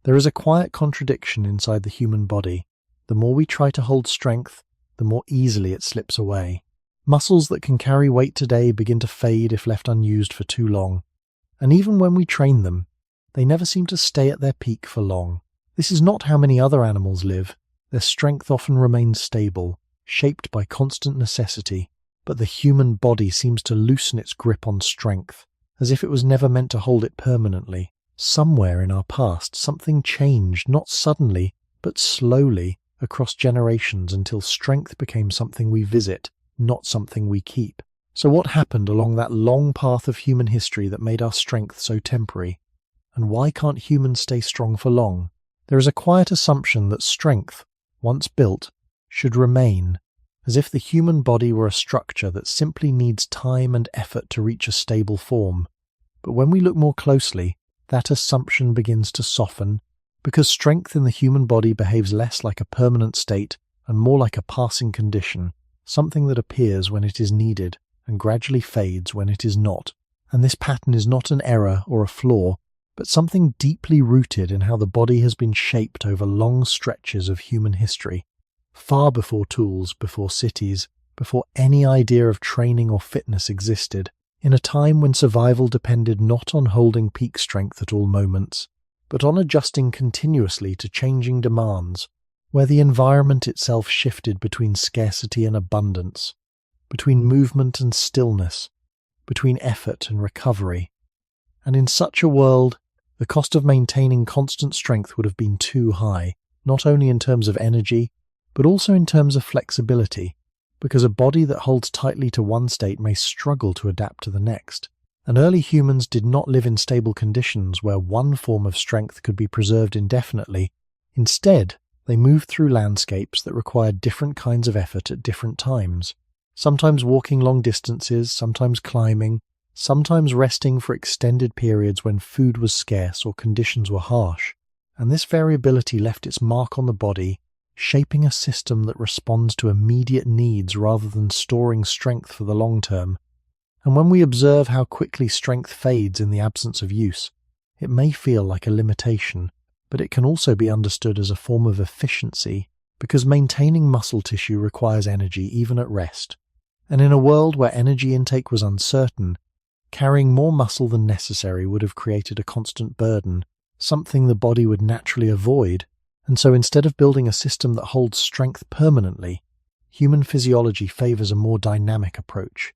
There is a quiet contradiction inside the human body. The more we try to hold strength, the more easily it slips away. Muscles that can carry weight today begin to fade if left unused for too long. And even when we train them, they never seem to stay at their peak for long. This is not how many other animals live. Their strength often remains stable, shaped by constant necessity. But the human body seems to loosen its grip on strength, as if it was never meant to hold it permanently. Somewhere in our past, something changed, not suddenly, but slowly, across generations until strength became something we visit, not something we keep. So what happened along that long path of human history that made our strength so temporary? And why can't humans stay strong for long? There is a quiet assumption that strength, once built, should remain, as if the human body were a structure that simply needs time and effort to reach a stable form. But when we look more closely, that assumption begins to soften, because strength in the human body behaves less like a permanent state and more like a passing condition, something that appears when it is needed and gradually fades when it is not. And this pattern is not an error or a flaw, but something deeply rooted in how the body has been shaped over long stretches of human history. Far before tools, before cities, before any idea of training or fitness existed, in a time when survival depended not on holding peak strength at all moments, but on adjusting continuously to changing demands, where the environment itself shifted between scarcity and abundance, between movement and stillness, between effort and recovery. And in such a world, the cost of maintaining constant strength would have been too high, not only in terms of energy, but also in terms of flexibility, because a body that holds tightly to one state may struggle to adapt to the next. And early humans did not live in stable conditions where one form of strength could be preserved indefinitely. Instead, they moved through landscapes that required different kinds of effort at different times, sometimes walking long distances, sometimes climbing, sometimes resting for extended periods when food was scarce or conditions were harsh. And this variability left its mark on the body, shaping a system that responds to immediate needs rather than storing strength for the long term. And when we observe how quickly strength fades in the absence of use, it may feel like a limitation, but it can also be understood as a form of efficiency, because maintaining muscle tissue requires energy even at rest. And in a world where energy intake was uncertain, carrying more muscle than necessary would have created a constant burden, something the body would naturally avoid. And so instead of building a system that holds strength permanently, human physiology favors a more dynamic approach,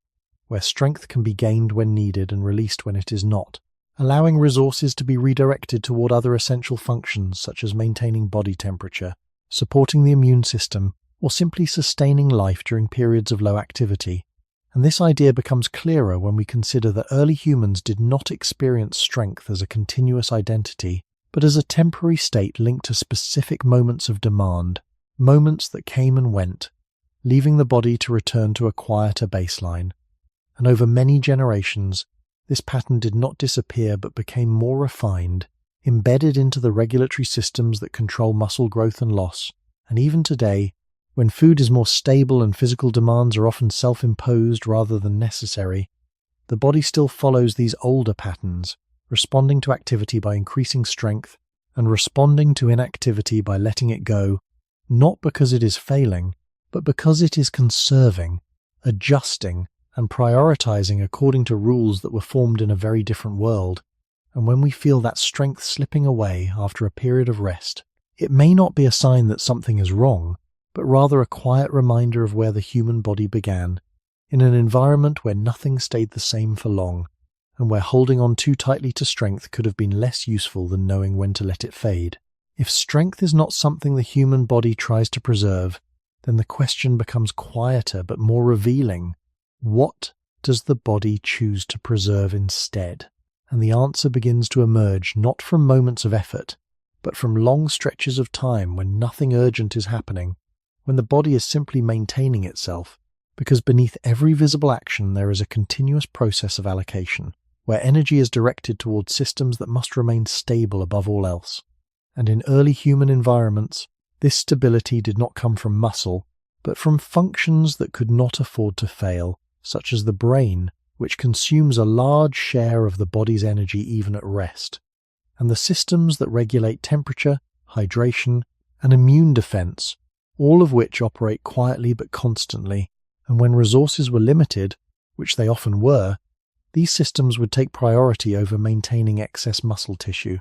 where strength can be gained when needed and released when it is not, allowing resources to be redirected toward other essential functions such as maintaining body temperature, supporting the immune system, or simply sustaining life during periods of low activity. And this idea becomes clearer when we consider that early humans did not experience strength as a continuous identity, but as a temporary state linked to specific moments of demand, moments that came and went, leaving the body to return to a quieter baseline. And over many generations, this pattern did not disappear but became more refined, embedded into the regulatory systems that control muscle growth and loss. And even today, when food is more stable and physical demands are often self-imposed rather than necessary, the body still follows these older patterns, responding to activity by increasing strength and responding to inactivity by letting it go, not because it is failing, but because it is conserving, adjusting, and prioritizing according to rules that were formed in a very different world. And when we feel that strength slipping away after a period of rest, it may not be a sign that something is wrong, but rather a quiet reminder of where the human body began, in an environment where nothing stayed the same for long, and where holding on too tightly to strength could have been less useful than knowing when to let it fade. If strength is not something the human body tries to preserve, then the question becomes quieter but more revealing. What does the body choose to preserve instead? And the answer begins to emerge not from moments of effort, but from long stretches of time when nothing urgent is happening, when the body is simply maintaining itself, because beneath every visible action there is a continuous process of allocation, where energy is directed towards systems that must remain stable above all else. And in early human environments, this stability did not come from muscle, but from functions that could not afford to fail, such as the brain, which consumes a large share of the body's energy even at rest. and the systems that regulate temperature, hydration, and immune defense, all of which operate quietly but constantly, and when resources were limited, which they often were, these systems would take priority over maintaining excess muscle tissue,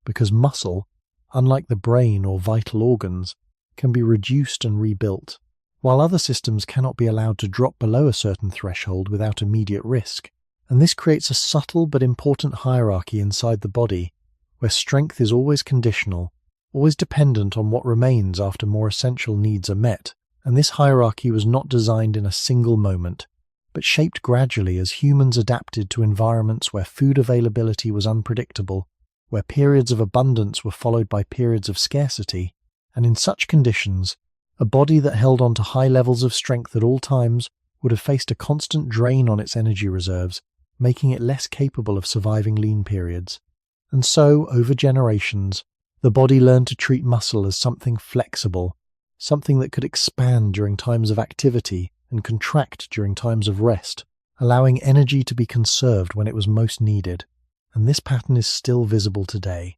because muscle, unlike the brain or vital organs, can be reduced and rebuilt, while other systems cannot be allowed to drop below a certain threshold without immediate risk. And this creates a subtle but important hierarchy inside the body, where strength is always conditional, always dependent on what remains after more essential needs are met. And this hierarchy was not designed in a single moment, but shaped gradually as humans adapted to environments where food availability was unpredictable, where periods of abundance were followed by periods of scarcity, and in such conditions, a body that held on to high levels of strength at all times would have faced a constant drain on its energy reserves, making it less capable of surviving lean periods. And so, over generations, the body learned to treat muscle as something flexible, something that could expand during times of activity and contract during times of rest, allowing energy to be conserved when it was most needed. And this pattern is still visible today,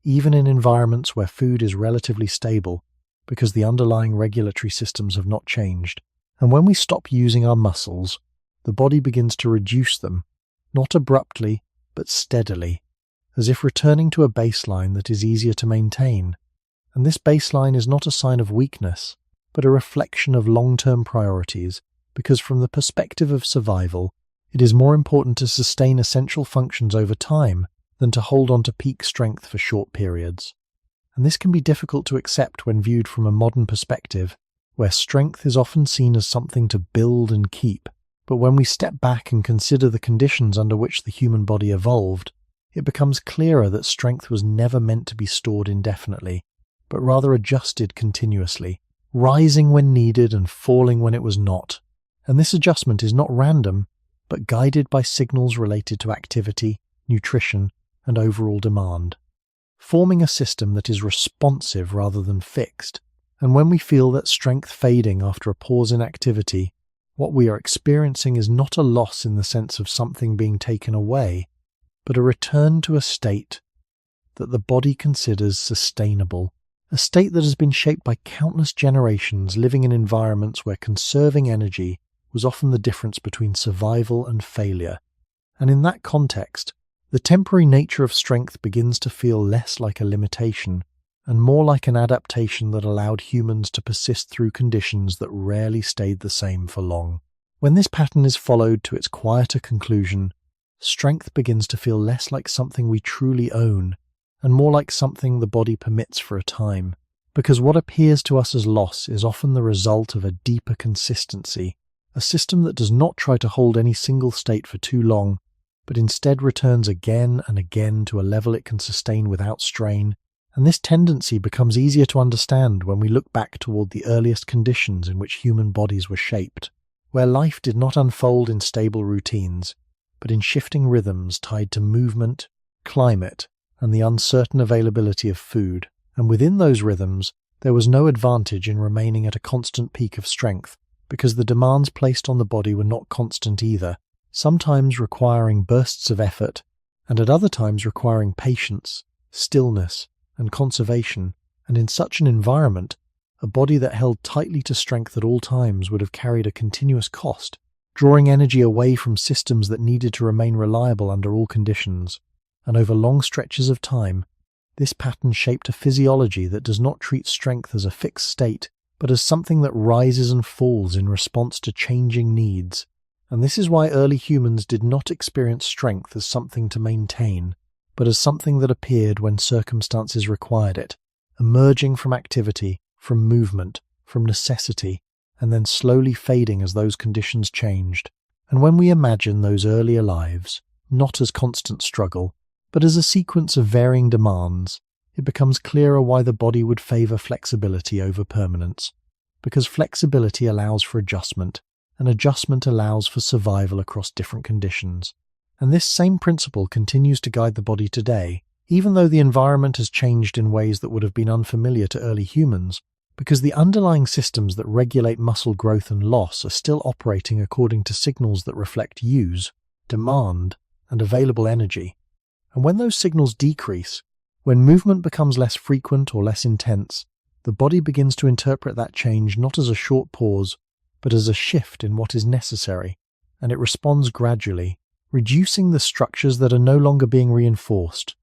even in environments where food is relatively stable, because the underlying regulatory systems have not changed. And when we stop using our muscles, the body begins to reduce them, not abruptly, but steadily, as if returning to a baseline that is easier to maintain. And this baseline is not a sign of weakness, but a reflection of long-term priorities, because from the perspective of survival, it is more important to sustain essential functions over time than to hold on to peak strength for short periods. And this can be difficult to accept when viewed from a modern perspective, where strength is often seen as something to build and keep. But when we step back and consider the conditions under which the human body evolved, it becomes clearer that strength was never meant to be stored indefinitely, but rather adjusted continuously, rising when needed and falling when it was not. And this adjustment is not random, but guided by signals related to activity, nutrition, and overall demand, forming a system that is responsive rather than fixed. And when we feel that strength fading after a pause in activity, what we are experiencing is not a loss in the sense of something being taken away, but a return to a state that the body considers sustainable, a state that has been shaped by countless generations living in environments where conserving energy was often the difference between survival and failure. And in that context, the temporary nature of strength begins to feel less like a limitation and more like an adaptation that allowed humans to persist through conditions that rarely stayed the same for long. When this pattern is followed to its quieter conclusion, strength begins to feel less like something we truly own and more like something the body permits for a time, because what appears to us as loss is often the result of a deeper consistency, a system that does not try to hold any single state for too long, but instead returns again and again to a level it can sustain without strain. And this tendency becomes easier to understand when we look back toward the earliest conditions in which human bodies were shaped, where life did not unfold in stable routines, but in shifting rhythms tied to movement, climate, and the uncertain availability of food. And within those rhythms, there was no advantage in remaining at a constant peak of strength, because the demands placed on the body were not constant either, sometimes requiring bursts of effort, and at other times requiring patience, stillness, and conservation. And in such an environment, a body that held tightly to strength at all times would have carried a continuous cost, drawing energy away from systems that needed to remain reliable under all conditions. And over long stretches of time, this pattern shaped a physiology that does not treat strength as a fixed state, but as something that rises and falls in response to changing needs. And this is why early humans did not experience strength as something to maintain, but as something that appeared when circumstances required it, emerging from activity, from movement, from necessity, and then slowly fading as those conditions changed. And when we imagine those earlier lives, not as constant struggle, but as a sequence of varying demands, it becomes clearer why the body would favor flexibility over permanence, because flexibility allows for adjustment, and adjustment allows for survival across different conditions. And this same principle continues to guide the body today, even though the environment has changed in ways that would have been unfamiliar to early humans, because the underlying systems that regulate muscle growth and loss are still operating according to signals that reflect use, demand, and available energy. And when those signals decrease, When movement becomes less frequent or less intense, the body begins to interpret that change not as a short pause, but as a shift in what is necessary, and it responds gradually, reducing the structures that are no longer being reinforced,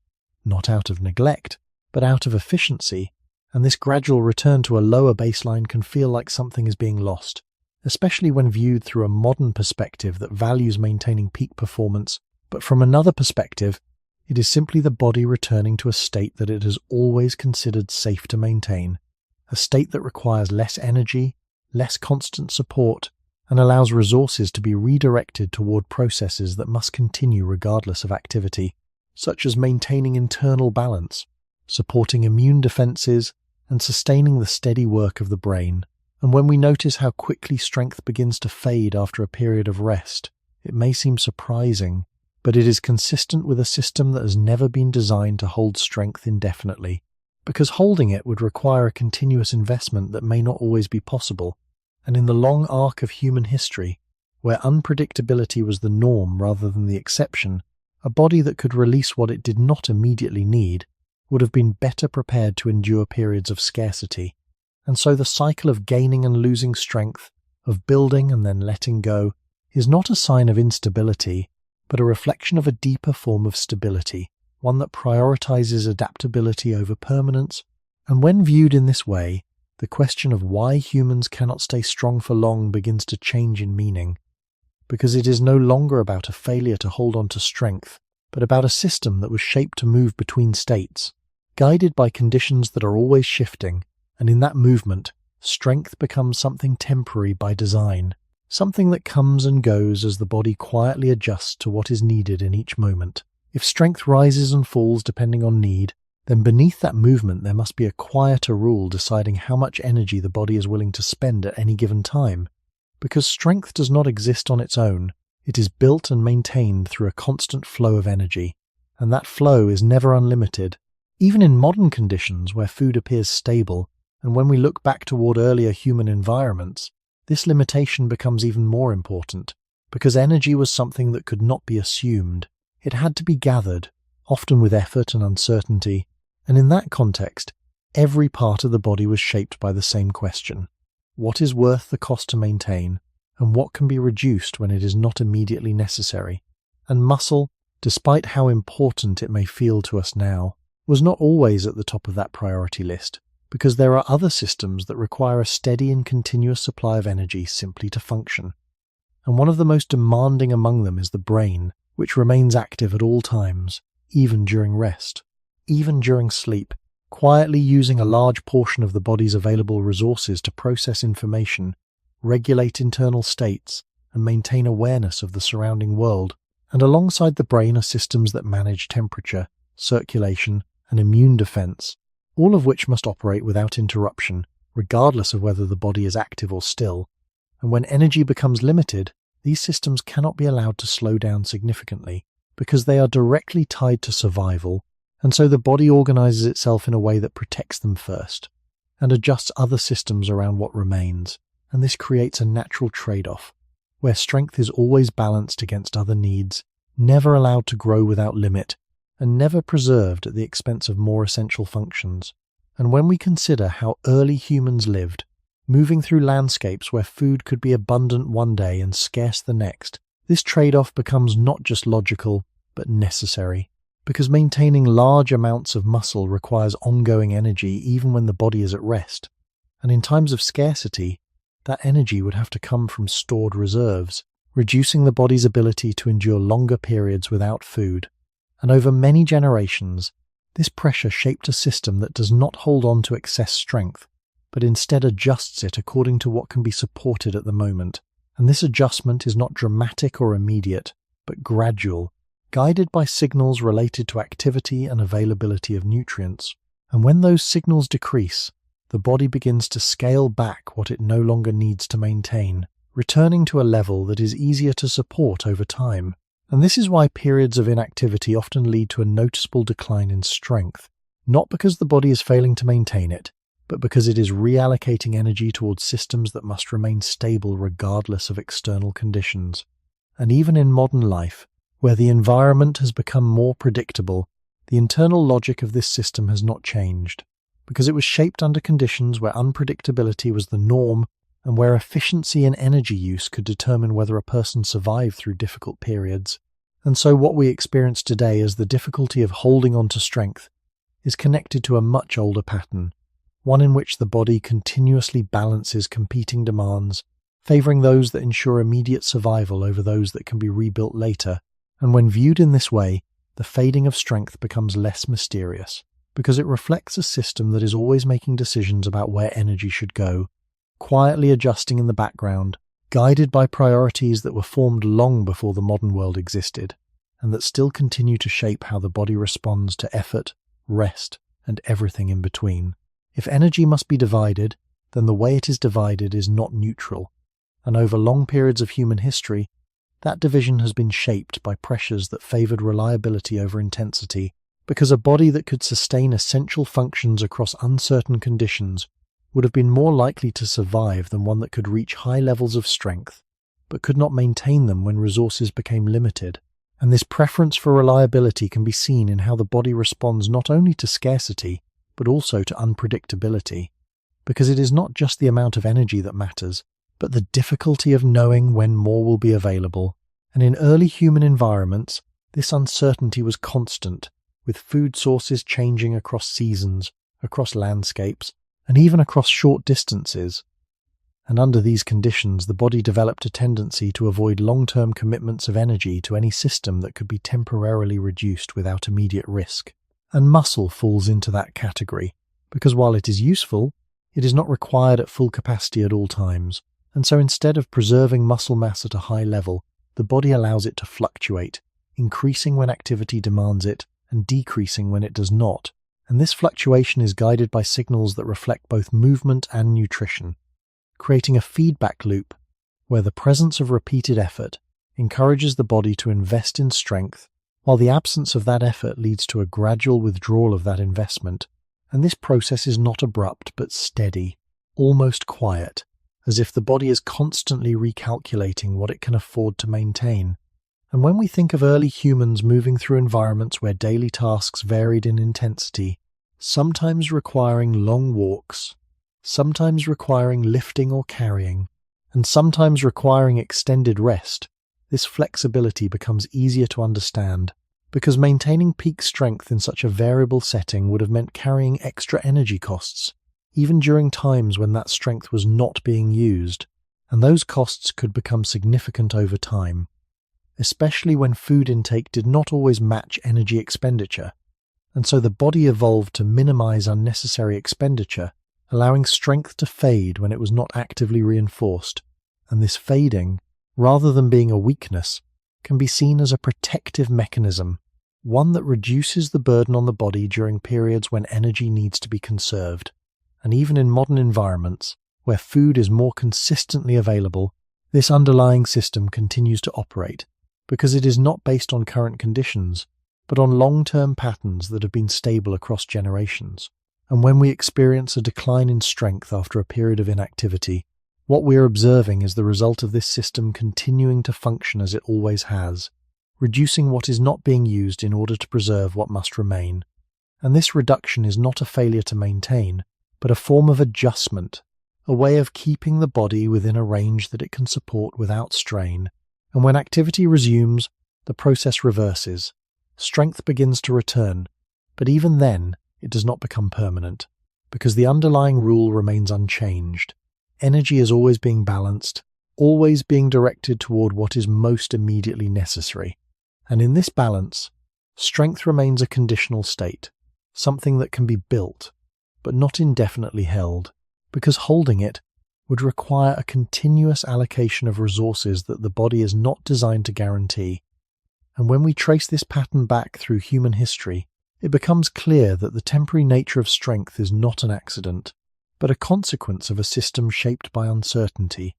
not out of neglect, but out of efficiency, and this gradual return to a lower baseline can feel like something is being lost, especially when viewed through a modern perspective that values maintaining peak performance, but from another perspective, it is simply the body returning to a state that it has always considered safe to maintain, a state that requires less energy, less constant support, and allows resources to be redirected toward processes that must continue regardless of activity, such as maintaining internal balance, supporting immune defenses, and sustaining the steady work of the brain. And when we notice how quickly strength begins to fade after a period of rest, it may seem surprising, but it is consistent with a system that has never been designed to hold strength indefinitely, because holding it would require a continuous investment that may not always be possible. And in the long arc of human history, where unpredictability was the norm rather than the exception, a body that could release what it did not immediately need would have been better prepared to endure periods of scarcity. And so the cycle of gaining and losing strength, of building and then letting go, is not a sign of instability, but a reflection of a deeper form of stability, one that prioritizes adaptability over permanence. And when viewed in this way, the question of why humans cannot stay strong for long begins to change in meaning, because it is no longer about a failure to hold on to strength, but about a system that was shaped to move between states, guided by conditions that are always shifting, and in that movement, strength becomes something temporary by design, something that comes and goes as the body quietly adjusts to what is needed in each moment. If strength rises and falls depending on need, then beneath that movement there must be a quieter rule deciding how much energy the body is willing to spend at any given time. Because strength does not exist on its own, it is built and maintained through a constant flow of energy, and that flow is never unlimited. Even in modern conditions where food appears stable, and when we look back toward earlier human environments, this limitation becomes even more important, because energy was something that could not be assumed. It had to be gathered, often with effort and uncertainty, and in that context, every part of the body was shaped by the same question: what is worth the cost to maintain, and what can be reduced when it is not immediately necessary? And muscle, despite how important it may feel to us now, was not always at the top of that priority list, because there are other systems that require a steady and continuous supply of energy simply to function. And one of the most demanding among them is the brain, which remains active at all times, even during rest, even during sleep, quietly using a large portion of the body's available resources to process information, regulate internal states, and maintain awareness of the surrounding world. And alongside the brain are systems that manage temperature, circulation, and immune defense, all of which must operate without interruption, regardless of whether the body is active or still. And when energy becomes limited, these systems cannot be allowed to slow down significantly, because they are directly tied to survival, and so the body organizes itself in a way that protects them first, and adjusts other systems around what remains, and this creates a natural trade-off, where strength is always balanced against other needs, never allowed to grow without limit, and never preserved at the expense of more essential functions. And when we consider how early humans lived, moving through landscapes where food could be abundant one day and scarce the next, this trade-off becomes not just logical, but necessary, because maintaining large amounts of muscle requires ongoing energy even when the body is at rest, and in times of scarcity, that energy would have to come from stored reserves, reducing the body's ability to endure longer periods without food. And over many generations, this pressure shaped a system that does not hold on to excess strength, but instead adjusts it according to what can be supported at the moment. And this adjustment is not dramatic or immediate, but gradual, guided by signals related to activity and availability of nutrients. And when those signals decrease, the body begins to scale back what it no longer needs to maintain, returning to a level that is easier to support over time. And this is why periods of inactivity often lead to a noticeable decline in strength, not because the body is failing to maintain it, but because it is reallocating energy towards systems that must remain stable regardless of external conditions. And even in modern life, where the environment has become more predictable, the internal logic of this system has not changed, because it was shaped under conditions where unpredictability was the norm and where efficiency and energy use could determine whether a person survived through difficult periods. And so what we experience today as the difficulty of holding on to strength is connected to a much older pattern, one in which the body continuously balances competing demands, favoring those that ensure immediate survival over those that can be rebuilt later. And when viewed in this way, the fading of strength becomes less mysterious, because it reflects a system that is always making decisions about where energy should go, quietly adjusting in the background, guided by priorities that were formed long before the modern world existed, and that still continue to shape how the body responds to effort, rest, and everything in between. If energy must be divided, then the way it is divided is not neutral, and over long periods of human history, that division has been shaped by pressures that favored reliability over intensity, because a body that could sustain essential functions across uncertain conditions would have been more likely to survive than one that could reach high levels of strength, but could not maintain them when resources became limited. And this preference for reliability can be seen in how the body responds not only to scarcity, but also to unpredictability, because it is not just the amount of energy that matters, but the difficulty of knowing when more will be available. And in early human environments, this uncertainty was constant, with food sources changing across seasons, across landscapes, and even across short distances. And under these conditions, the body developed a tendency to avoid long-term commitments of energy to any system that could be temporarily reduced without immediate risk. And muscle falls into that category, because while it is useful, it is not required at full capacity at all times. And so instead of preserving muscle mass at a high level, the body allows it to fluctuate, increasing when activity demands it and decreasing when it does not. And this fluctuation is guided by signals that reflect both movement and nutrition, creating a feedback loop where the presence of repeated effort encourages the body to invest in strength, while the absence of that effort leads to a gradual withdrawal of that investment. And this process is not abrupt but steady, almost quiet, as if the body is constantly recalculating what it can afford to maintain. And when we think of early humans moving through environments where daily tasks varied in intensity, sometimes requiring long walks, sometimes requiring lifting or carrying, and sometimes requiring extended rest, this flexibility becomes easier to understand, because maintaining peak strength in such a variable setting would have meant carrying extra energy costs, even during times when that strength was not being used, and those costs could become significant over time, especially when food intake did not always match energy expenditure. And so the body evolved to minimize unnecessary expenditure, allowing strength to fade when it was not actively reinforced. And this fading, rather than being a weakness, can be seen as a protective mechanism, one that reduces the burden on the body during periods when energy needs to be conserved. And even in modern environments, where food is more consistently available, this underlying system continues to operate, because it is not based on current conditions, but on long-term patterns that have been stable across generations. And when we experience a decline in strength after a period of inactivity, what we are observing is the result of this system continuing to function as it always has, reducing what is not being used in order to preserve what must remain. And this reduction is not a failure to maintain, but a form of adjustment, a way of keeping the body within a range that it can support without strain. And when activity resumes, the process reverses. Strength begins to return, but even then, it does not become permanent, because the underlying rule remains unchanged. Energy is always being balanced, always being directed toward what is most immediately necessary. And in this balance, strength remains a conditional state, something that can be built, but not indefinitely held, because holding it would require a continuous allocation of resources that the body is not designed to guarantee. And when we trace this pattern back through human history, it becomes clear that the temporary nature of strength is not an accident, but a consequence of a system shaped by uncertainty,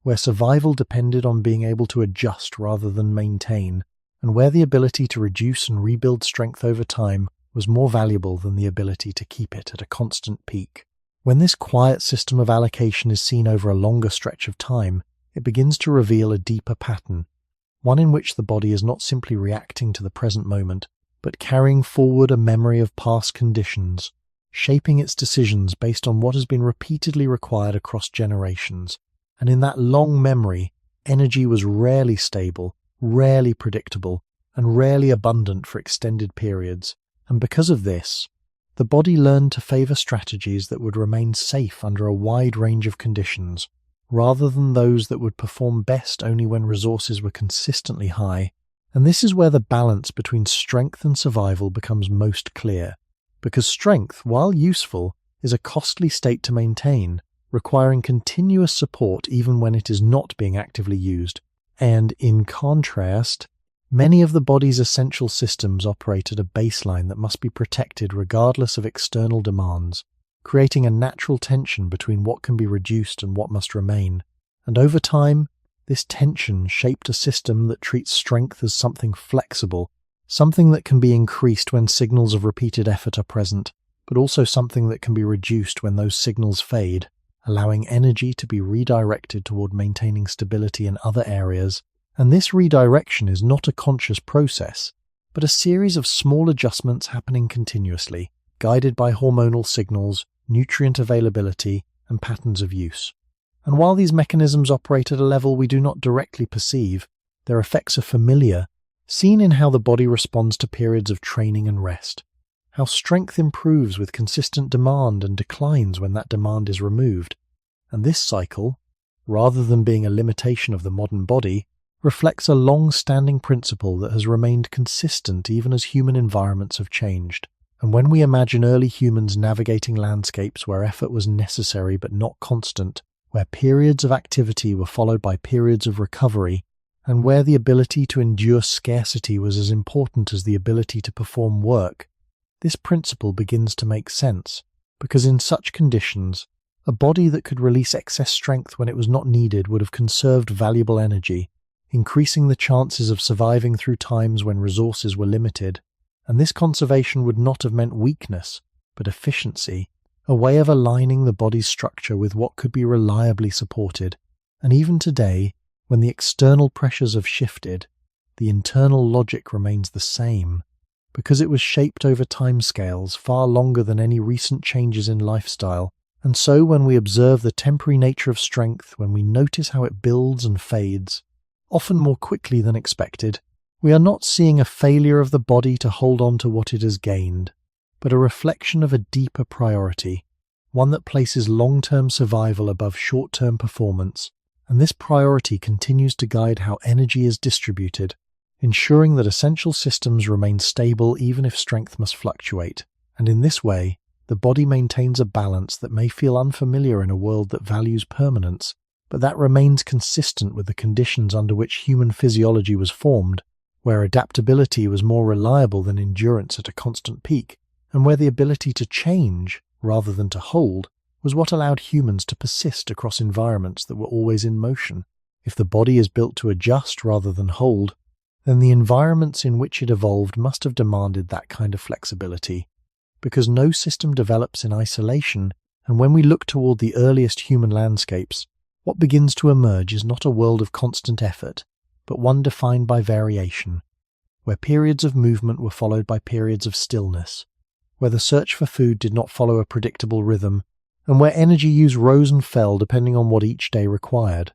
where survival depended on being able to adjust rather than maintain, and where the ability to reduce and rebuild strength over time was more valuable than the ability to keep it at a constant peak. When this quiet system of allocation is seen over a longer stretch of time, it begins to reveal a deeper pattern, one in which the body is not simply reacting to the present moment, but carrying forward a memory of past conditions, shaping its decisions based on what has been repeatedly required across generations. And in that long memory, energy was rarely stable, rarely predictable, and rarely abundant for extended periods. And because of this, the body learned to favor strategies that would remain safe under a wide range of conditions, rather than those that would perform best only when resources were consistently high. And this is where the balance between strength and survival becomes most clear, because strength, while useful, is a costly state to maintain, requiring continuous support even when it is not being actively used. And in contrast, many of the body's essential systems operate at a baseline that must be protected regardless of external demands, creating a natural tension between what can be reduced and what must remain. And over time, this tension shaped a system that treats strength as something flexible, something that can be increased when signals of repeated effort are present, but also something that can be reduced when those signals fade, allowing energy to be redirected toward maintaining stability in other areas. And this redirection is not a conscious process, but a series of small adjustments happening continuously, guided by hormonal signals, nutrient availability, and patterns of use. And while these mechanisms operate at a level we do not directly perceive, their effects are familiar, seen in how the body responds to periods of training and rest, how strength improves with consistent demand and declines when that demand is removed. And this cycle, rather than being a limitation of the modern body, reflects a long-standing principle that has remained consistent even as human environments have changed. And when we imagine early humans navigating landscapes where effort was necessary but not constant, where periods of activity were followed by periods of recovery, and where the ability to endure scarcity was as important as the ability to perform work, this principle begins to make sense, because in such conditions, a body that could release excess strength when it was not needed would have conserved valuable energy, increasing the chances of surviving through times when resources were limited. And this conservation would not have meant weakness, but efficiency, a way of aligning the body's structure with what could be reliably supported. And even today, when the external pressures have shifted, the internal logic remains the same, because it was shaped over timescales far longer than any recent changes in lifestyle. And so when we observe the temporary nature of strength, when we notice how it builds and fades, often more quickly than expected, we are not seeing a failure of the body to hold on to what it has gained, but a reflection of a deeper priority, one that places long-term survival above short-term performance. And this priority continues to guide how energy is distributed, ensuring that essential systems remain stable even if strength must fluctuate. And in this way, the body maintains a balance that may feel unfamiliar in a world that values permanence, but that remains consistent with the conditions under which human physiology was formed, where adaptability was more reliable than endurance at a constant peak, and where the ability to change, rather than to hold, was what allowed humans to persist across environments that were always in motion. If the body is built to adjust rather than hold, then the environments in which it evolved must have demanded that kind of flexibility, because no system develops in isolation. And when we look toward the earliest human landscapes, what begins to emerge is not a world of constant effort, but one defined by variation, where periods of movement were followed by periods of stillness, where the search for food did not follow a predictable rhythm, and where energy use rose and fell depending on what each day required.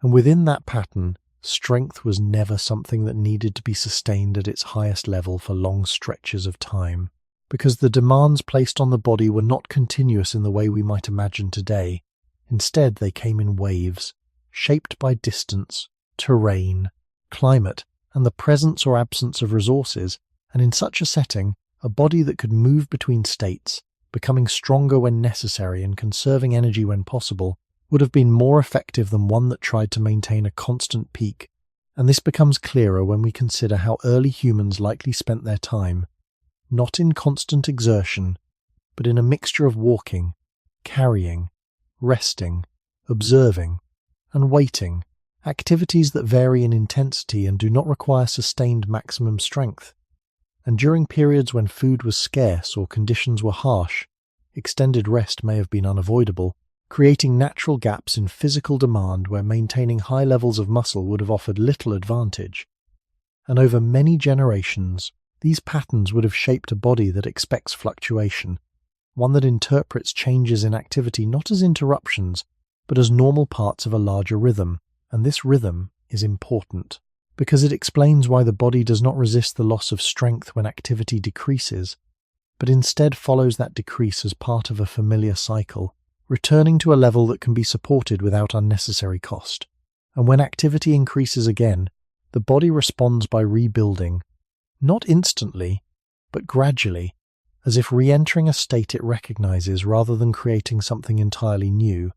And within that pattern, strength was never something that needed to be sustained at its highest level for long stretches of time, because the demands placed on the body were not continuous in the way we might imagine today. Instead, they came in waves, shaped by distance, terrain, climate, and the presence or absence of resources. And in such a setting, a body that could move between states, becoming stronger when necessary and conserving energy when possible, would have been more effective than one that tried to maintain a constant peak. And this becomes clearer when we consider how early humans likely spent their time, not in constant exertion, but in a mixture of walking, carrying, resting, observing, and waiting, activities that vary in intensity and do not require sustained maximum strength. And during periods when food was scarce or conditions were harsh, extended rest may have been unavoidable, creating natural gaps in physical demand where maintaining high levels of muscle would have offered little advantage. And over many generations, These patterns would have shaped a body that expects fluctuation, one that interprets changes in activity not as interruptions, but as normal parts of a larger rhythm. And this rhythm is important, because it explains why the body does not resist the loss of strength when activity decreases, but instead follows that decrease as part of a familiar cycle, returning to a level that can be supported without unnecessary cost. And when activity increases again, the body responds by rebuilding, not instantly, but gradually, as if re-entering a state it recognizes rather than creating something entirely new.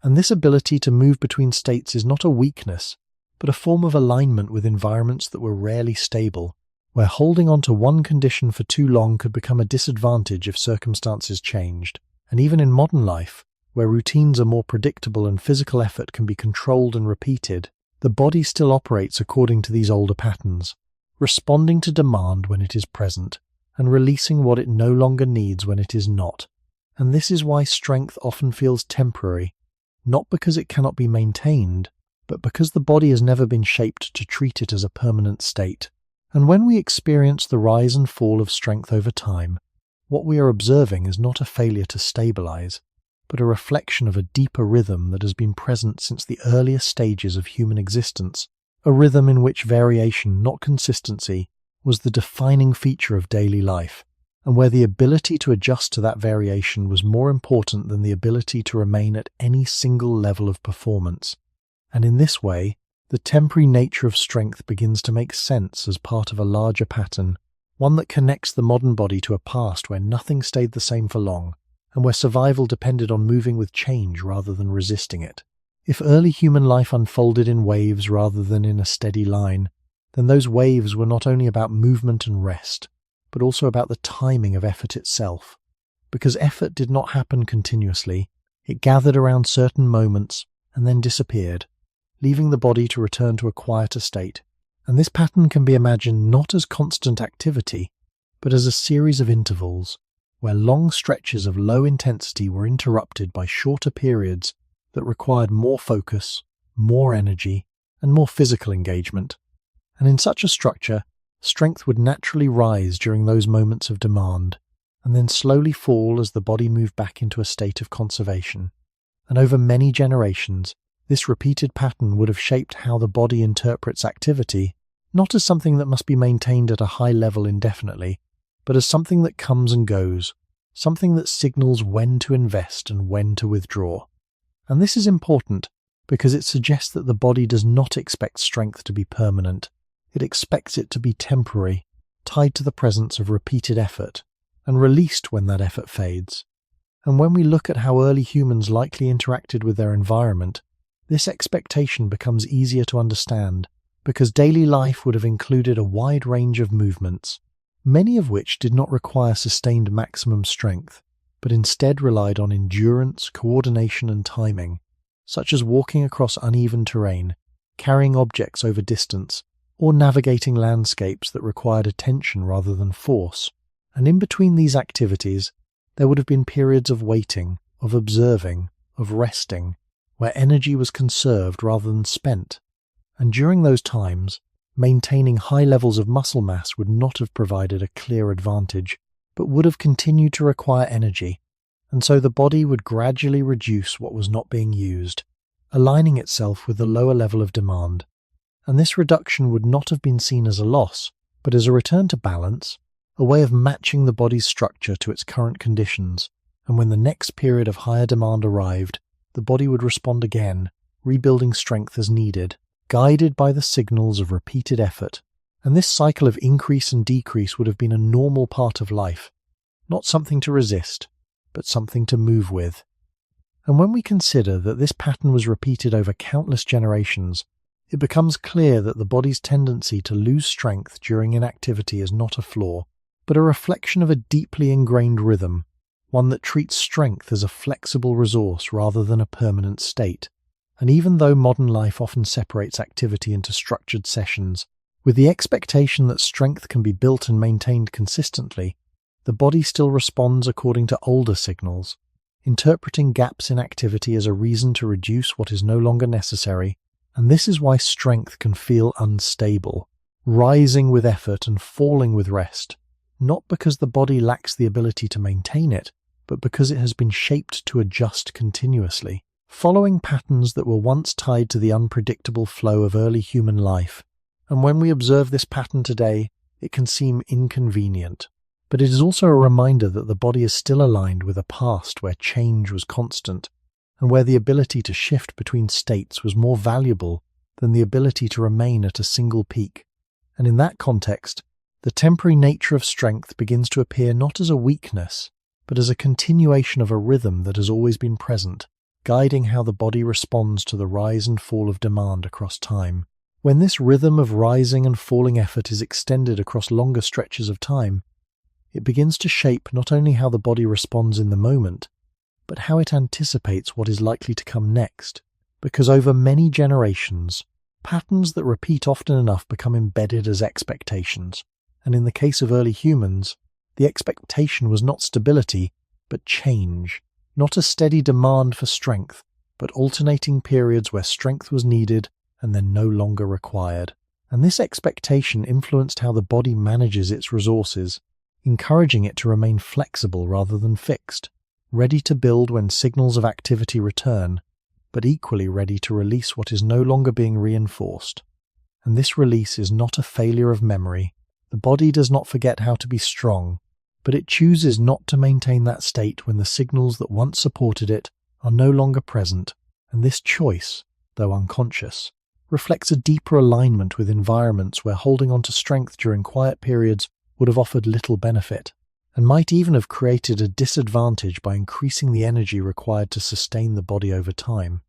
And this ability to move between states is not a weakness, but a form of alignment with environments that were rarely stable, where holding on to one condition for too long could become a disadvantage if circumstances changed. And even in modern life, where routines are more predictable and physical effort can be controlled and repeated, the body still operates according to these older patterns, responding to demand when it is present, and releasing what it no longer needs when it is not. And this is why strength often feels temporary, not because it cannot be maintained, but because the body has never been shaped to treat it as a permanent state. And when we experience the rise and fall of strength over time, what we are observing is not a failure to stabilize, but a reflection of a deeper rhythm that has been present since the earliest stages of human existence, a rhythm in which variation, not consistency, was the defining feature of daily life, and where the ability to adjust to that variation was more important than the ability to remain at any single level of performance. And in this way, the temporary nature of strength begins to make sense as part of a larger pattern, one that connects the modern body to a past where nothing stayed the same for long, and where survival depended on moving with change rather than resisting it. If early human life unfolded in waves rather than in a steady line, then those waves were not only about movement and rest, but also about the timing of effort itself. Because effort did not happen continuously, it gathered around certain moments and then disappeared, leaving the body to return to a quieter state. And this pattern can be imagined not as constant activity, but as a series of intervals, where long stretches of low intensity were interrupted by shorter periods that required more focus, more energy, and more physical engagement. And in such a structure, strength would naturally rise during those moments of demand, and then slowly fall as the body moved back into a state of conservation. And over many generations, this repeated pattern would have shaped how the body interprets activity, not as something that must be maintained at a high level indefinitely, but as something that comes and goes, something that signals when to invest and when to withdraw. And this is important because it suggests that the body does not expect strength to be permanent. It expects it to be temporary, tied to the presence of repeated effort, and released when that effort fades. And when we look at how early humans likely interacted with their environment, this expectation becomes easier to understand, because daily life would have included a wide range of movements, many of which did not require sustained maximum strength, but instead relied on endurance, coordination, and timing, such as walking across uneven terrain, carrying objects over distance, or navigating landscapes that required attention rather than force. And in between these activities, there would have been periods of waiting, of observing, of resting, where energy was conserved rather than spent. And during those times, maintaining high levels of muscle mass would not have provided a clear advantage, but would have continued to require energy, and so the body would gradually reduce what was not being used, aligning itself with the lower level of demand. And this reduction would not have been seen as a loss, but as a return to balance, a way of matching the body's structure to its current conditions. And when the next period of higher demand arrived, the body would respond again, rebuilding strength as needed, guided by the signals of repeated effort. And this cycle of increase and decrease would have been a normal part of life, not something to resist, but something to move with. And when we consider that this pattern was repeated over countless generations, it becomes clear that the body's tendency to lose strength during inactivity is not a flaw, but a reflection of a deeply ingrained rhythm, one that treats strength as a flexible resource rather than a permanent state. And even though modern life often separates activity into structured sessions, with the expectation that strength can be built and maintained consistently, the body still responds according to older signals, interpreting gaps in activity as a reason to reduce what is no longer necessary. And this is why strength can feel unstable, rising with effort and falling with rest, not because the body lacks the ability to maintain it, but because it has been shaped to adjust continuously, following patterns that were once tied to the unpredictable flow of early human life. And when we observe this pattern today, it can seem inconvenient. But it is also a reminder that the body is still aligned with a past where change was constant, and where the ability to shift between states was more valuable than the ability to remain at a single peak. And in that context, the temporary nature of strength begins to appear not as a weakness, but as a continuation of a rhythm that has always been present, guiding how the body responds to the rise and fall of demand across time. When this rhythm of rising and falling effort is extended across longer stretches of time, it begins to shape not only how the body responds in the moment, but how it anticipates what is likely to come next. Because over many generations, patterns that repeat often enough become embedded as expectations. And in the case of early humans, the expectation was not stability, but change. Not a steady demand for strength, but alternating periods where strength was needed and then no longer required. And this expectation influenced how the body manages its resources, encouraging it to remain flexible rather than fixed, ready to build when signals of activity return, but equally ready to release what is no longer being reinforced. And this release is not a failure of memory. The body does not forget how to be strong, but it chooses not to maintain that state when the signals that once supported it are no longer present, and this choice, though unconscious, reflects a deeper alignment with environments where holding on to strength during quiet periods would have offered little benefit, and might even have created a disadvantage by increasing the energy required to sustain the body over time.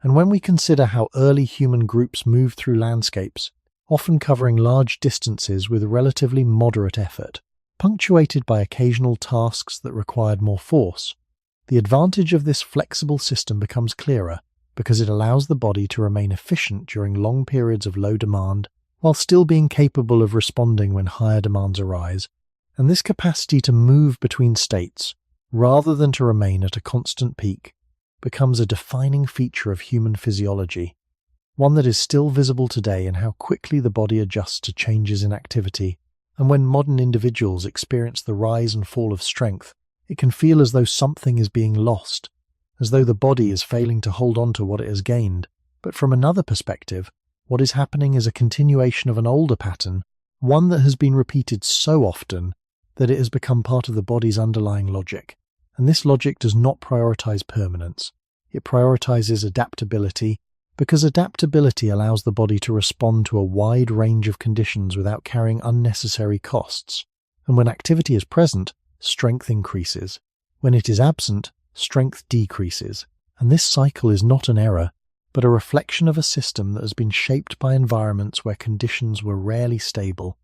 And when we consider how early human groups moved through landscapes, often covering large distances with relatively moderate effort, punctuated by occasional tasks that required more force, the advantage of this flexible system becomes clearer because it allows the body to remain efficient during long periods of low demand while still being capable of responding when higher demands arise. And this capacity to move between states, rather than to remain at a constant peak, becomes a defining feature of human physiology, one that is still visible today in how quickly the body adjusts to changes in activity. And when modern individuals experience the rise and fall of strength, it can feel as though something is being lost, as though the body is failing to hold on to what it has gained. But from another perspective, what is happening is a continuation of an older pattern, one that has been repeated so often that it has become part of the body's underlying logic. And this logic does not prioritize permanence. It prioritizes adaptability, because adaptability allows the body to respond to a wide range of conditions without carrying unnecessary costs. And when activity is present, strength increases. When it is absent, strength decreases. And this cycle is not an error, but a reflection of a system that has been shaped by environments where conditions were rarely stable,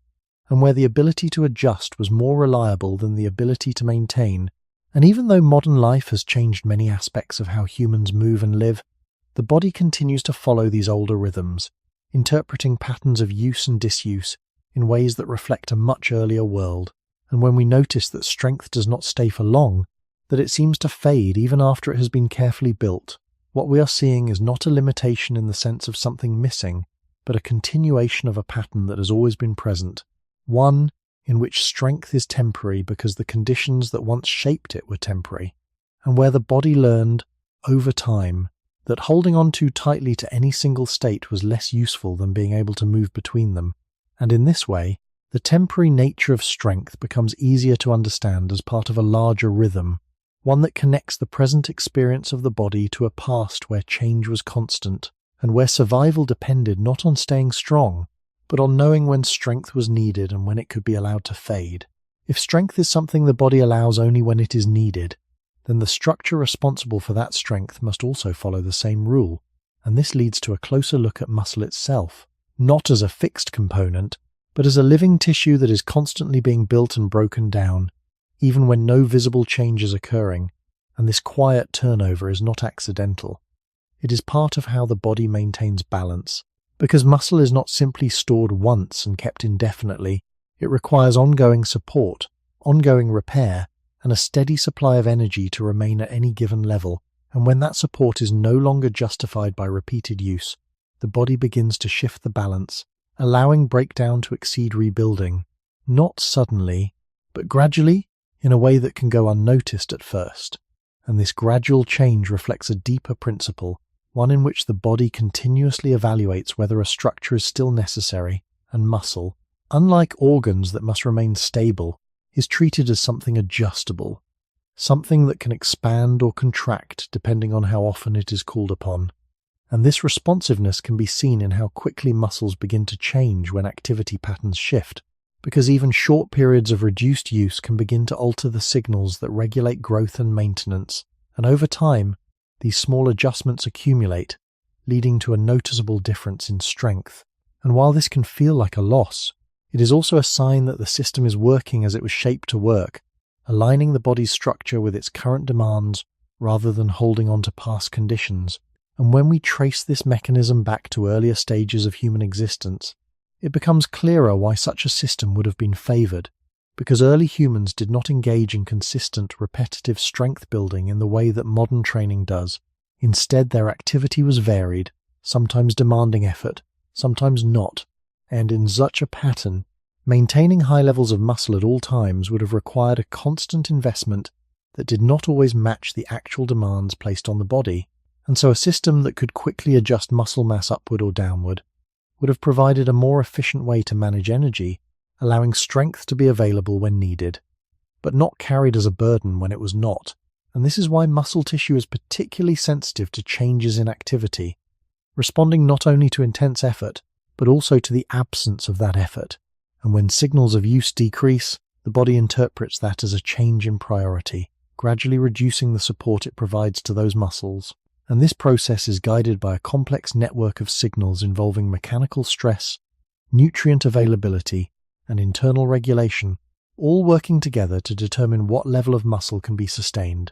and where the ability to adjust was more reliable than the ability to maintain. And even though modern life has changed many aspects of how humans move and live, the body continues to follow these older rhythms, interpreting patterns of use and disuse in ways that reflect a much earlier world. And when we notice that strength does not stay for long, that it seems to fade even after it has been carefully built, what we are seeing is not a limitation in the sense of something missing, but a continuation of a pattern that has always been present, one in which strength is temporary because the conditions that once shaped it were temporary, and where the body learned, over time, that holding on too tightly to any single state was less useful than being able to move between them. And in this way, the temporary nature of strength becomes easier to understand as part of a larger rhythm, one that connects the present experience of the body to a past where change was constant, and where survival depended not on staying strong, but on knowing when strength was needed and when it could be allowed to fade. If strength is something the body allows only when it is needed, then the structure responsible for that strength must also follow the same rule, and this leads to a closer look at muscle itself, not as a fixed component, but as a living tissue that is constantly being built and broken down, even when no visible change is occurring, and this quiet turnover is not accidental. It is part of how the body maintains balance, because muscle is not simply stored once and kept indefinitely. It requires ongoing support, ongoing repair, and a steady supply of energy to remain at any given level. And when that support is no longer justified by repeated use, the body begins to shift the balance, allowing breakdown to exceed rebuilding, not suddenly, but gradually, in a way that can go unnoticed at first. And this gradual change reflects a deeper principle, one in which the body continuously evaluates whether a structure is still necessary, and muscle, unlike organs that must remain stable, is treated as something adjustable, something that can expand or contract depending on how often it is called upon. And this responsiveness can be seen in how quickly muscles begin to change when activity patterns shift, because even short periods of reduced use can begin to alter the signals that regulate growth and maintenance, and over time, these small adjustments accumulate, leading to a noticeable difference in strength. And while this can feel like a loss, it is also a sign that the system is working as it was shaped to work, aligning the body's structure with its current demands rather than holding on to past conditions. And when we trace this mechanism back to earlier stages of human existence, it becomes clearer why such a system would have been favored, because early humans did not engage in consistent, repetitive strength building in the way that modern training does. Instead, their activity was varied, sometimes demanding effort, sometimes not, and in such a pattern, maintaining high levels of muscle at all times would have required a constant investment that did not always match the actual demands placed on the body. And so a system that could quickly adjust muscle mass upward or downward would have provided a more efficient way to manage energy, allowing strength to be available when needed, but not carried as a burden when it was not. And this is why muscle tissue is particularly sensitive to changes in activity, responding not only to intense effort, but also to the absence of that effort. And when signals of use decrease, the body interprets that as a change in priority, gradually reducing the support it provides to those muscles. And this process is guided by a complex network of signals involving mechanical stress, nutrient availability, and internal regulation, all working together to determine what level of muscle can be sustained.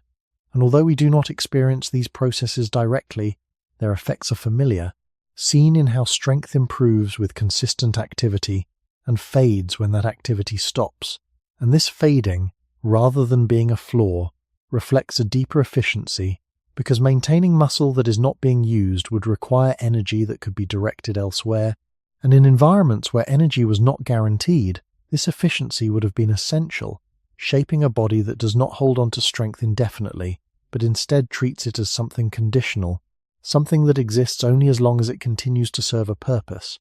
And although we do not experience these processes directly, their effects are familiar, seen in how strength improves with consistent activity and fades when that activity stops. And this fading, rather than being a flaw, reflects a deeper efficiency, because maintaining muscle that is not being used would require energy that could be directed elsewhere, and in environments where energy was not guaranteed, this efficiency would have been essential, shaping a body that does not hold on to strength indefinitely, but instead treats it as something conditional, something that exists only as long as it continues to serve a purpose.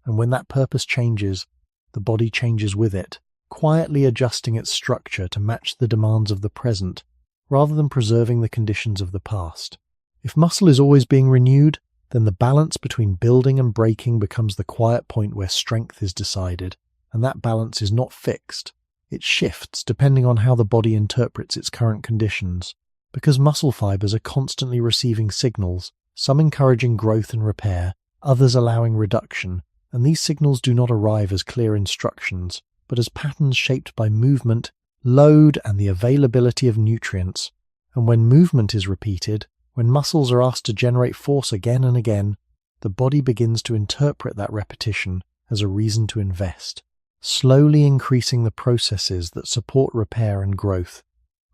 And when that purpose changes, the body changes with it, quietly adjusting its structure to match the demands of the present, rather than preserving the conditions of the past. If muscle is always being renewed, then the balance between building and breaking becomes the quiet point where strength is decided, and that balance is not fixed. It shifts depending on how the body interprets its current conditions, because muscle fibers are constantly receiving signals, some encouraging growth and repair, others allowing reduction, and these signals do not arrive as clear instructions, but as patterns shaped by movement, load, and the availability of nutrients. And when movement is repeated, when muscles are asked to generate force again and again, the body begins to interpret that repetition as a reason to invest, slowly increasing the processes that support repair and growth,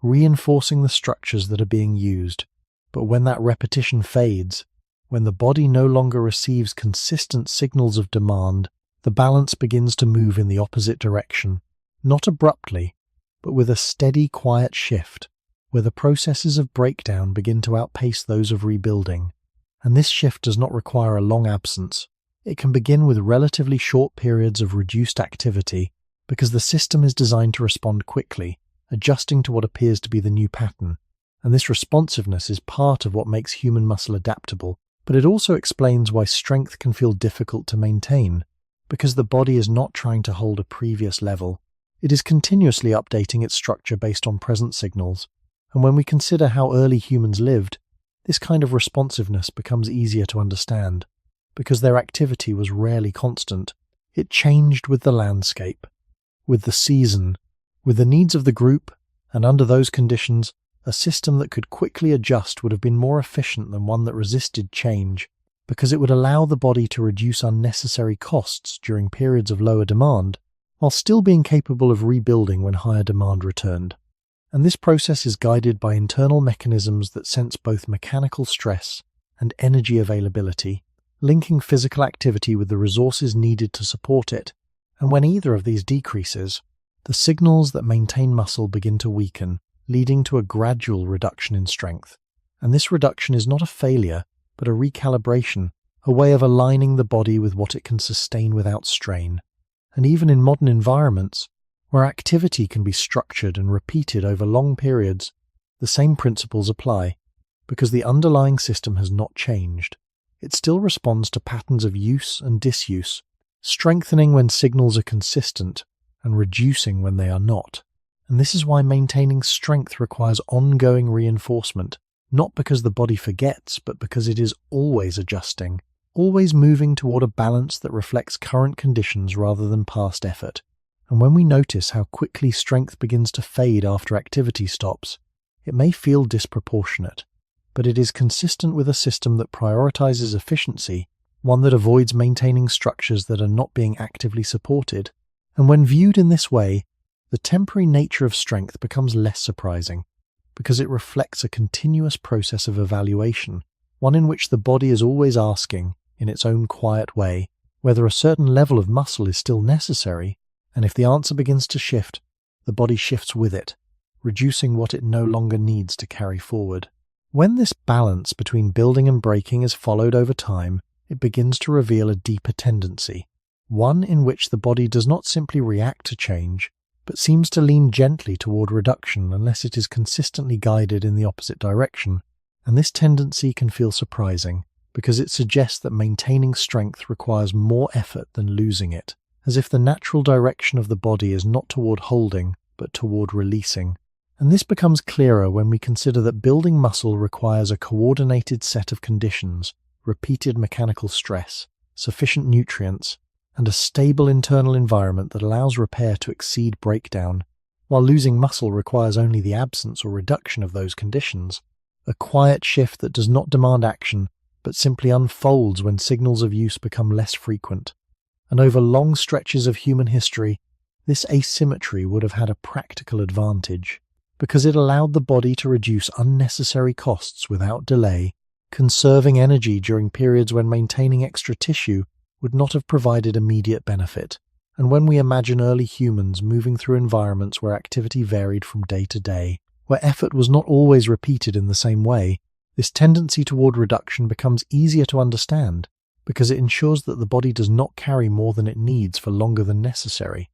reinforcing the structures that are being used. But when that repetition fades, when the body no longer receives consistent signals of demand, the balance begins to move in the opposite direction, not abruptly, but with a steady, quiet shift, where the processes of breakdown begin to outpace those of rebuilding. And this shift does not require a long absence. It can begin with relatively short periods of reduced activity, because the system is designed to respond quickly, adjusting to what appears to be the new pattern. And this responsiveness is part of what makes human muscle adaptable, but it also explains why strength can feel difficult to maintain, because the body is not trying to hold a previous level. It is continuously updating its structure based on present signals, and when we consider how early humans lived, this kind of responsiveness becomes easier to understand, because their activity was rarely constant. It changed with the landscape, with the season, with the needs of the group, and under those conditions, a system that could quickly adjust would have been more efficient than one that resisted change, because it would allow the body to reduce unnecessary costs during periods of lower demand, while still being capable of rebuilding when higher demand returned. And this process is guided by internal mechanisms that sense both mechanical stress and energy availability, linking physical activity with the resources needed to support it. And when either of these decreases, the signals that maintain muscle begin to weaken, leading to a gradual reduction in strength. And this reduction is not a failure, but a recalibration, a way of aligning the body with what it can sustain without strain. And even in modern environments, where activity can be structured and repeated over long periods, the same principles apply, because the underlying system has not changed. It still responds to patterns of use and disuse, strengthening when signals are consistent and reducing when they are not. And this is why maintaining strength requires ongoing reinforcement, not because the body forgets, but because it is always adjusting, always moving toward a balance that reflects current conditions rather than past effort. And when we notice how quickly strength begins to fade after activity stops, it may feel disproportionate, but it is consistent with a system that prioritizes efficiency, one that avoids maintaining structures that are not being actively supported. And when viewed in this way, the temporary nature of strength becomes less surprising, because it reflects a continuous process of evaluation, one in which the body is always asking, in its own quiet way, whether a certain level of muscle is still necessary, and if the answer begins to shift, the body shifts with it, reducing what it no longer needs to carry forward. When this balance between building and breaking is followed over time, it begins to reveal a deeper tendency, one in which the body does not simply react to change, but seems to lean gently toward reduction unless it is consistently guided in the opposite direction. And this tendency can feel surprising, because it suggests that maintaining strength requires more effort than losing it, as if the natural direction of the body is not toward holding, but toward releasing. And this becomes clearer when we consider that building muscle requires a coordinated set of conditions, repeated mechanical stress, sufficient nutrients, and a stable internal environment that allows repair to exceed breakdown, while losing muscle requires only the absence or reduction of those conditions, a quiet shift that does not demand action, but simply unfolds when signals of use become less frequent. And over long stretches of human history, this asymmetry would have had a practical advantage, because it allowed the body to reduce unnecessary costs without delay, conserving energy during periods when maintaining extra tissue would not have provided immediate benefit. And when we imagine early humans moving through environments where activity varied from day to day, where effort was not always repeated in the same way, this tendency toward reduction becomes easier to understand, because it ensures that the body does not carry more than it needs for longer than necessary.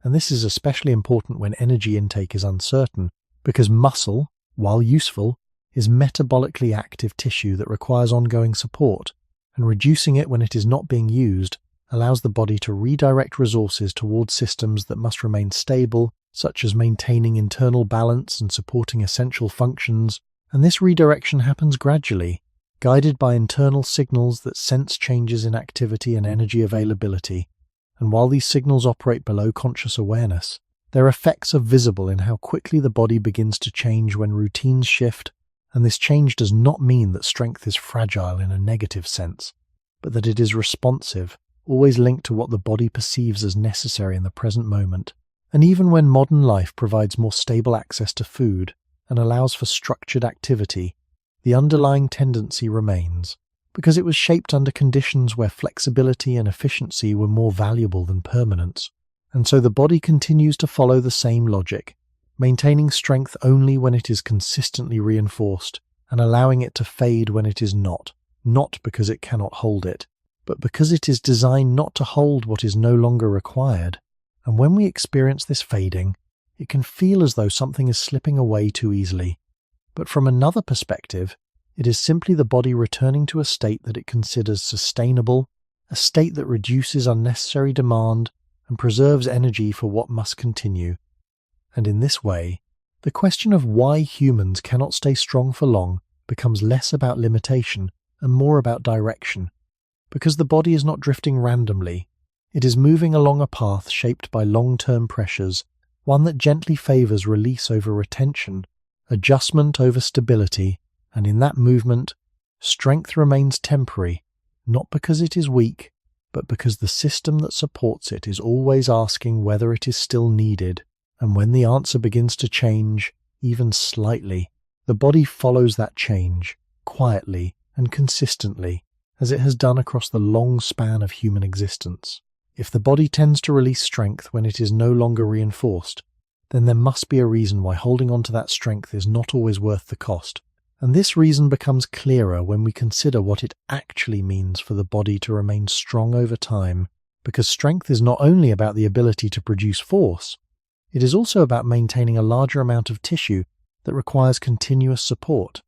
And this is especially important when energy intake is uncertain, because muscle, while useful, is metabolically active tissue that requires ongoing support, and reducing it when it is not being used allows the body to redirect resources towards systems that must remain stable, such as maintaining internal balance and supporting essential functions, and this redirection happens gradually, guided by internal signals that sense changes in activity and energy availability. And while these signals operate below conscious awareness, their effects are visible in how quickly the body begins to change when routines shift, and this change does not mean that strength is fragile in a negative sense, but that it is responsive, always linked to what the body perceives as necessary in the present moment. And even when modern life provides more stable access to food and allows for structured activity, the underlying tendency remains, because it was shaped under conditions where flexibility and efficiency were more valuable than permanence. And so the body continues to follow the same logic, maintaining strength only when it is consistently reinforced, and allowing it to fade when it is not because it cannot hold it, but because it is designed not to hold what is no longer required. And when we experience this fading, it can feel as though something is slipping away too easily. But from another perspective, it is simply the body returning to a state that it considers sustainable, a state that reduces unnecessary demand and preserves energy for what must continue. And in this way, the question of why humans cannot stay strong for long becomes less about limitation and more about direction, because the body is not drifting randomly. It is moving along a path shaped by long-term pressures, one that gently favors release over retention, adjustment over stability, and in that movement, strength remains temporary, not because it is weak, but because the system that supports it is always asking whether it is still needed. And when the answer begins to change, even slightly, the body follows that change, quietly and consistently, as it has done across the long span of human existence. If the body tends to release strength when it is no longer reinforced, then there must be a reason why holding on to that strength is not always worth the cost. And this reason becomes clearer when we consider what it actually means for the body to remain strong over time, because strength is not only about the ability to produce force, it is also about maintaining a larger amount of tissue that requires continuous support.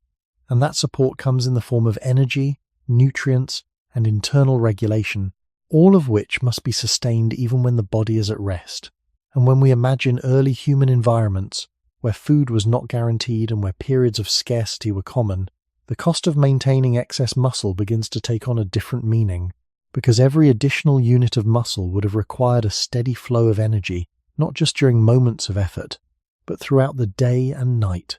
And that support comes in the form of energy, nutrients, and internal regulation, all of which must be sustained even when the body is at rest. And when we imagine early human environments, where food was not guaranteed and where periods of scarcity were common, the cost of maintaining excess muscle begins to take on a different meaning, because every additional unit of muscle would have required a steady flow of energy, not just during moments of effort, but throughout the day and night.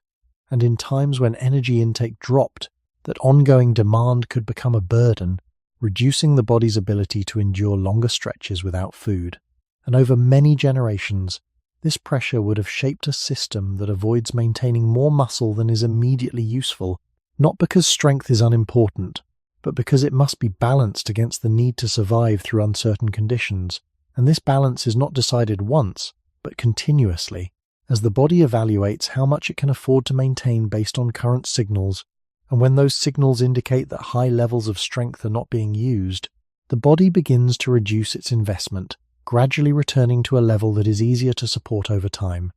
And in times when energy intake dropped, that ongoing demand could become a burden, reducing the body's ability to endure longer stretches without food. And over many generations, this pressure would have shaped a system that avoids maintaining more muscle than is immediately useful, not because strength is unimportant, but because it must be balanced against the need to survive through uncertain conditions. And this balance is not decided once, but continuously, as the body evaluates how much it can afford to maintain based on current signals. And when those signals indicate that high levels of strength are not being used, the body begins to reduce its investment, gradually returning to a level that is easier to support over time.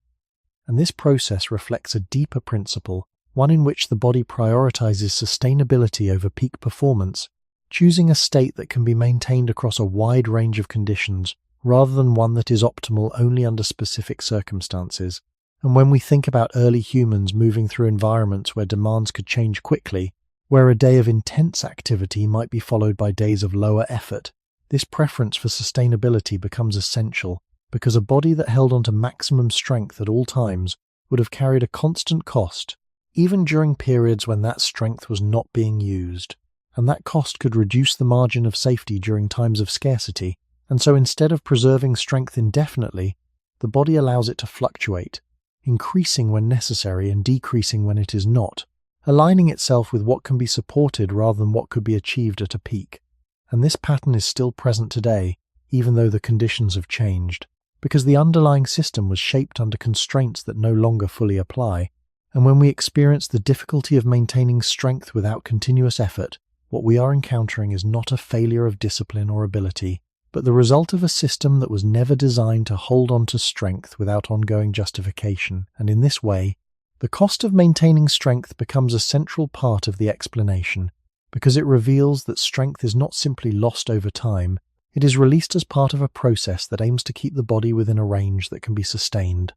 And this process reflects a deeper principle, one in which the body prioritizes sustainability over peak performance, choosing a state that can be maintained across a wide range of conditions, rather than one that is optimal only under specific circumstances. And when we think about early humans moving through environments where demands could change quickly, where a day of intense activity might be followed by days of lower effort, this preference for sustainability becomes essential, because a body that held on to maximum strength at all times would have carried a constant cost, even during periods when that strength was not being used. And that cost could reduce the margin of safety during times of scarcity. And so instead of preserving strength indefinitely, the body allows it to fluctuate, increasing when necessary and decreasing when it is not, aligning itself with what can be supported rather than what could be achieved at a peak. And this pattern is still present today, even though the conditions have changed, because the underlying system was shaped under constraints that no longer fully apply. And when we experience the difficulty of maintaining strength without continuous effort, what we are encountering is not a failure of discipline or ability, but the result of a system that was never designed to hold on to strength without ongoing justification. And in this way, the cost of maintaining strength becomes a central part of the explanation, because it reveals that strength is not simply lost over time, it is released as part of a process that aims to keep the body within a range that can be sustained.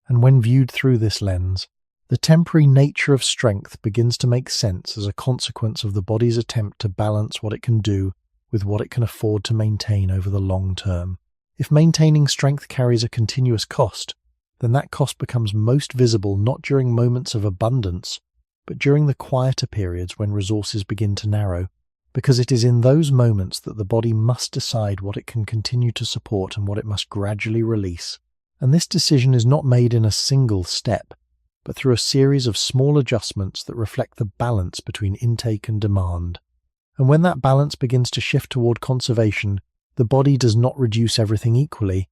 And when viewed through this lens, the temporary nature of strength begins to make sense as a consequence of the body's attempt to balance what it can do with what it can afford to maintain over the long term. If maintaining strength carries a continuous cost, then that cost becomes most visible not during moments of abundance, but during the quieter periods when resources begin to narrow, because it is in those moments that the body must decide what it can continue to support and what it must gradually release. And this decision is not made in a single step, but through a series of small adjustments that reflect the balance between intake and demand. And when that balance begins to shift toward conservation, the body does not reduce everything equally.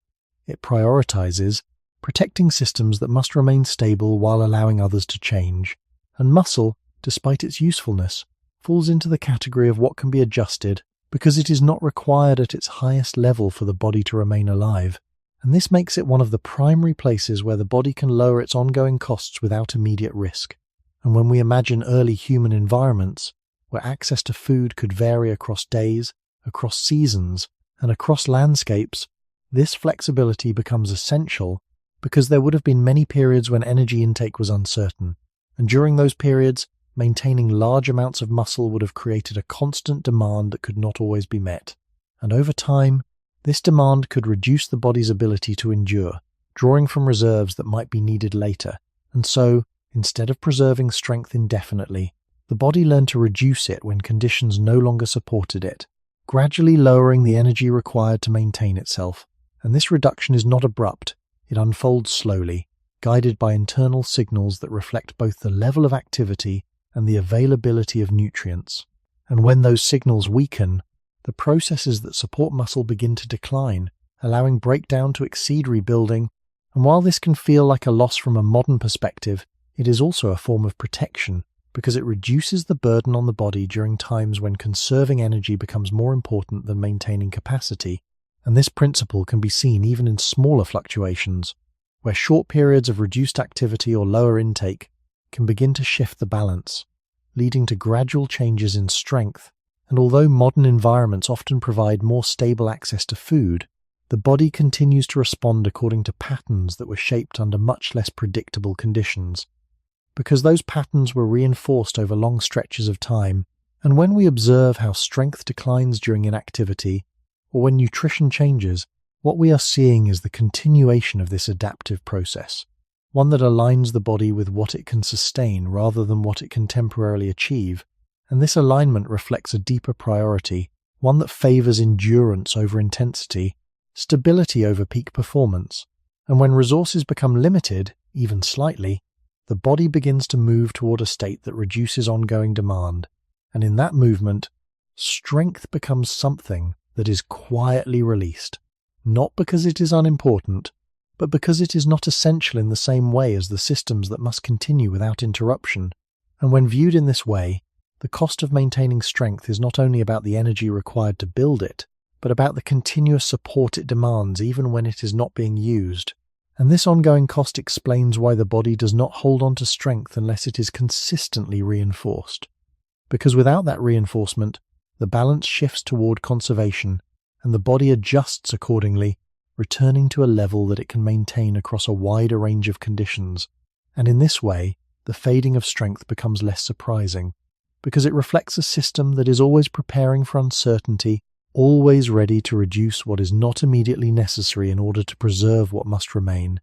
It prioritizes, protecting systems that must remain stable while allowing others to change. And muscle, despite its usefulness, falls into the category of what can be adjusted, because it is not required at its highest level for the body to remain alive. And this makes it one of the primary places where the body can lower its ongoing costs without immediate risk. And when we imagine early human environments, where access to food could vary across days, across seasons, and across landscapes, this flexibility becomes essential because there would have been many periods when energy intake was uncertain, and during those periods, maintaining large amounts of muscle would have created a constant demand that could not always be met. And over time, this demand could reduce the body's ability to endure, drawing from reserves that might be needed later. And so, instead of preserving strength indefinitely, the body learned to reduce it when conditions no longer supported it, gradually lowering the energy required to maintain itself. And this reduction is not abrupt, it unfolds slowly, guided by internal signals that reflect both the level of activity and the availability of nutrients. And when those signals weaken, the processes that support muscle begin to decline, allowing breakdown to exceed rebuilding. And while this can feel like a loss from a modern perspective, it is also a form of protection, because it reduces the burden on the body during times when conserving energy becomes more important than maintaining capacity. And this principle can be seen even in smaller fluctuations, where short periods of reduced activity or lower intake can begin to shift the balance, leading to gradual changes in strength. And although modern environments often provide more stable access to food, the body continues to respond according to patterns that were shaped under much less predictable conditions, because those patterns were reinforced over long stretches of time. And when we observe how strength declines during inactivity, or when nutrition changes, what we are seeing is the continuation of this adaptive process, one that aligns the body with what it can sustain rather than what it can temporarily achieve. And this alignment reflects a deeper priority, one that favors endurance over intensity, stability over peak performance. And when resources become limited, even slightly, the body begins to move toward a state that reduces ongoing demand. And in that movement, strength becomes something that is quietly released, not because it is unimportant, but because it is not essential in the same way as the systems that must continue without interruption. And when viewed in this way, the cost of maintaining strength is not only about the energy required to build it, but about the continuous support it demands even when it is not being used. And this ongoing cost explains why the body does not hold on to strength unless it is consistently reinforced. Because without that reinforcement, the balance shifts toward conservation, and the body adjusts accordingly, returning to a level that it can maintain across a wider range of conditions. And in this way, the fading of strength becomes less surprising, because it reflects a system that is always preparing for uncertainty, always ready to reduce what is not immediately necessary in order to preserve what must remain.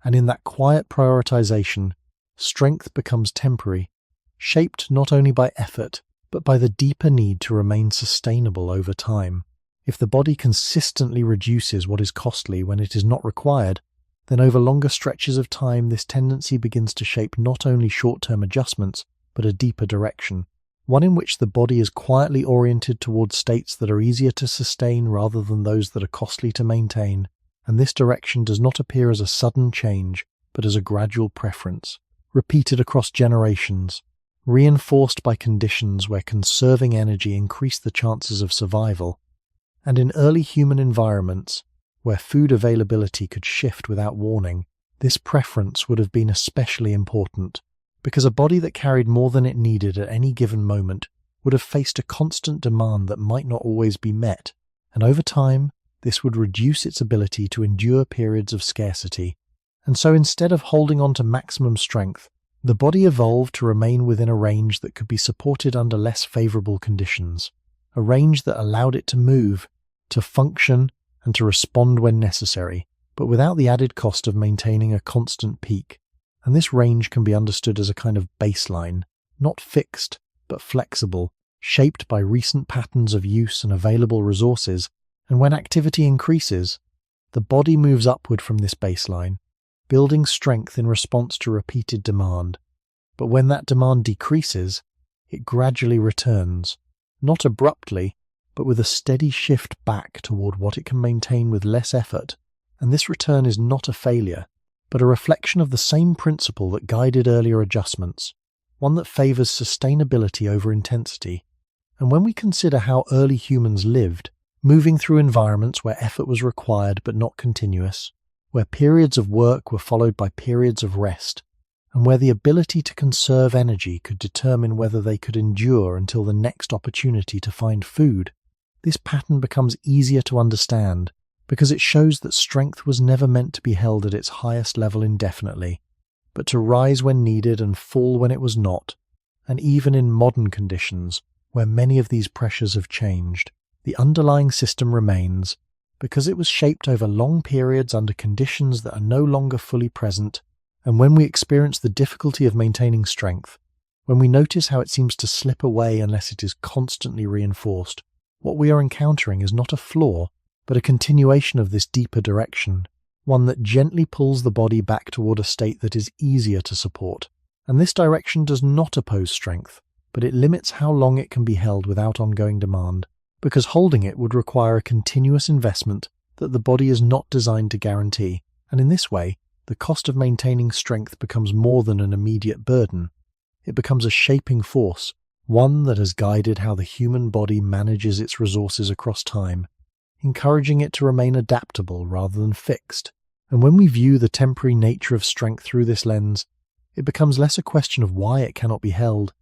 And in that quiet prioritization, strength becomes temporary, shaped not only by effort, but by the deeper need to remain sustainable over time. If the body consistently reduces what is costly when it is not required, then over longer stretches of time this tendency begins to shape not only short-term adjustments, but a deeper direction, one in which the body is quietly oriented towards states that are easier to sustain rather than those that are costly to maintain. And this direction does not appear as a sudden change, but as a gradual preference, repeated across generations, reinforced by conditions where conserving energy increased the chances of survival. And in early human environments, where food availability could shift without warning, this preference would have been especially important, because a body that carried more than it needed at any given moment would have faced a constant demand that might not always be met, and over time, this would reduce its ability to endure periods of scarcity. And so instead of holding on to maximum strength, the body evolved to remain within a range that could be supported under less favorable conditions, a range that allowed it to move, to function, and to respond when necessary, but without the added cost of maintaining a constant peak. And this range can be understood as a kind of baseline, not fixed, but flexible, shaped by recent patterns of use and available resources. And when activity increases, the body moves upward from this baseline, building strength in response to repeated demand. But when that demand decreases, it gradually returns, not abruptly, but with a steady shift back toward what it can maintain with less effort. And this return is not a failure, but a reflection of the same principle that guided earlier adjustments, one that favors sustainability over intensity. And when we consider how early humans lived, moving through environments where effort was required but not continuous, where periods of work were followed by periods of rest, and where the ability to conserve energy could determine whether they could endure until the next opportunity to find food, this pattern becomes easier to understand because it shows that strength was never meant to be held at its highest level indefinitely, but to rise when needed and fall when it was not. And even in modern conditions, where many of these pressures have changed, the underlying system remains, because it was shaped over long periods under conditions that are no longer fully present. And when we experience the difficulty of maintaining strength, when we notice how it seems to slip away unless it is constantly reinforced, what we are encountering is not a flaw, but a continuation of this deeper direction, one that gently pulls the body back toward a state that is easier to support. And this direction does not oppose strength, but it limits how long it can be held without ongoing demand, because holding it would require a continuous investment that the body is not designed to guarantee, and in this way, the cost of maintaining strength becomes more than an immediate burden. It becomes a shaping force, one that has guided how the human body manages its resources across time, encouraging it to remain adaptable rather than fixed. And when we view the temporary nature of strength through this lens, it becomes less a question of why it cannot be held,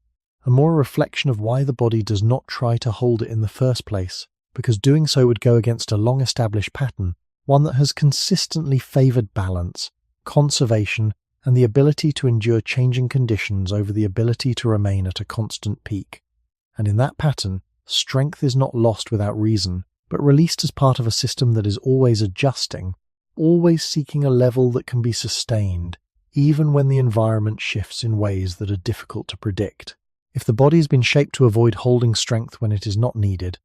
and more a reflection of why the body does not try to hold it in the first place, because doing so would go against a long-established pattern, one that has consistently favoured balance, conservation, and the ability to endure changing conditions over the ability to remain at a constant peak. And in that pattern, strength is not lost without reason, but released as part of a system that is always adjusting, always seeking a level that can be sustained, even when the environment shifts in ways that are difficult to predict. If the body has been shaped to avoid holding strength when it is not needed,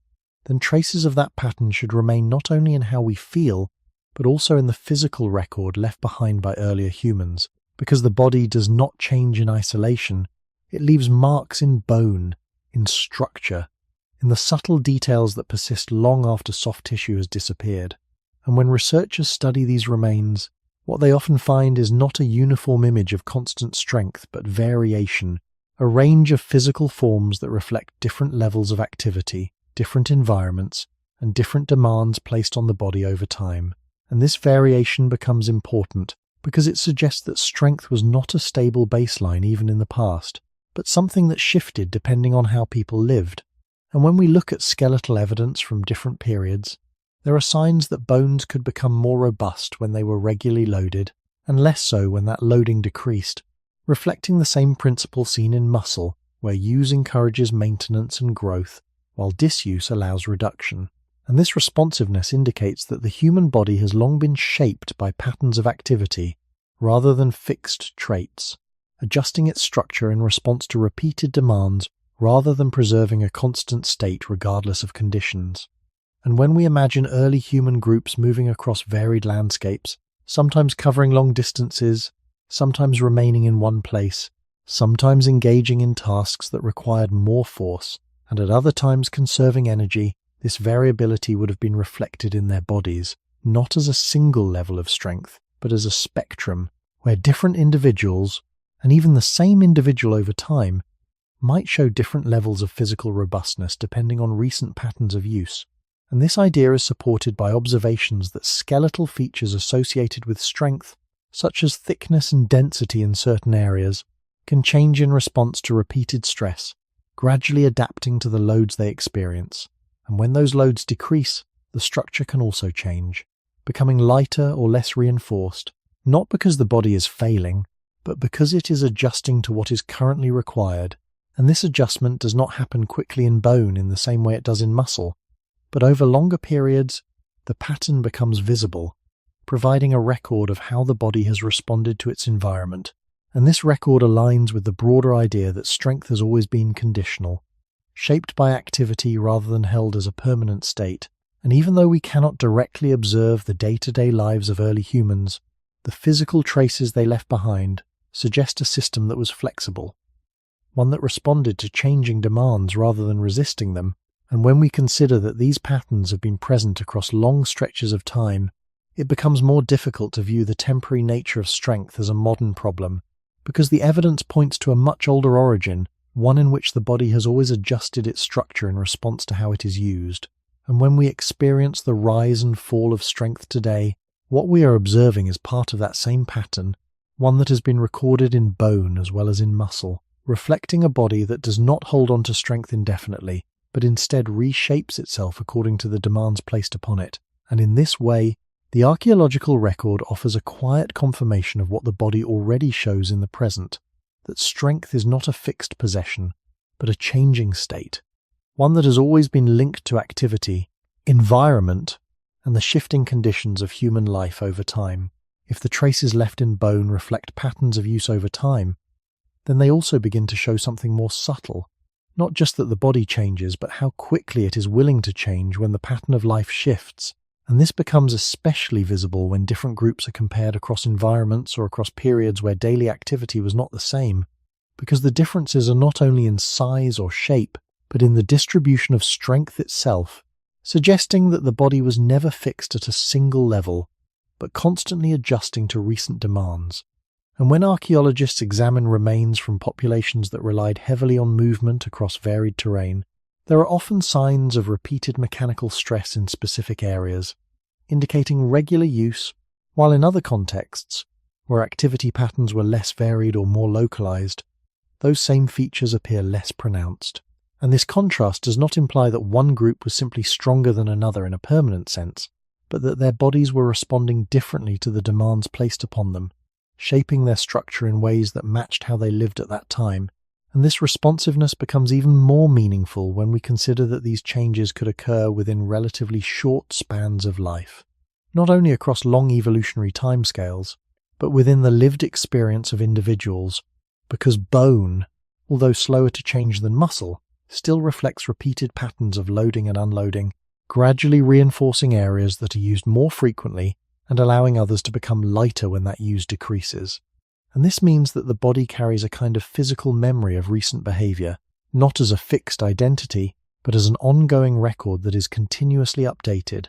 then traces of that pattern should remain not only in how we feel, but also in the physical record left behind by earlier humans. Because the body does not change in isolation, it leaves marks in bone, in structure, in the subtle details that persist long after soft tissue has disappeared. And when researchers study these remains, what they often find is not a uniform image of constant strength, but variation, a range of physical forms that reflect different levels of activity, different environments, and different demands placed on the body over time. And this variation becomes important because it suggests that strength was not a stable baseline even in the past, but something that shifted depending on how people lived. And when we look at skeletal evidence from different periods, there are signs that bones could become more robust when they were regularly loaded, and less so when that loading decreased, reflecting the same principle seen in muscle, where use encourages maintenance and growth, while disuse allows reduction. And this responsiveness indicates that the human body has long been shaped by patterns of activity rather than fixed traits, adjusting its structure in response to repeated demands rather than preserving a constant state regardless of conditions. And when we imagine early human groups moving across varied landscapes, sometimes covering long distances, sometimes remaining in one place, sometimes engaging in tasks that required more force, and at other times conserving energy, this variability would have been reflected in their bodies, not as a single level of strength, but as a spectrum, where different individuals, and even the same individual over time, might show different levels of physical robustness depending on recent patterns of use. And this idea is supported by observations that skeletal features associated with strength, such as thickness and density in certain areas, can change in response to repeated stress, gradually adapting to the loads they experience. And when those loads decrease, the structure can also change, becoming lighter or less reinforced, not because the body is failing, but because it is adjusting to what is currently required. And this adjustment does not happen quickly in bone in the same way it does in muscle, but over longer periods, the pattern becomes visible, providing a record of how the body has responded to its environment. And this record aligns with the broader idea that strength has always been conditional, shaped by activity rather than held as a permanent state. And even though we cannot directly observe the day-to-day lives of early humans, the physical traces they left behind suggest a system that was flexible, one that responded to changing demands rather than resisting them. And when we consider that these patterns have been present across long stretches of time, it becomes more difficult to view the temporary nature of strength as a modern problem, because the evidence points to a much older origin, one in which the body has always adjusted its structure in response to how it is used. And when we experience the rise and fall of strength today, what we are observing is part of that same pattern, one that has been recorded in bone as well as in muscle, reflecting a body that does not hold on to strength indefinitely, but instead reshapes itself according to the demands placed upon it. And in this way, the archaeological record offers a quiet confirmation of what the body already shows in the present, that strength is not a fixed possession, but a changing state, one that has always been linked to activity, environment, and the shifting conditions of human life over time. If the traces left in bone reflect patterns of use over time, then they also begin to show something more subtle, not just that the body changes, but how quickly it is willing to change when the pattern of life shifts. And this becomes especially visible when different groups are compared across environments or across periods where daily activity was not the same, because the differences are not only in size or shape, but in the distribution of strength itself, suggesting that the body was never fixed at a single level, but constantly adjusting to recent demands. And when archaeologists examine remains from populations that relied heavily on movement across varied terrain, there are often signs of repeated mechanical stress in specific areas, indicating regular use, while in other contexts, where activity patterns were less varied or more localized, those same features appear less pronounced. And this contrast does not imply that one group was simply stronger than another in a permanent sense, but that their bodies were responding differently to the demands placed upon them, shaping their structure in ways that matched how they lived at that time. And this responsiveness becomes even more meaningful when we consider that these changes could occur within relatively short spans of life, not only across long evolutionary timescales, but within the lived experience of individuals, because bone, although slower to change than muscle, still reflects repeated patterns of loading and unloading, gradually reinforcing areas that are used more frequently and allowing others to become lighter when that use decreases. And this means that the body carries a kind of physical memory of recent behavior, not as a fixed identity, but as an ongoing record that is continuously updated.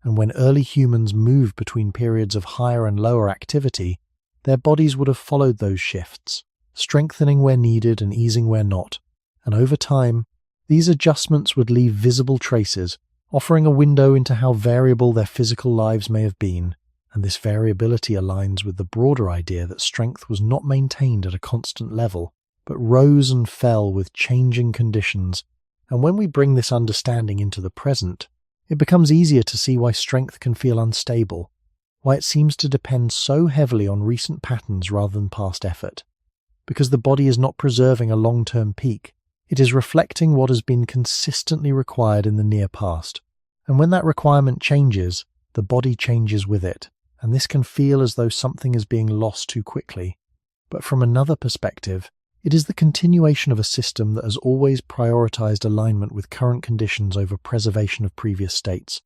And when early humans moved between periods of higher and lower activity, their bodies would have followed those shifts, strengthening where needed and easing where not. And over time, these adjustments would leave visible traces, offering a window into how variable their physical lives may have been. And this variability aligns with the broader idea that strength was not maintained at a constant level, but rose and fell with changing conditions. And when we bring this understanding into the present, it becomes easier to see why strength can feel unstable, why it seems to depend so heavily on recent patterns rather than past effort. Because the body is not preserving a long-term peak, it is reflecting what has been consistently required in the near past. And when that requirement changes, the body changes with it. And this can feel as though something is being lost too quickly. But from another perspective, it is the continuation of a system that has always prioritized alignment with current conditions over preservation of previous states.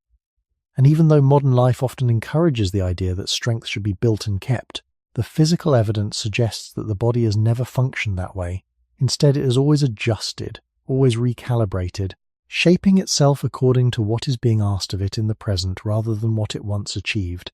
And even though modern life often encourages the idea that strength should be built and kept, the physical evidence suggests that the body has never functioned that way. Instead, it has always adjusted, always recalibrated, shaping itself according to what is being asked of it in the present rather than what it once achieved.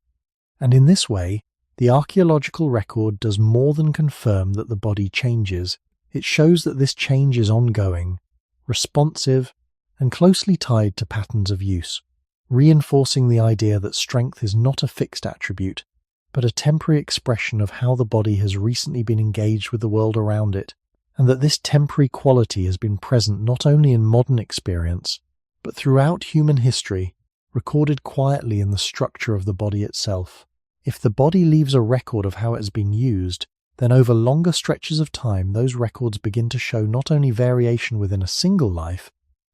And in this way, the archaeological record does more than confirm that the body changes. It shows that this change is ongoing, responsive, and closely tied to patterns of use, reinforcing the idea that strength is not a fixed attribute, but a temporary expression of how the body has recently been engaged with the world around it, and that this temporary quality has been present not only in modern experience, but throughout human history, recorded quietly in the structure of the body itself. If the body leaves a record of how it has been used, then over longer stretches of time those records begin to show not only variation within a single life,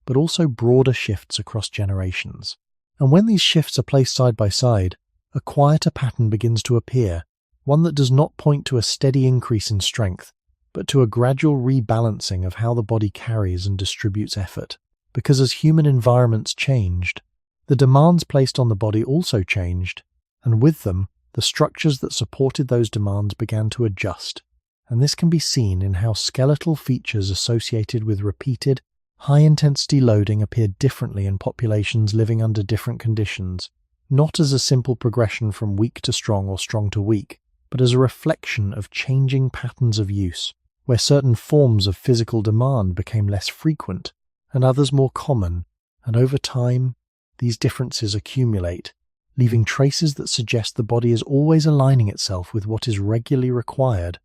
but also broader shifts across generations. And when these shifts are placed side by side, a quieter pattern begins to appear, one that does not point to a steady increase in strength, but to a gradual rebalancing of how the body carries and distributes effort. Because as human environments changed, the demands placed on the body also changed, and with them, the structures that supported those demands began to adjust. And this can be seen in how skeletal features associated with repeated, high-intensity loading appear differently in populations living under different conditions, not as a simple progression from weak to strong or strong to weak, but as a reflection of changing patterns of use, where certain forms of physical demand became less frequent and others more common, and over time, these differences accumulate, leaving traces that suggest the body is always aligning itself with what is regularly required,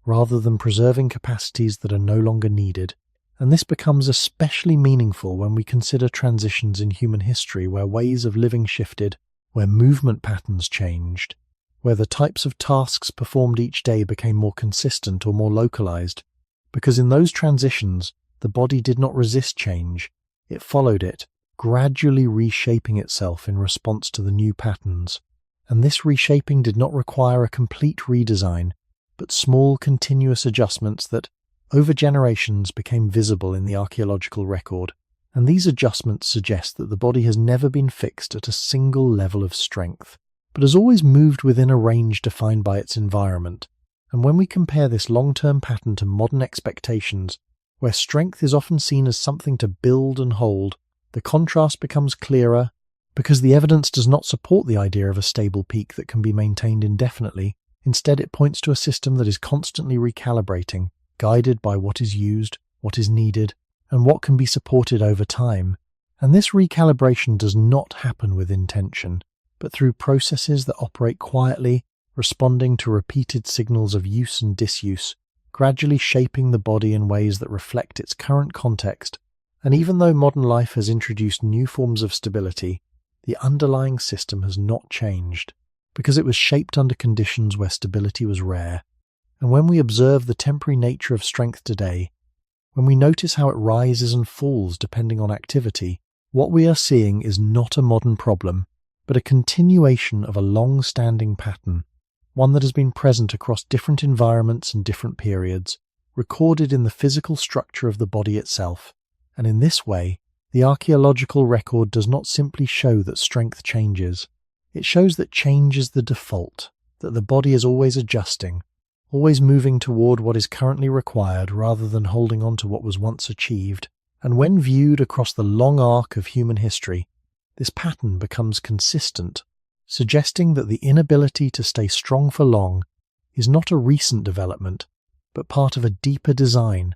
rather than preserving capacities that are no longer needed. And this becomes especially meaningful when we consider transitions in human history where ways of living shifted, where movement patterns changed, where the types of tasks performed each day became more consistent or more localized. Because in those transitions, the body did not resist change, it followed it, gradually reshaping itself in response to the new patterns. And this reshaping did not require a complete redesign, but small continuous adjustments that, over generations, became visible in the archaeological record. And these adjustments suggest that the body has never been fixed at a single level of strength, but has always moved within a range defined by its environment. And when we compare this long-term pattern to modern expectations, where strength is often seen as something to build and hold, the contrast becomes clearer because the evidence does not support the idea of a stable peak that can be maintained indefinitely. Instead, it points to a system that is constantly recalibrating, guided by what is used, what is needed, and what can be supported over time. And this recalibration does not happen with intention, but through processes that operate quietly, responding to repeated signals of use and disuse, gradually shaping the body in ways that reflect its current context. And even though modern life has introduced new forms of stability, the underlying system has not changed, because it was shaped under conditions where stability was rare. And when we observe the temporary nature of strength today, when we notice how it rises and falls depending on activity, what we are seeing is not a modern problem, but a continuation of a long-standing pattern, one that has been present across different environments and different periods, recorded in the physical structure of the body itself. And in this way, the archaeological record does not simply show that strength changes. It shows that change is the default, that the body is always adjusting, always moving toward what is currently required rather than holding on to what was once achieved. And when viewed across the long arc of human history, this pattern becomes consistent, suggesting that the inability to stay strong for long is not a recent development, but part of a deeper design,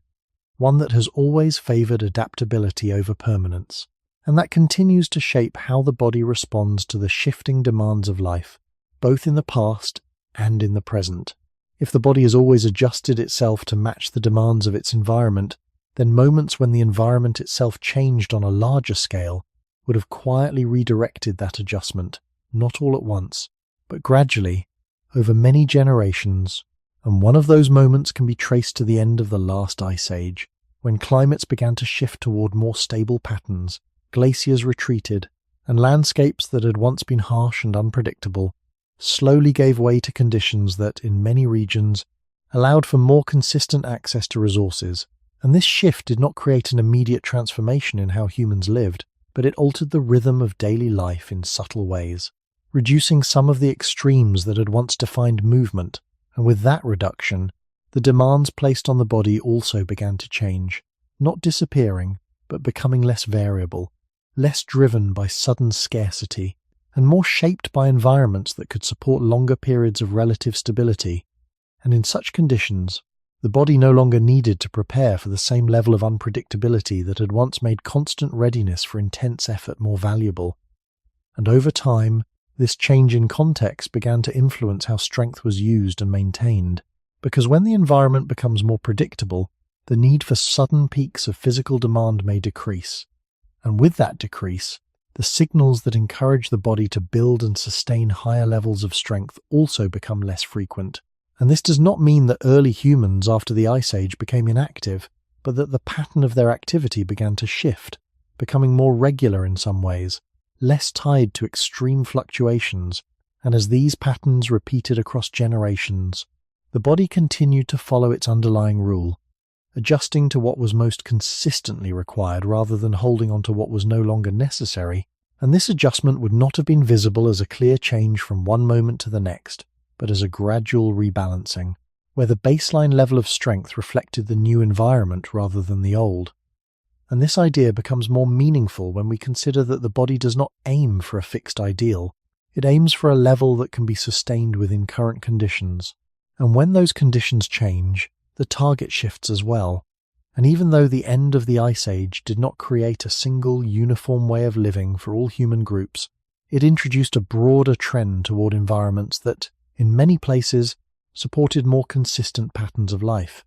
one that has always favored adaptability over permanence, and that continues to shape how the body responds to the shifting demands of life, both in the past and in the present. If the body has always adjusted itself to match the demands of its environment, then moments when the environment itself changed on a larger scale would have quietly redirected that adjustment, not all at once, but gradually, over many generations. And one of those moments can be traced to the end of the last ice age, when climates began to shift toward more stable patterns, glaciers retreated, and landscapes that had once been harsh and unpredictable slowly gave way to conditions that, in many regions, allowed for more consistent access to resources. And this shift did not create an immediate transformation in how humans lived, but it altered the rhythm of daily life in subtle ways, reducing some of the extremes that had once defined movement. And with that reduction, the demands placed on the body also began to change, not disappearing, but becoming less variable, less driven by sudden scarcity, and more shaped by environments that could support longer periods of relative stability. And in such conditions, the body no longer needed to prepare for the same level of unpredictability that had once made constant readiness for intense effort more valuable. And over time, this change in context began to influence how strength was used and maintained, because when the environment becomes more predictable, the need for sudden peaks of physical demand may decrease. And with that decrease, the signals that encourage the body to build and sustain higher levels of strength also become less frequent. And this does not mean that early humans after the Ice Age became inactive, but that the pattern of their activity began to shift, becoming more regular in some ways, less tied to extreme fluctuations. And as these patterns repeated across generations, the body continued to follow its underlying rule, adjusting to what was most consistently required rather than holding on to what was no longer necessary. And this adjustment would not have been visible as a clear change from one moment to the next, but as a gradual rebalancing, where the baseline level of strength reflected the new environment rather than the old. And this idea becomes more meaningful when we consider that the body does not aim for a fixed ideal. It aims for a level that can be sustained within current conditions. And when those conditions change, the target shifts as well. And even though the end of the Ice Age did not create a single uniform way of living for all human groups, it introduced a broader trend toward environments that, in many places, supported more consistent patterns of life.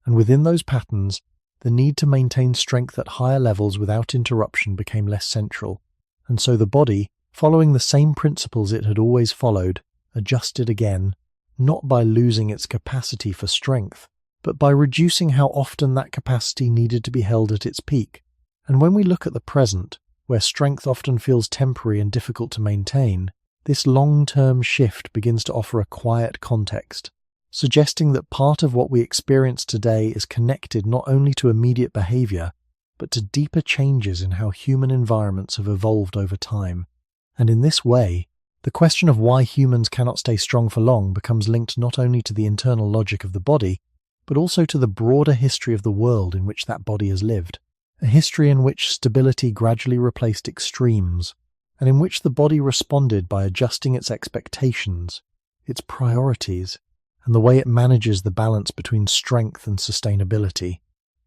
And within those patterns, the need to maintain strength at higher levels without interruption became less central. And so the body, following the same principles it had always followed, adjusted again, not by losing its capacity for strength, but by reducing how often that capacity needed to be held at its peak. And when we look at the present, where strength often feels temporary and difficult to maintain, this long-term shift begins to offer a quiet context, suggesting that part of what we experience today is connected not only to immediate behavior, but to deeper changes in how human environments have evolved over time. And in this way, The question of why humans cannot stay strong for long becomes linked not only to the internal logic of the body, but also to the broader history of the world in which that body has lived. A history in which stability gradually replaced extremes, and in which the body responded by adjusting its expectations, its priorities, and the way it manages the balance between strength and sustainability.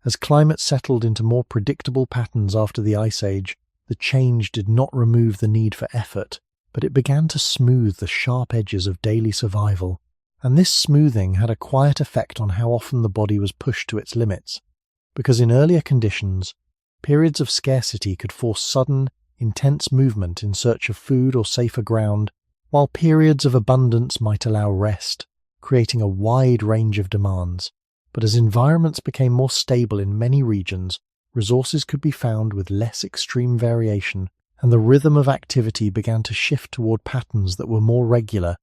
As climate settled into more predictable patterns after the Ice Age, the change did not remove the need for effort, but it began to smooth the sharp edges of daily survival. And this smoothing had a quiet effect on how often the body was pushed to its limits, because in earlier conditions, periods of scarcity could force sudden, intense movement in search of food or safer ground, while periods of abundance might allow rest, creating a wide range of demands. But as environments became more stable in many regions, resources could be found with less extreme variation, and the rhythm of activity began to shift toward patterns that were more regular,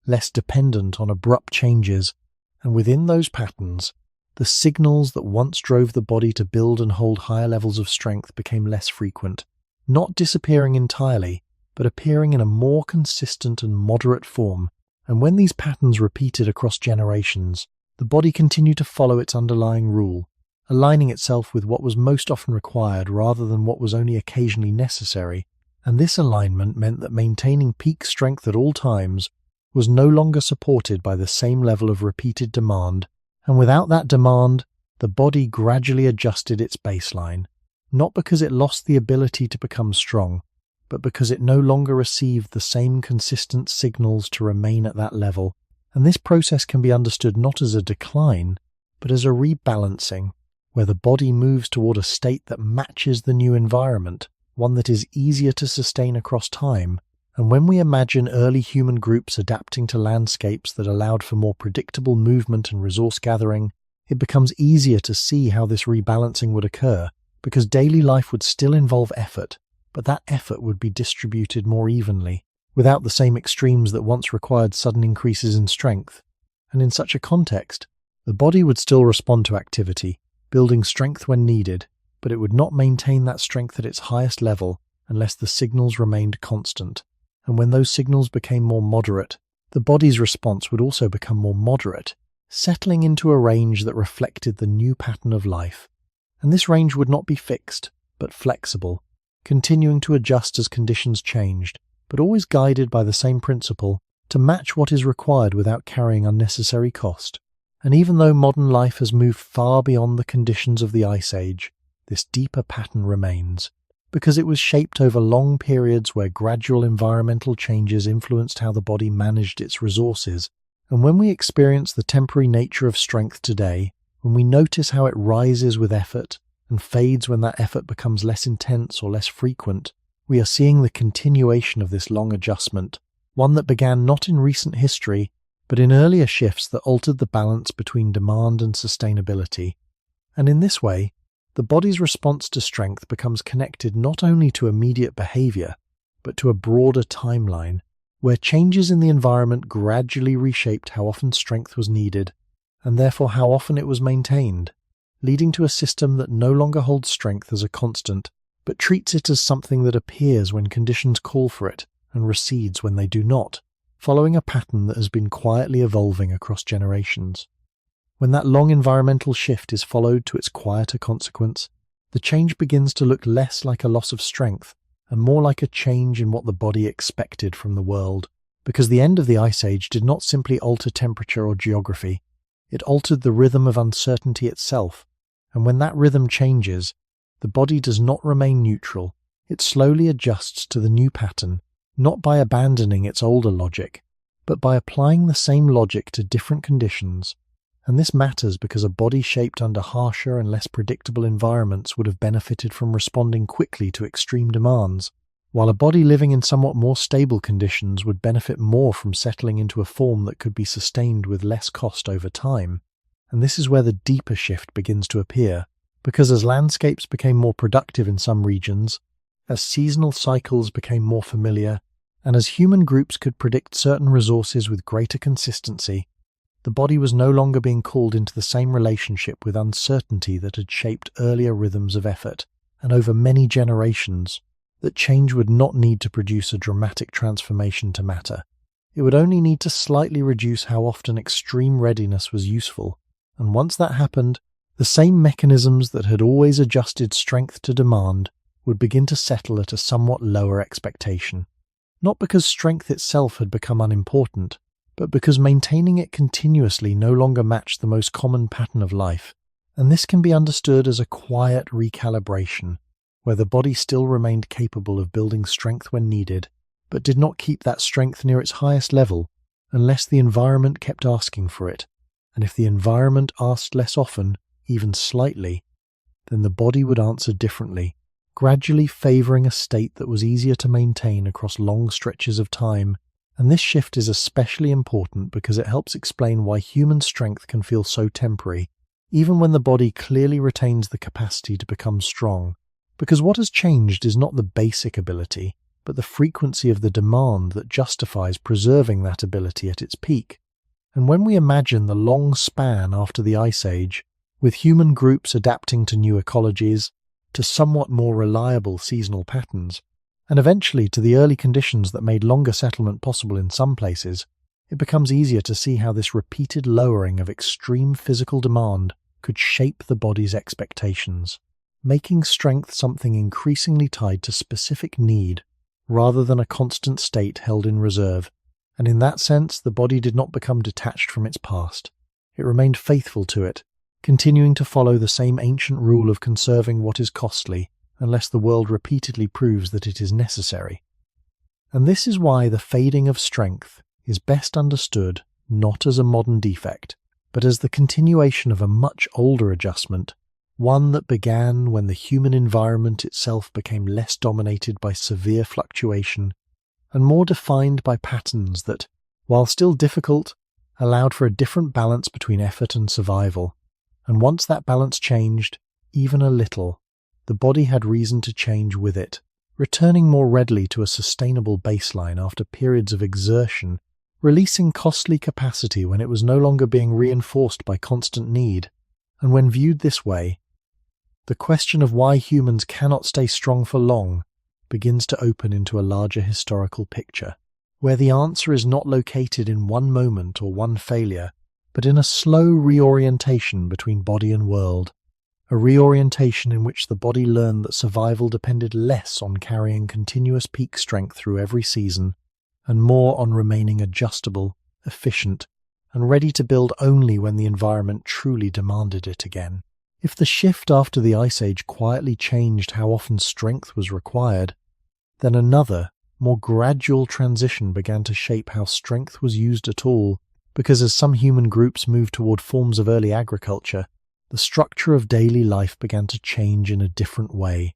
less dependent on abrupt changes, and within those patterns, the signals that once drove the body to build and hold higher levels of strength became less frequent, not disappearing entirely, but appearing in a more consistent and moderate form. And when these patterns repeated across generations, the body continued to follow its underlying rule, aligning itself with what was most often required rather than what was only occasionally necessary. And this alignment meant that maintaining peak strength at all times was no longer supported by the same level of repeated demand, and without that demand, the body gradually adjusted its baseline, not because it lost the ability to become strong, but because it no longer received the same consistent signals to remain at that level. And this process can be understood not as a decline, but as a rebalancing, where the body moves toward a state that matches the new environment, one that is easier to sustain across time. And when we imagine early human groups adapting to landscapes that allowed for more predictable movement and resource gathering, it becomes easier to see how this rebalancing would occur, because daily life would still involve effort, but that effort would be distributed more evenly, without the same extremes that once required sudden increases in strength. And in such a context, the body would still respond to activity, building strength when needed, but it would not maintain that strength at its highest level unless the signals remained constant. And when those signals became more moderate, the body's response would also become more moderate, settling into a range that reflected the new pattern of life. And this range would not be fixed, but flexible, continuing to adjust as conditions changed, but always guided by the same principle, to match what is required without carrying unnecessary cost. And even though modern life has moved far beyond the conditions of the Ice Age, this deeper pattern remains, because it was shaped over long periods where gradual environmental changes influenced how the body managed its resources. And when we experience the temporary nature of strength today, when we notice how it rises with effort and fades when that effort becomes less intense or less frequent, we are seeing the continuation of this long adjustment, one that began not in recent history, but in earlier shifts that altered the balance between demand and sustainability. And in this way, the body's response to strength becomes connected not only to immediate behavior, but to a broader timeline, where changes in the environment gradually reshaped how often strength was needed, and therefore how often it was maintained, leading to a system that no longer holds strength as a constant, but treats it as something that appears when conditions call for it and recedes when they do not, following a pattern that has been quietly evolving across generations. When that long environmental shift is followed to its quieter consequence, the change begins to look less like a loss of strength and more like a change in what the body expected from the world, because the end of the Ice Age did not simply alter temperature or geography, it altered the rhythm of uncertainty itself, and when that rhythm changes, the body does not remain neutral, it slowly adjusts to the new pattern, not by abandoning its older logic, but by applying the same logic to different conditions. And this matters because a body shaped under harsher and less predictable environments would have benefited from responding quickly to extreme demands, while a body living in somewhat more stable conditions would benefit more from settling into a form that could be sustained with less cost over time. And this is where the deeper shift begins to appear, because as landscapes became more productive in some regions, as seasonal cycles became more familiar, and as human groups could predict certain resources with greater consistency, the body was no longer being called into the same relationship with uncertainty that had shaped earlier rhythms of effort, and over many generations, that change would not need to produce a dramatic transformation to matter. It would only need to slightly reduce how often extreme readiness was useful, and once that happened, the same mechanisms that had always adjusted strength to demand would begin to settle at a somewhat lower expectation. Not because strength itself had become unimportant, but because maintaining it continuously no longer matched the most common pattern of life, and this can be understood as a quiet recalibration, where the body still remained capable of building strength when needed, but did not keep that strength near its highest level unless the environment kept asking for it, and if the environment asked less often, even slightly, then the body would answer differently, gradually favouring a state that was easier to maintain across long stretches of time. And this shift is especially important because it helps explain why human strength can feel so temporary, even when the body clearly retains the capacity to become strong. Because what has changed is not the basic ability, but the frequency of the demand that justifies preserving that ability at its peak. And when we imagine the long span after the Ice Age, with human groups adapting to new ecologies, to somewhat more reliable seasonal patterns, and eventually to the early conditions that made longer settlement possible in some places, it becomes easier to see how this repeated lowering of extreme physical demand could shape the body's expectations, making strength something increasingly tied to specific need rather than a constant state held in reserve. And in that sense, the body did not become detached from its past. It remained faithful to it, continuing to follow the same ancient rule of conserving what is costly, unless the world repeatedly proves that it is necessary. And this is why the fading of strength is best understood not as a modern defect, but as the continuation of a much older adjustment, one that began when the human environment itself became less dominated by severe fluctuation and more defined by patterns that, while still difficult, allowed for a different balance between effort and survival. And once that balance changed, even a little, the body had reason to change with it, returning more readily to a sustainable baseline after periods of exertion, releasing costly capacity when it was no longer being reinforced by constant need. And when viewed this way, the question of why humans cannot stay strong for long begins to open into a larger historical picture, where the answer is not located in one moment or one failure, but in a slow reorientation between body and world. A reorientation in which the body learned that survival depended less on carrying continuous peak strength through every season, and more on remaining adjustable, efficient, and ready to build only when the environment truly demanded it again. If the shift after the Ice Age quietly changed how often strength was required, then another, more gradual transition began to shape how strength was used at all, because as some human groups moved toward forms of early agriculture, the structure of daily life began to change in a different way,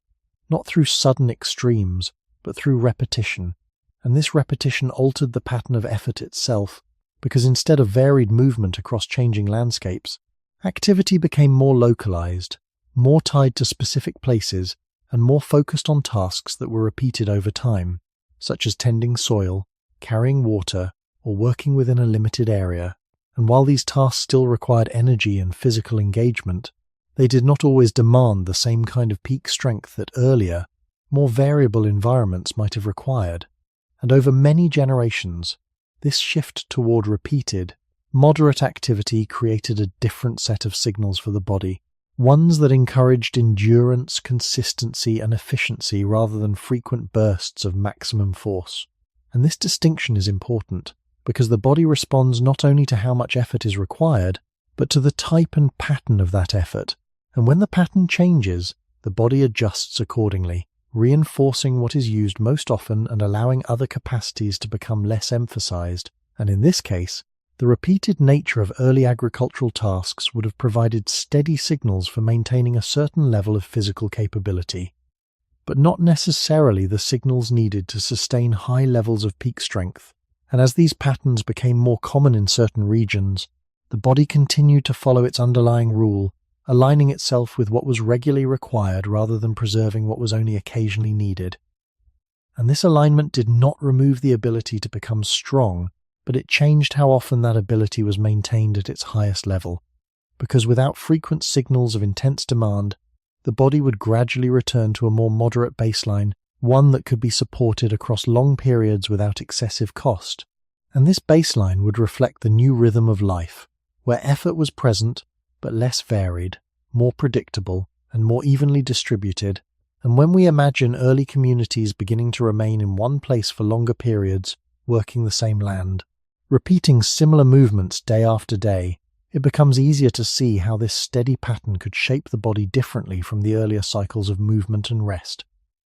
not through sudden extremes, but through repetition. And this repetition altered the pattern of effort itself, because instead of varied movement across changing landscapes, activity became more localized, more tied to specific places, and more focused on tasks that were repeated over time, such as tending soil, carrying water, or working within a limited area. And while these tasks still required energy and physical engagement, they did not always demand the same kind of peak strength that earlier, more variable environments might have required. And over many generations, this shift toward repeated, moderate activity created a different set of signals for the body, ones that encouraged endurance, consistency, and efficiency rather than frequent bursts of maximum force. And this distinction is important, because the body responds not only to how much effort is required, but to the type and pattern of that effort. And when the pattern changes, the body adjusts accordingly, reinforcing what is used most often and allowing other capacities to become less emphasized. And in this case, the repeated nature of early agricultural tasks would have provided steady signals for maintaining a certain level of physical capability, but not necessarily the signals needed to sustain high levels of peak strength. And as these patterns became more common in certain regions, the body continued to follow its underlying rule, aligning itself with what was regularly required rather than preserving what was only occasionally needed. And this alignment did not remove the ability to become strong, but it changed how often that ability was maintained at its highest level, because without frequent signals of intense demand, the body would gradually return to a more moderate baseline one that could be supported across long periods without excessive cost. And this baseline would reflect the new rhythm of life, where effort was present but less varied, more predictable, and more evenly distributed. And when we imagine early communities beginning to remain in one place for longer periods, working the same land, repeating similar movements day after day, it becomes easier to see how this steady pattern could shape the body differently from the earlier cycles of movement and rest.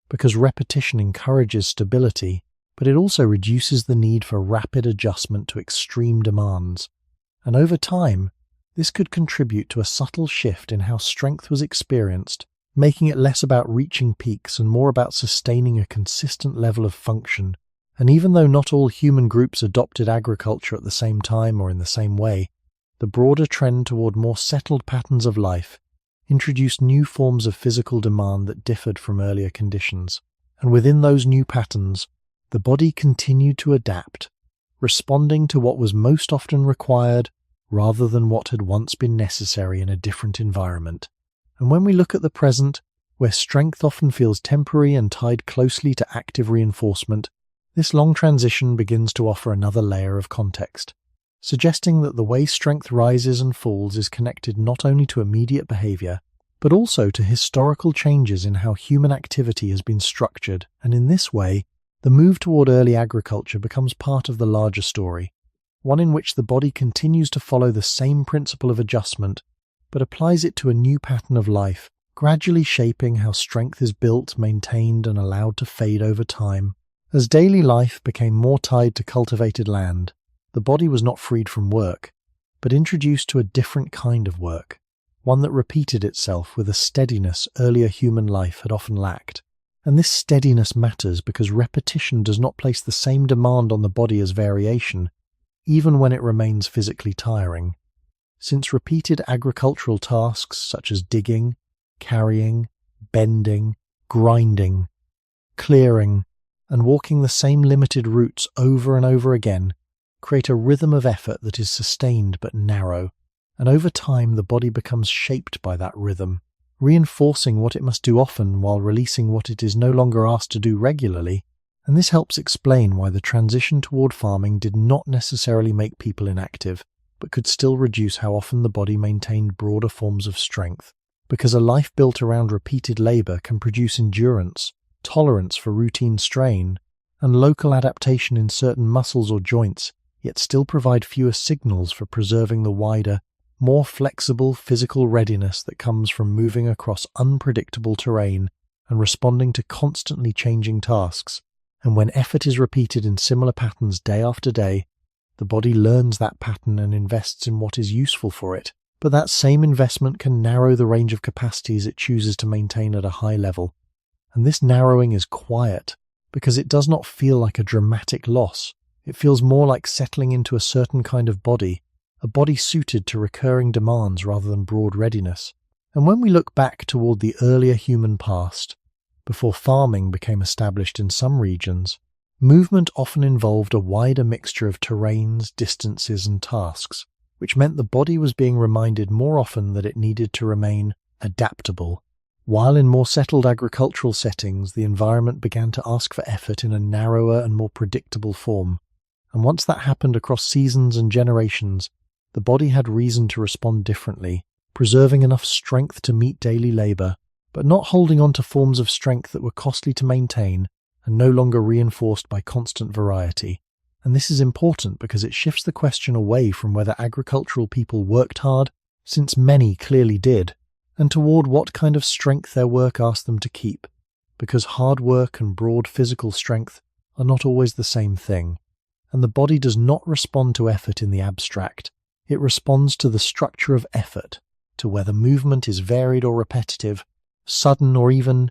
Because repetition encourages stability, but it also reduces the need for rapid adjustment to extreme demands. And over time, this could contribute to a subtle shift in how strength was experienced, making it less about reaching peaks and more about sustaining a consistent level of function. And even though not all human groups adopted agriculture at the same time or in the same way, the broader trend toward more settled patterns of life introduced new forms of physical demand that differed from earlier conditions. And within those new patterns, the body continued to adapt, responding to what was most often required rather than what had once been necessary in a different environment. And when we look at the present, where strength often feels temporary and tied closely to active reinforcement, this long transition begins to offer another layer of context, suggesting that the way strength rises and falls is connected not only to immediate behavior, but also to historical changes in how human activity has been structured. And in this way, the move toward early agriculture becomes part of the larger story, one in which the body continues to follow the same principle of adjustment, but applies it to a new pattern of life, gradually shaping how strength is built, maintained, and allowed to fade over time. As daily life became more tied to cultivated land, the body was not freed from work, but introduced to a different kind of work, one that repeated itself with a steadiness earlier human life had often lacked. And this steadiness matters because repetition does not place the same demand on the body as variation, even when it remains physically tiring. Since repeated agricultural tasks such as digging, carrying, bending, grinding, clearing, and walking the same limited routes over and over again create a rhythm of effort that is sustained but narrow, and over time the body becomes shaped by that rhythm, reinforcing what it must do often while releasing what it is no longer asked to do regularly. And this helps explain why the transition toward farming did not necessarily make people inactive, but could still reduce how often the body maintained broader forms of strength. Because a life built around repeated labor can produce endurance, tolerance for routine strain, and local adaptation in certain muscles or joints, yet still provide fewer signals for preserving the wider, more flexible physical readiness that comes from moving across unpredictable terrain and responding to constantly changing tasks. And when effort is repeated in similar patterns day after day, the body learns that pattern and invests in what is useful for it. But that same investment can narrow the range of capacities it chooses to maintain at a high level. And this narrowing is quiet, because it does not feel like a dramatic loss. It feels more like settling into a certain kind of body, a body suited to recurring demands rather than broad readiness. And when we look back toward the earlier human past, before farming became established in some regions, movement often involved a wider mixture of terrains, distances, and tasks, which meant the body was being reminded more often that it needed to remain adaptable. While in more settled agricultural settings, the environment began to ask for effort in a narrower and more predictable form. And once that happened across seasons and generations, the body had reason to respond differently, preserving enough strength to meet daily labor, but not holding on to forms of strength that were costly to maintain and no longer reinforced by constant variety. And this is important because it shifts the question away from whether agricultural people worked hard, since many clearly did, and toward what kind of strength their work asked them to keep, because hard work and broad physical strength are not always the same thing. And the body does not respond to effort in the abstract. It responds to the structure of effort, to whether movement is varied or repetitive, sudden or even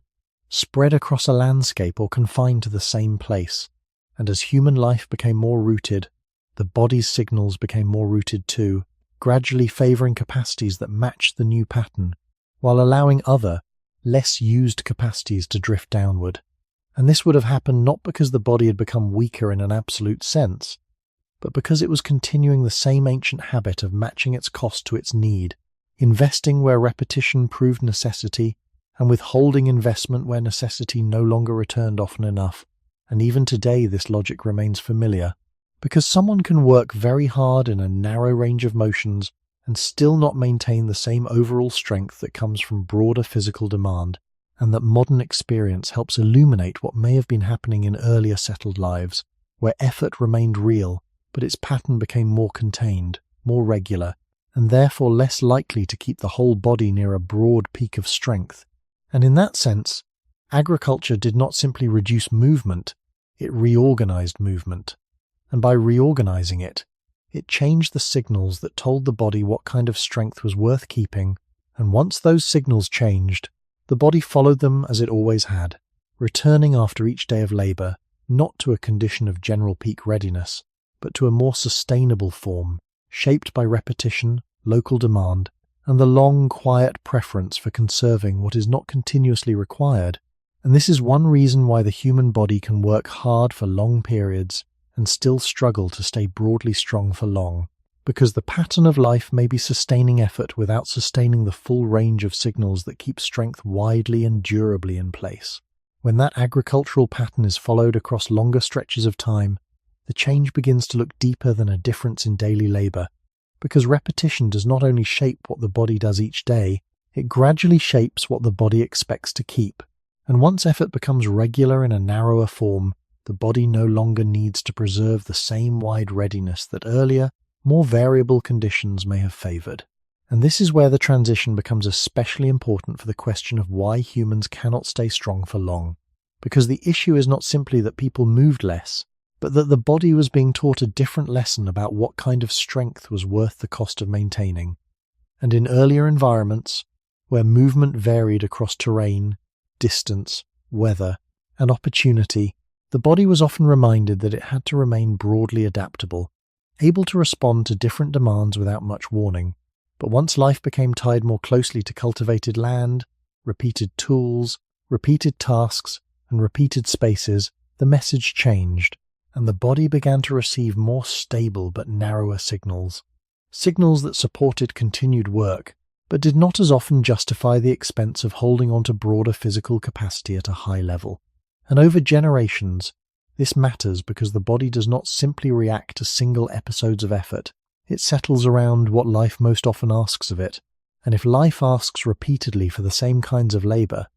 spread across a landscape or confined to the same place. And as human life became more rooted, the body's signals became more rooted too, gradually favoring capacities that matched the new pattern, while allowing other, less used capacities to drift downward. And this would have happened not because the body had become weaker in an absolute sense, but because it was continuing the same ancient habit of matching its cost to its need, investing where repetition proved necessity, and withholding investment where necessity no longer returned often enough. And even today this logic remains familiar, because someone can work very hard in a narrow range of motions and still not maintain the same overall strength that comes from broader physical demand, and that modern experience helps illuminate what may have been happening in earlier settled lives, where effort remained real, but its pattern became more contained, more regular, and therefore less likely to keep the whole body near a broad peak of strength. And in that sense, agriculture did not simply reduce movement, it reorganized movement. And by reorganizing it, it changed the signals that told the body what kind of strength was worth keeping, and once those signals changed, the body followed them as it always had, returning after each day of labor, not to a condition of general peak readiness, but to a more sustainable form, shaped by repetition, local demand, and the long, quiet preference for conserving what is not continuously required. And this is one reason why the human body can work hard for long periods and still struggle to stay broadly strong for long, because the pattern of life may be sustaining effort without sustaining the full range of signals that keep strength widely and durably in place. When that agricultural pattern is followed across longer stretches of time, the change begins to look deeper than a difference in daily labor, because repetition does not only shape what the body does each day, it gradually shapes what the body expects to keep. And once effort becomes regular in a narrower form, the body no longer needs to preserve the same wide readiness that earlier, more variable conditions may have favored. And this is where the transition becomes especially important for the question of why humans cannot stay strong for long. Because the issue is not simply that people moved less, but that the body was being taught a different lesson about what kind of strength was worth the cost of maintaining. And in earlier environments, where movement varied across terrain, distance, weather, and opportunity, the body was often reminded that it had to remain broadly adaptable, able to respond to different demands without much warning. But once life became tied more closely to cultivated land, repeated tools, repeated tasks, and repeated spaces, the message changed, and the body began to receive more stable but narrower signals. Signals that supported continued work, but did not as often justify the expense of holding on to broader physical capacity at a high level. And over generations, this matters because the body does not simply react to single episodes of effort. It settles around what life most often asks of it. And if life asks repeatedly for the same kinds of labor,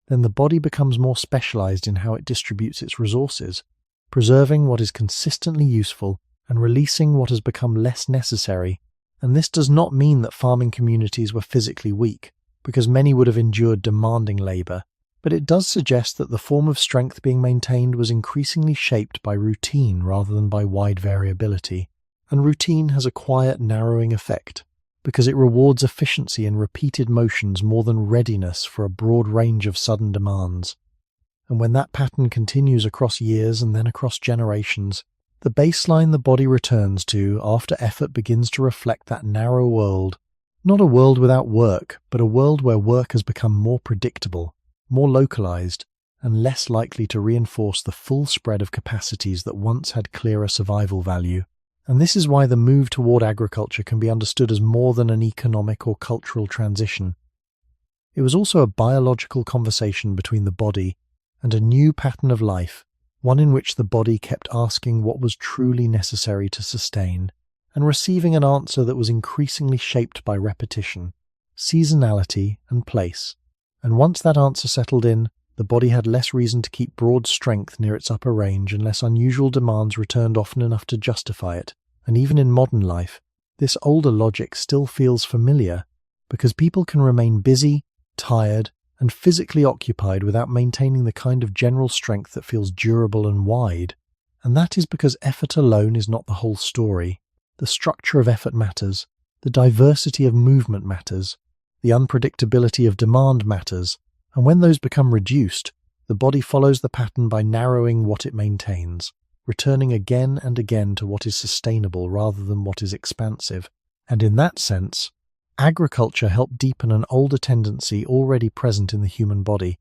then the body becomes more specialized in how it distributes its resources, preserving what is consistently useful and releasing what has become less necessary. And this does not mean that farming communities were physically weak, because many would have endured demanding labor, but it does suggest that the form of strength being maintained was increasingly shaped by routine rather than by wide variability. And routine has a quiet, narrowing effect, because it rewards efficiency in repeated motions more than readiness for a broad range of sudden demands. And when that pattern continues across years and then across generations, the baseline the body returns to after effort begins to reflect that narrow world, not a world without work, but a world where work has become more predictable, more localized, and less likely to reinforce the full spread of capacities that once had clearer survival value. And this is why the move toward agriculture can be understood as more than an economic or cultural transition. It was also a biological conversation between the body and a new pattern of life, one in which the body kept asking what was truly necessary to sustain, and receiving an answer that was increasingly shaped by repetition, seasonality, and place. And once that answer settled in, the body had less reason to keep broad strength near its upper range unless unusual demands returned often enough to justify it. And even in modern life, this older logic still feels familiar, because people can remain busy, tired, and physically occupied without maintaining the kind of general strength that feels durable and wide. And that is because effort alone is not the whole story. The structure of effort matters, the diversity of movement matters, the unpredictability of demand matters, and when those become reduced, the body follows the pattern by narrowing what it maintains, returning again and again to what is sustainable rather than what is expansive. And in that sense, agriculture helped deepen an older tendency already present in the human body,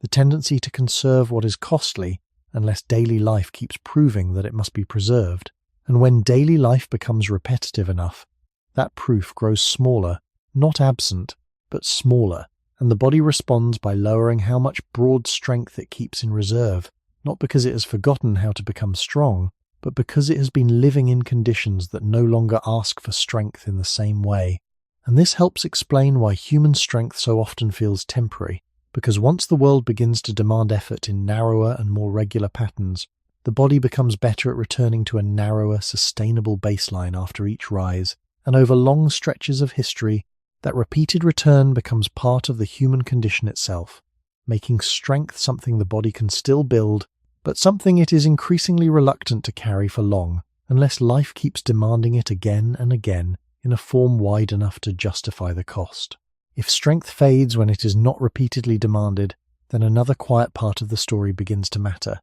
the tendency to conserve what is costly unless daily life keeps proving that it must be preserved. And when daily life becomes repetitive enough, that proof grows smaller, not absent, but smaller, and the body responds by lowering how much broad strength it keeps in reserve, not because it has forgotten how to become strong, but because it has been living in conditions that no longer ask for strength in the same way. And this helps explain why human strength so often feels temporary, because once the world begins to demand effort in narrower and more regular patterns, the body becomes better at returning to a narrower, sustainable baseline after each rise, and over long stretches of history, that repeated return becomes part of the human condition itself, making strength something the body can still build, but something it is increasingly reluctant to carry for long, unless life keeps demanding it again and again in a form wide enough to justify the cost. If strength fades when it is not repeatedly demanded, then another quiet part of the story begins to matter,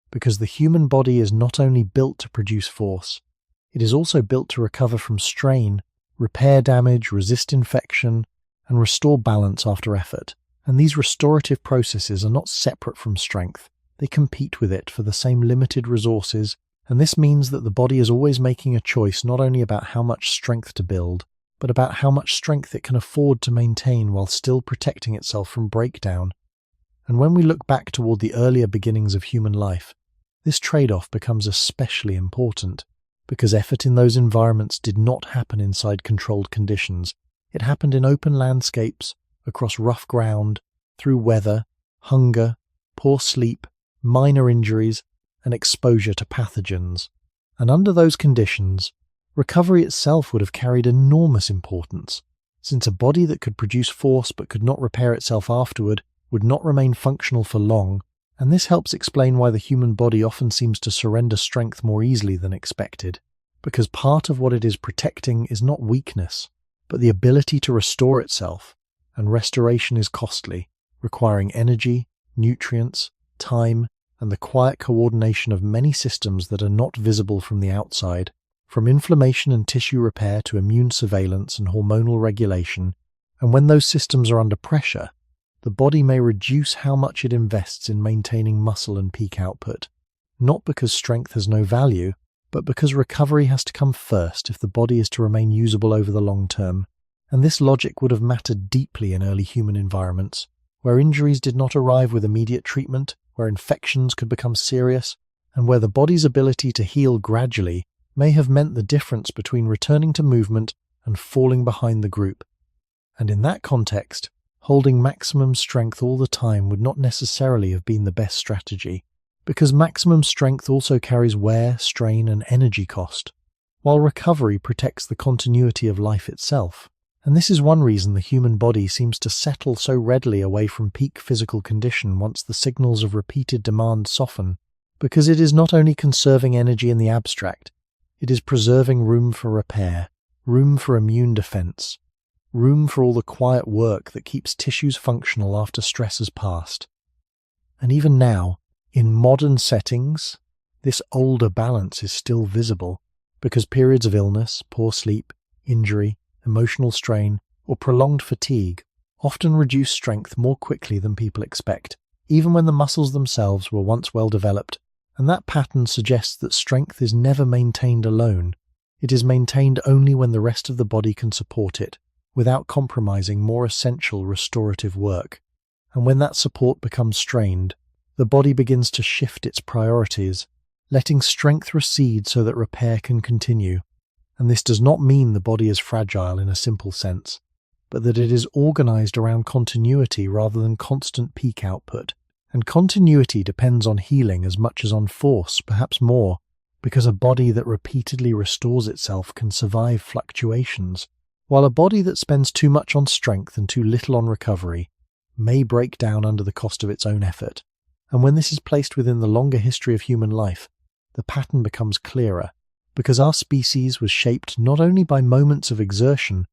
because the human body is not only built to produce force, it is also built to recover from strain, repair damage, resist infection, and restore balance after effort. And these restorative processes are not separate from strength. They compete with it for the same limited resources, and this means that the body is always making a choice not only about how much strength to build, but about how much strength it can afford to maintain while still protecting itself from breakdown. And when we look back toward the earlier beginnings of human life, this trade-off becomes especially important, because effort in those environments did not happen inside controlled conditions. It happened in open landscapes, across rough ground, through weather, hunger, poor sleep, minor injuries, and exposure to pathogens. And under those conditions, recovery itself would have carried enormous importance, since a body that could produce force but could not repair itself afterward would not remain functional for long, and this helps explain why the human body often seems to surrender strength more easily than expected, because part of what it is protecting is not weakness, but the ability to restore itself, and restoration is costly, requiring energy, nutrients, time, and the quiet coordination of many systems that are not visible from the outside, from inflammation and tissue repair to immune surveillance and hormonal regulation. And when those systems are under pressure, the body may reduce how much it invests in maintaining muscle and peak output, not because strength has no value, but because recovery has to come first if the body is to remain usable over the long term. And this logic would have mattered deeply in early human environments, where injuries did not arrive with immediate treatment, where infections could become serious, and where the body's ability to heal gradually may have meant the difference between returning to movement and falling behind the group. And in that context, holding maximum strength all the time would not necessarily have been the best strategy, because maximum strength also carries wear, strain, and energy cost, while recovery protects the continuity of life itself. And this is one reason the human body seems to settle so readily away from peak physical condition once the signals of repeated demand soften, because it is not only conserving energy in the abstract, it is preserving room for repair, room for immune defense, room for all the quiet work that keeps tissues functional after stress has passed. And even now, in modern settings, this older balance is still visible, because periods of illness, poor sleep, injury, emotional strain, or prolonged fatigue often reduce strength more quickly than people expect, even when the muscles themselves were once well developed. And that pattern suggests that strength is never maintained alone. It is maintained only when the rest of the body can support it, without compromising more essential restorative work. And when that support becomes strained, the body begins to shift its priorities, letting strength recede so that repair can continue. And this does not mean the body is fragile in a simple sense, but that it is organized around continuity rather than constant peak output. And continuity depends on healing as much as on force, perhaps more, because a body that repeatedly restores itself can survive fluctuations, while a body that spends too much on strength and too little on recovery may break down under the cost of its own effort. And when this is placed within the longer history of human life, the pattern becomes clearer, because our species was shaped not only by moments of exertion,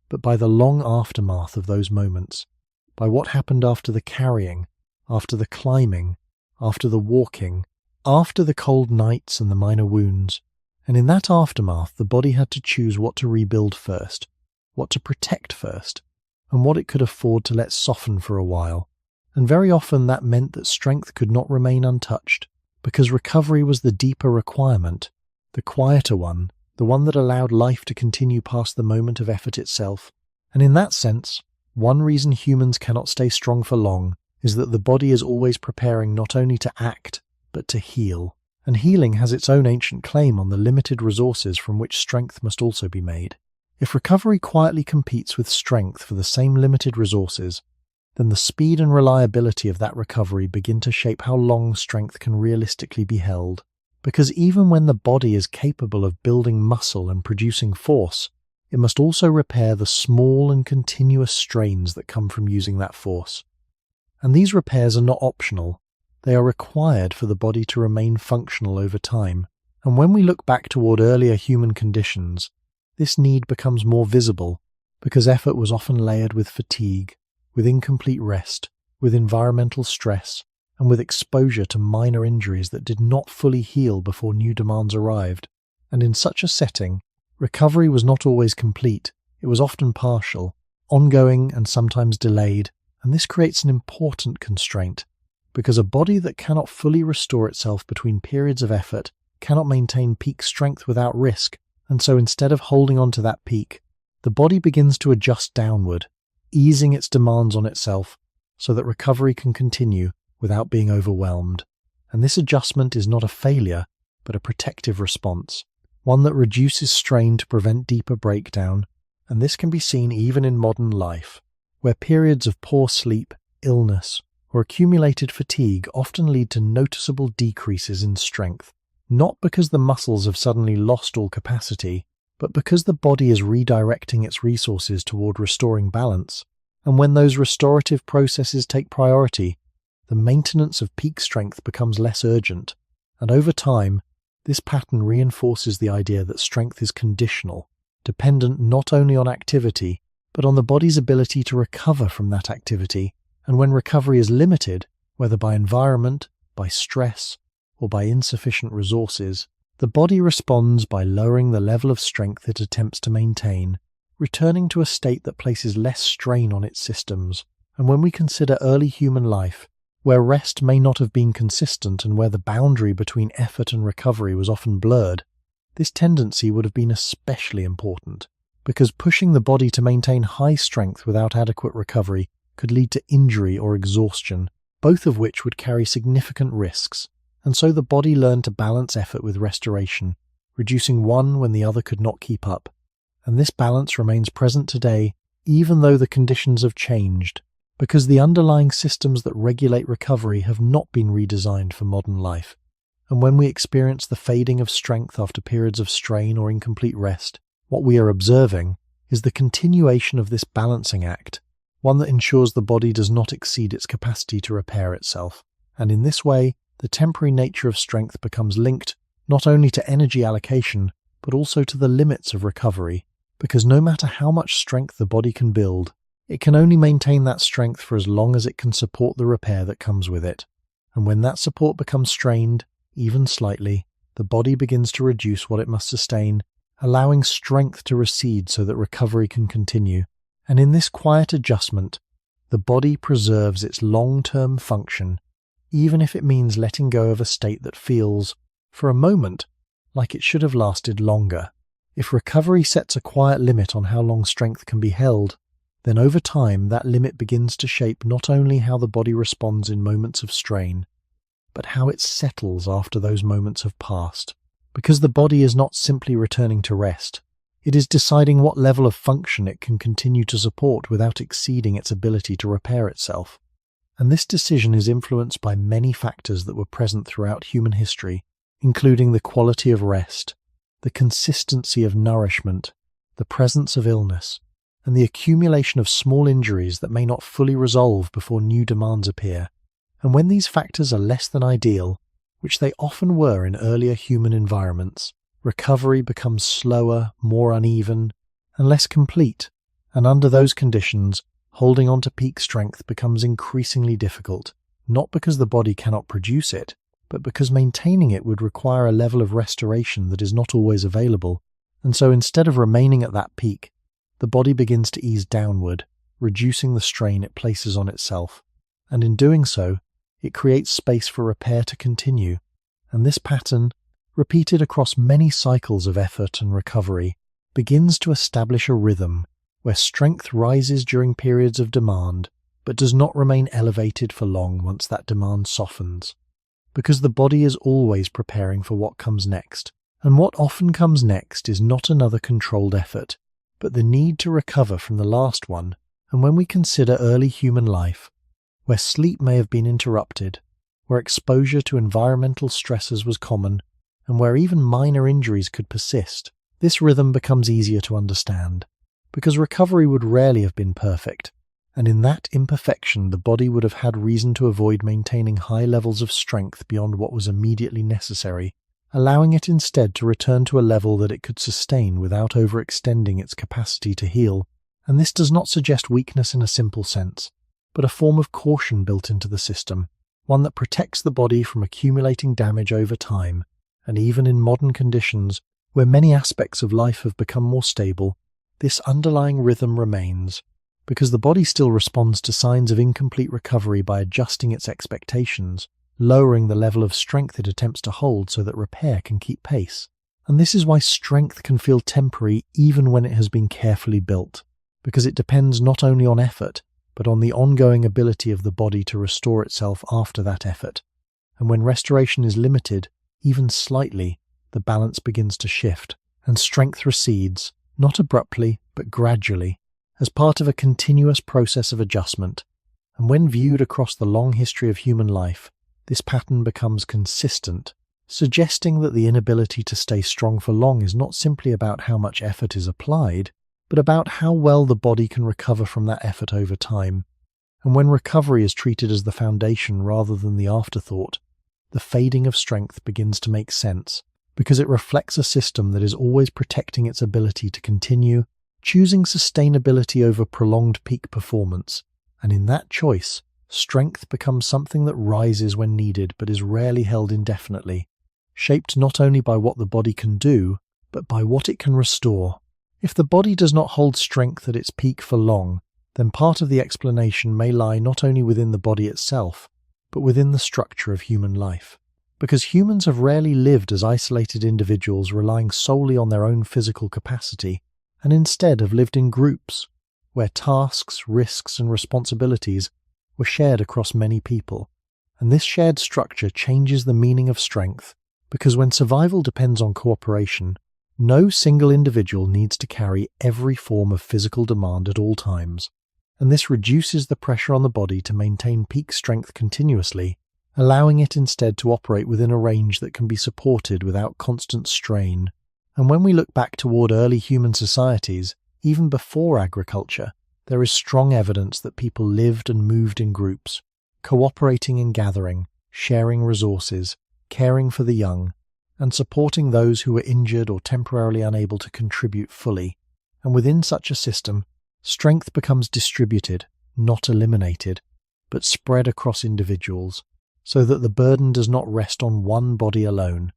but by the long aftermath of those moments, by what happened after the carrying, after the climbing, after the walking, after the cold nights and the minor wounds. And in that aftermath, the body had to choose what to rebuild first, what to protect first, and what it could afford to let soften for a while. And very often that meant that strength could not remain untouched, because recovery was the deeper requirement, the quieter one, the one that allowed life to continue past the moment of effort itself. And in that sense, One reason humans cannot stay strong for long is that the body is always preparing not only to act, but to heal. And healing has its own ancient claim on the limited resources from which strength must also be made. If recovery quietly competes with strength for the same limited resources, then the speed and reliability of that recovery begin to shape how long strength can realistically be held. Because even when the body is capable of building muscle and producing force, it must also repair the small and continuous strains that come from using that force. And these repairs are not optional. They are required for the body to remain functional over time. And when we look back toward earlier human conditions, this need becomes more visible because effort was often layered with fatigue, with incomplete rest, with environmental stress, and with exposure to minor injuries that did not fully heal before new demands arrived. And in such a setting, recovery was not always complete. It was often partial, ongoing, and sometimes delayed. And this creates an important constraint, because a body that cannot fully restore itself between periods of effort cannot maintain peak strength without risk, and so instead of holding on to that peak, the body begins to adjust downward, easing its demands on itself so that recovery can continue without being overwhelmed. And this adjustment is not a failure, but a protective response, one that reduces strain to prevent deeper breakdown, and this can be seen even in modern life, where periods of poor sleep, illness, or accumulated fatigue often lead to noticeable decreases in strength, not because the muscles have suddenly lost all capacity, but because the body is redirecting its resources toward restoring balance. And when those restorative processes take priority, the maintenance of peak strength becomes less urgent, and over time, this pattern reinforces the idea that strength is conditional, dependent not only on activity, but on the body's ability to recover from that activity. And when recovery is limited, whether by environment, by stress, or by insufficient resources, the body responds by lowering the level of strength it attempts to maintain, returning to a state that places less strain on its systems. And when we consider early human life, where rest may not have been consistent and where the boundary between effort and recovery was often blurred, this tendency would have been especially important, because pushing the body to maintain high strength without adequate recovery could lead to injury or exhaustion, both of which would carry significant risks. And so the body learned to balance effort with restoration, reducing one when the other could not keep up. And this balance remains present today, even though the conditions have changed, because the underlying systems that regulate recovery have not been redesigned for modern life. And when we experience the fading of strength after periods of strain or incomplete rest, what we are observing is the continuation of this balancing act, one that ensures the body does not exceed its capacity to repair itself. And in this way, the temporary nature of strength becomes linked not only to energy allocation, but also to the limits of recovery, because no matter how much strength the body can build, it can only maintain that strength for as long as it can support the repair that comes with it. And when that support becomes strained, even slightly, the body begins to reduce what it must sustain, allowing strength to recede so that recovery can continue. And in this quiet adjustment, the body preserves its long-term function, even if it means letting go of a state that feels, for a moment, like it should have lasted longer. If recovery sets a quiet limit on how long strength can be held, then over time that limit begins to shape not only how the body responds in moments of strain, but how it settles after those moments have passed. Because the body is not simply returning to rest, it is deciding what level of function it can continue to support without exceeding its ability to repair itself. And this decision is influenced by many factors that were present throughout human history, including the quality of rest, the consistency of nourishment, the presence of illness, and the accumulation of small injuries that may not fully resolve before new demands appear. And when these factors are less than ideal, which they often were in earlier human environments, recovery becomes slower, more uneven, and less complete. And under those conditions, holding on to peak strength becomes increasingly difficult, not because the body cannot produce it, but because maintaining it would require a level of restoration that is not always available. And so instead of remaining at that peak, the body begins to ease downward, reducing the strain it places on itself. And in doing so, it creates space for repair to continue. And this pattern, repeated across many cycles of effort and recovery, begins to establish a rhythm where strength rises during periods of demand, but does not remain elevated for long once that demand softens. Because the body is always preparing for what comes next, and what often comes next is not another controlled effort, but the need to recover from the last one. And when we consider early human life, where sleep may have been interrupted, where exposure to environmental stresses was common, and where even minor injuries could persist, this rhythm becomes easier to understand, because recovery would rarely have been perfect, and in that imperfection the body would have had reason to avoid maintaining high levels of strength beyond what was immediately necessary, allowing it instead to return to a level that it could sustain without overextending its capacity to heal. And this does not suggest weakness in a simple sense, but a form of caution built into the system, one that protects the body from accumulating damage over time. And even in modern conditions, where many aspects of life have become more stable, this underlying rhythm remains, because the body still responds to signs of incomplete recovery by adjusting its expectations, lowering the level of strength it attempts to hold so that repair can keep pace. And this is why strength can feel temporary even when it has been carefully built, because it depends not only on effort, but on the ongoing ability of the body to restore itself after that effort. And when restoration is limited, even slightly, the balance begins to shift, and strength recedes, not abruptly, but gradually, as part of a continuous process of adjustment. And when viewed across the long history of human life, this pattern becomes consistent, suggesting that the inability to stay strong for long is not simply about how much effort is applied, but about how well the body can recover from that effort over time. And when recovery is treated as the foundation rather than the afterthought, the fading of strength begins to make sense, because it reflects a system that is always protecting its ability to continue, choosing sustainability over prolonged peak performance. And in that choice, strength becomes something that rises when needed but is rarely held indefinitely, shaped not only by what the body can do, but by what it can restore. If the body does not hold strength at its peak for long, then part of the explanation may lie not only within the body itself, but within the structure of human life. Because humans have rarely lived as isolated individuals relying solely on their own physical capacity, and instead have lived in groups, where tasks, risks, and responsibilities were shared across many people. And this shared structure changes the meaning of strength, because when survival depends on cooperation, no single individual needs to carry every form of physical demand at all times, and this reduces the pressure on the body to maintain peak strength continuously, allowing it instead to operate within a range that can be supported without constant strain. And when we look back toward early human societies, even before agriculture, there is strong evidence that people lived and moved in groups, cooperating and gathering, sharing resources, caring for the young, and supporting those who were injured or temporarily unable to contribute fully. And within such a system, strength becomes distributed, not eliminated, but spread across individuals, so that the burden does not rest on one body alone.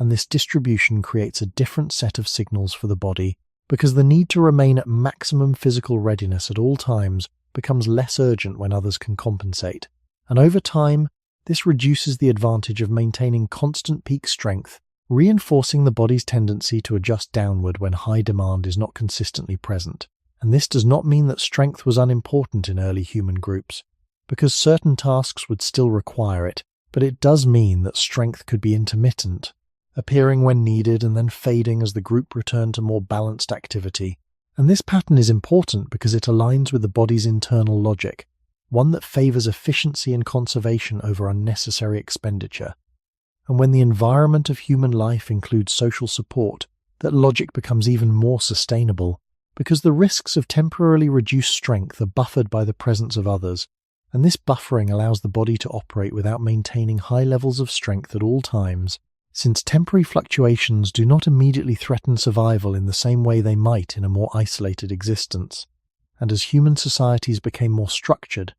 And this distribution creates a different set of signals for the body, because the need to remain at maximum physical readiness at all times becomes less urgent when others can compensate. And over time, this reduces the advantage of maintaining constant peak strength, reinforcing the body's tendency to adjust downward when high demand is not consistently present. And this does not mean that strength was unimportant in early human groups, because certain tasks would still require it, but it does mean that strength could be intermittent, appearing when needed and then fading as the group returned to more balanced activity. And this pattern is important because it aligns with the body's internal logic, one that favors efficiency and conservation over unnecessary expenditure. And when the environment of human life includes social support, that logic becomes even more sustainable, because the risks of temporarily reduced strength are buffered by the presence of others, and this buffering allows the body to operate without maintaining high levels of strength at all times, since temporary fluctuations do not immediately threaten survival in the same way they might in a more isolated existence. And as human societies became more structured,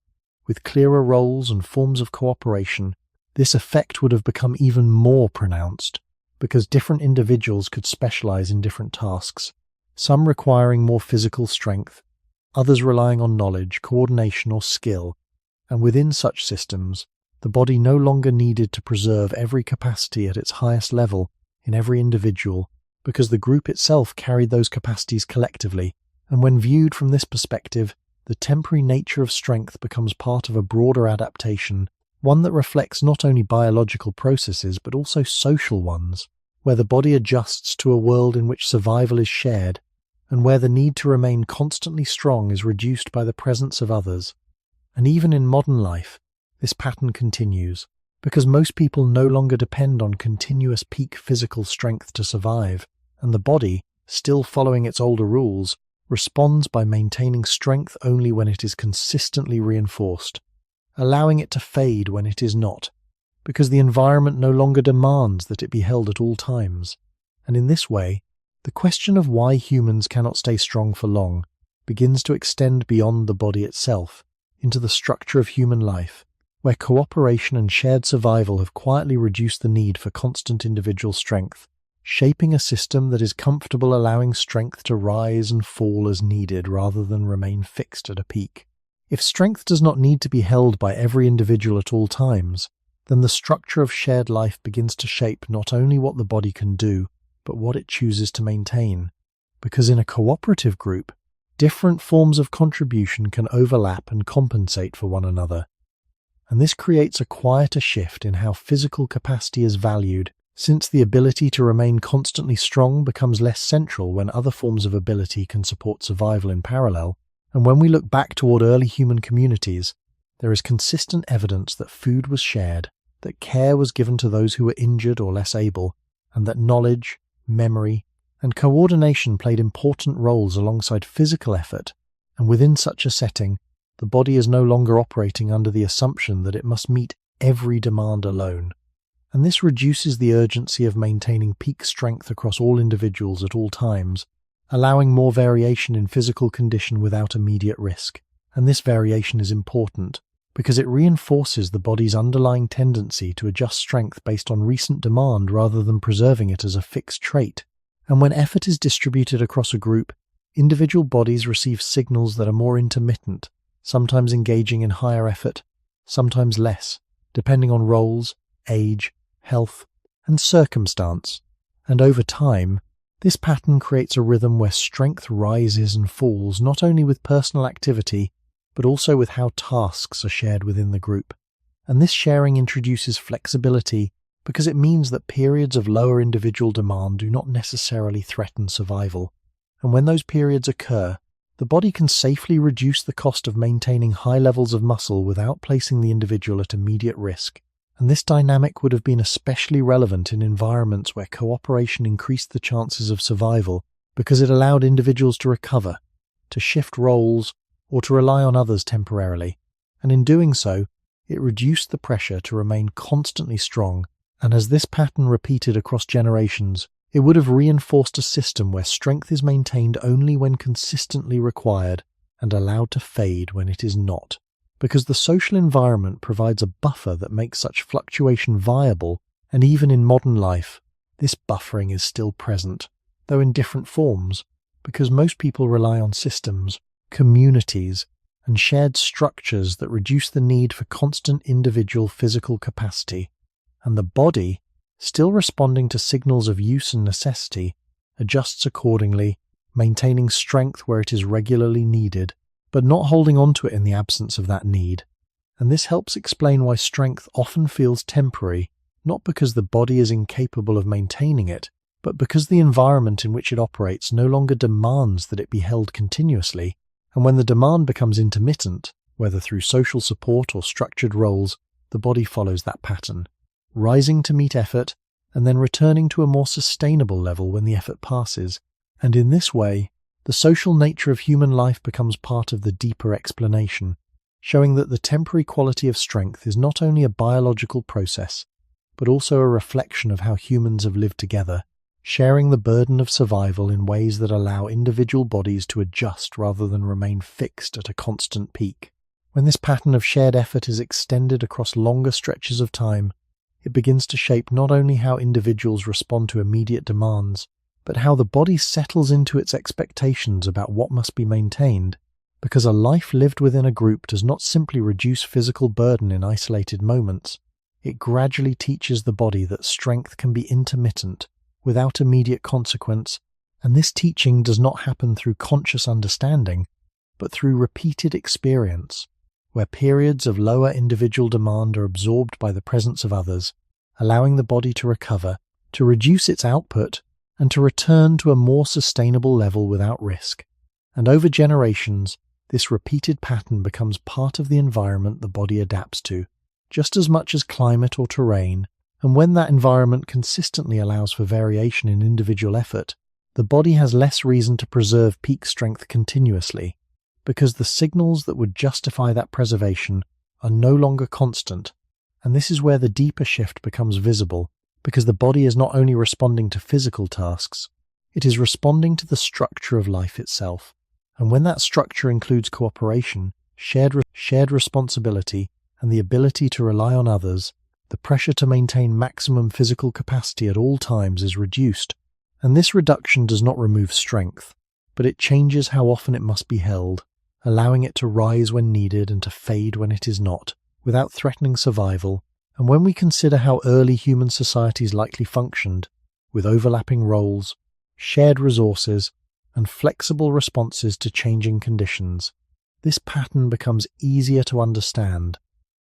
with clearer roles and forms of cooperation, this effect would have become even more pronounced, because different individuals could specialize in different tasks, some requiring more physical strength, others relying on knowledge, coordination, or skill. And within such systems, the body no longer needed to preserve every capacity at its highest level in every individual, because the group itself carried those capacities collectively, And when viewed from this perspective, the temporary nature of strength becomes part of a broader adaptation, one that reflects not only biological processes but also social ones, where the body adjusts to a world in which survival is shared, and where the need to remain constantly strong is reduced by the presence of others. And even in modern life, this pattern continues, because most people no longer depend on continuous peak physical strength to survive, and the body, still following its older rules, responds by maintaining strength only when it is consistently reinforced, allowing it to fade when it is not, because the environment no longer demands that it be held at all times. And in this way, the question of why humans cannot stay strong for long begins to extend beyond the body itself into the structure of human life, where cooperation and shared survival have quietly reduced the need for constant individual strength, shaping a system that is comfortable allowing strength to rise and fall as needed rather than remain fixed at a peak. If strength does not need to be held by every individual at all times, then the structure of shared life begins to shape not only what the body can do, but what it chooses to maintain. Because in a cooperative group, different forms of contribution can overlap and compensate for one another. And this creates a quieter shift in how physical capacity is valued, since the ability to remain constantly strong becomes less central when other forms of ability can support survival in parallel. And when we look back toward early human communities, there is consistent evidence that food was shared, that care was given to those who were injured or less able, and that knowledge, memory, and coordination played important roles alongside physical effort. And within such a setting, the body is no longer operating under the assumption that it must meet every demand alone. And this reduces the urgency of maintaining peak strength across all individuals at all times, allowing more variation in physical condition without immediate risk. And this variation is important, because it reinforces the body's underlying tendency to adjust strength based on recent demand rather than preserving it as a fixed trait. And when effort is distributed across a group, individual bodies receive signals that are more intermittent, sometimes engaging in higher effort, sometimes less, depending on roles, age, health, and circumstance. And over time, this pattern creates a rhythm where strength rises and falls not only with personal activity, but also with how tasks are shared within the group. And this sharing introduces flexibility because it means that periods of lower individual demand do not necessarily threaten survival. And when those periods occur, the body can safely reduce the cost of maintaining high levels of muscle without placing the individual at immediate risk. And this dynamic would have been especially relevant in environments where cooperation increased the chances of survival because it allowed individuals to recover, to shift roles, or to rely on others temporarily. And in doing so, it reduced the pressure to remain constantly strong. And as this pattern repeated across generations, it would have reinforced a system where strength is maintained only when consistently required and allowed to fade when it is not. Because the social environment provides a buffer that makes such fluctuation viable, and even in modern life, this buffering is still present, though in different forms, because most people rely on systems, communities, and shared structures that reduce the need for constant individual physical capacity. And the body, still responding to signals of use and necessity, adjusts accordingly, maintaining strength where it is regularly needed, but not holding on to it in the absence of that need. And this helps explain why strength often feels temporary, not because the body is incapable of maintaining it, but because the environment in which it operates no longer demands that it be held continuously. And when the demand becomes intermittent, whether through social support or structured roles, the body follows that pattern, rising to meet effort and then returning to a more sustainable level when the effort passes. And in this way, the social nature of human life becomes part of the deeper explanation, showing that the temporary quality of strength is not only a biological process, but also a reflection of how humans have lived together, sharing the burden of survival in ways that allow individual bodies to adjust rather than remain fixed at a constant peak. When this pattern of shared effort is extended across longer stretches of time, it begins to shape not only how individuals respond to immediate demands, but how the body settles into its expectations about what must be maintained, because a life lived within a group does not simply reduce physical burden in isolated moments. It gradually teaches the body that strength can be intermittent, without immediate consequence, And this teaching does not happen through conscious understanding, but through repeated experience, where periods of lower individual demand are absorbed by the presence of others, allowing the body to recover, to reduce its output, and to return to a more sustainable level without risk. And over generations, this repeated pattern becomes part of the environment the body adapts to, just as much as climate or terrain, and when that environment consistently allows for variation in individual effort, the body has less reason to preserve peak strength continuously, because the signals that would justify that preservation are no longer constant, and this is where the deeper shift becomes visible, because the body is not only responding to physical tasks, it is responding to the structure of life itself. And when that structure includes cooperation, shared responsibility, and the ability to rely on others, the pressure to maintain maximum physical capacity at all times is reduced. And this reduction does not remove strength, but it changes how often it must be held, allowing it to rise when needed and to fade when it is not, without threatening survival. And when we consider how early human societies likely functioned, with overlapping roles, shared resources, and flexible responses to changing conditions, this pattern becomes easier to understand,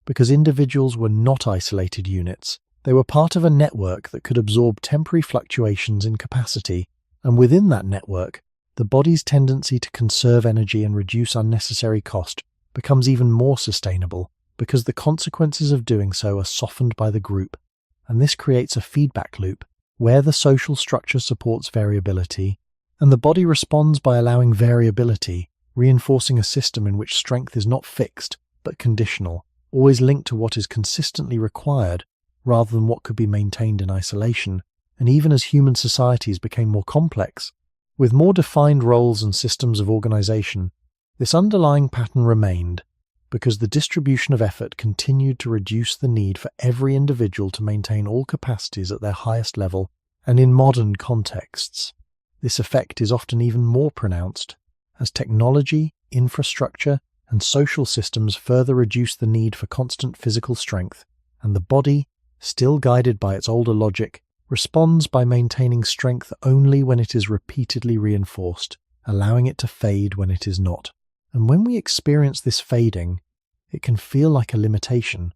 because individuals were not isolated units. They were part of a network that could absorb temporary fluctuations in capacity, and within that network, the body's tendency to conserve energy and reduce unnecessary cost becomes even more sustainable, because the consequences of doing so are softened by the group, and this creates a feedback loop where the social structure supports variability, and the body responds by allowing variability, reinforcing a system in which strength is not fixed, but conditional, always linked to what is consistently required, rather than what could be maintained in isolation. And even as human societies became more complex, with more defined roles and systems of organization, this underlying pattern remained, because the distribution of effort continued to reduce the need for every individual to maintain all capacities at their highest level. And in modern contexts, this effect is often even more pronounced, as technology, infrastructure, and social systems further reduce the need for constant physical strength, and the body, still guided by its older logic, responds by maintaining strength only when it is repeatedly reinforced, allowing it to fade when it is not. And when we experience this fading, it can feel like a limitation,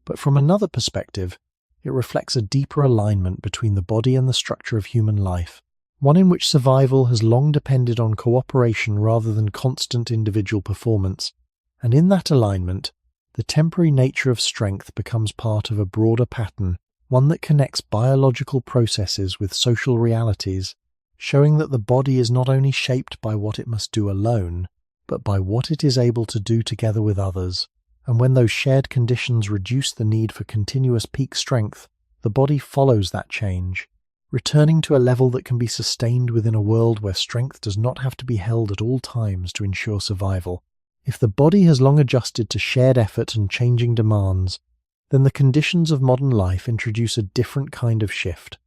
but from another perspective, it reflects a deeper alignment between the body and the structure of human life, one in which survival has long depended on cooperation rather than constant individual performance. And in that alignment, the temporary nature of strength becomes part of a broader pattern, one that connects biological processes with social realities, showing that the body is not only shaped by what it must do alone, but by what it is able to do together with others. And when those shared conditions reduce the need for continuous peak strength, the body follows that change, returning to a level that can be sustained within a world where strength does not have to be held at all times to ensure survival. If the body has long adjusted to shared effort and changing demands, then the conditions of modern life introduce a different kind of shift,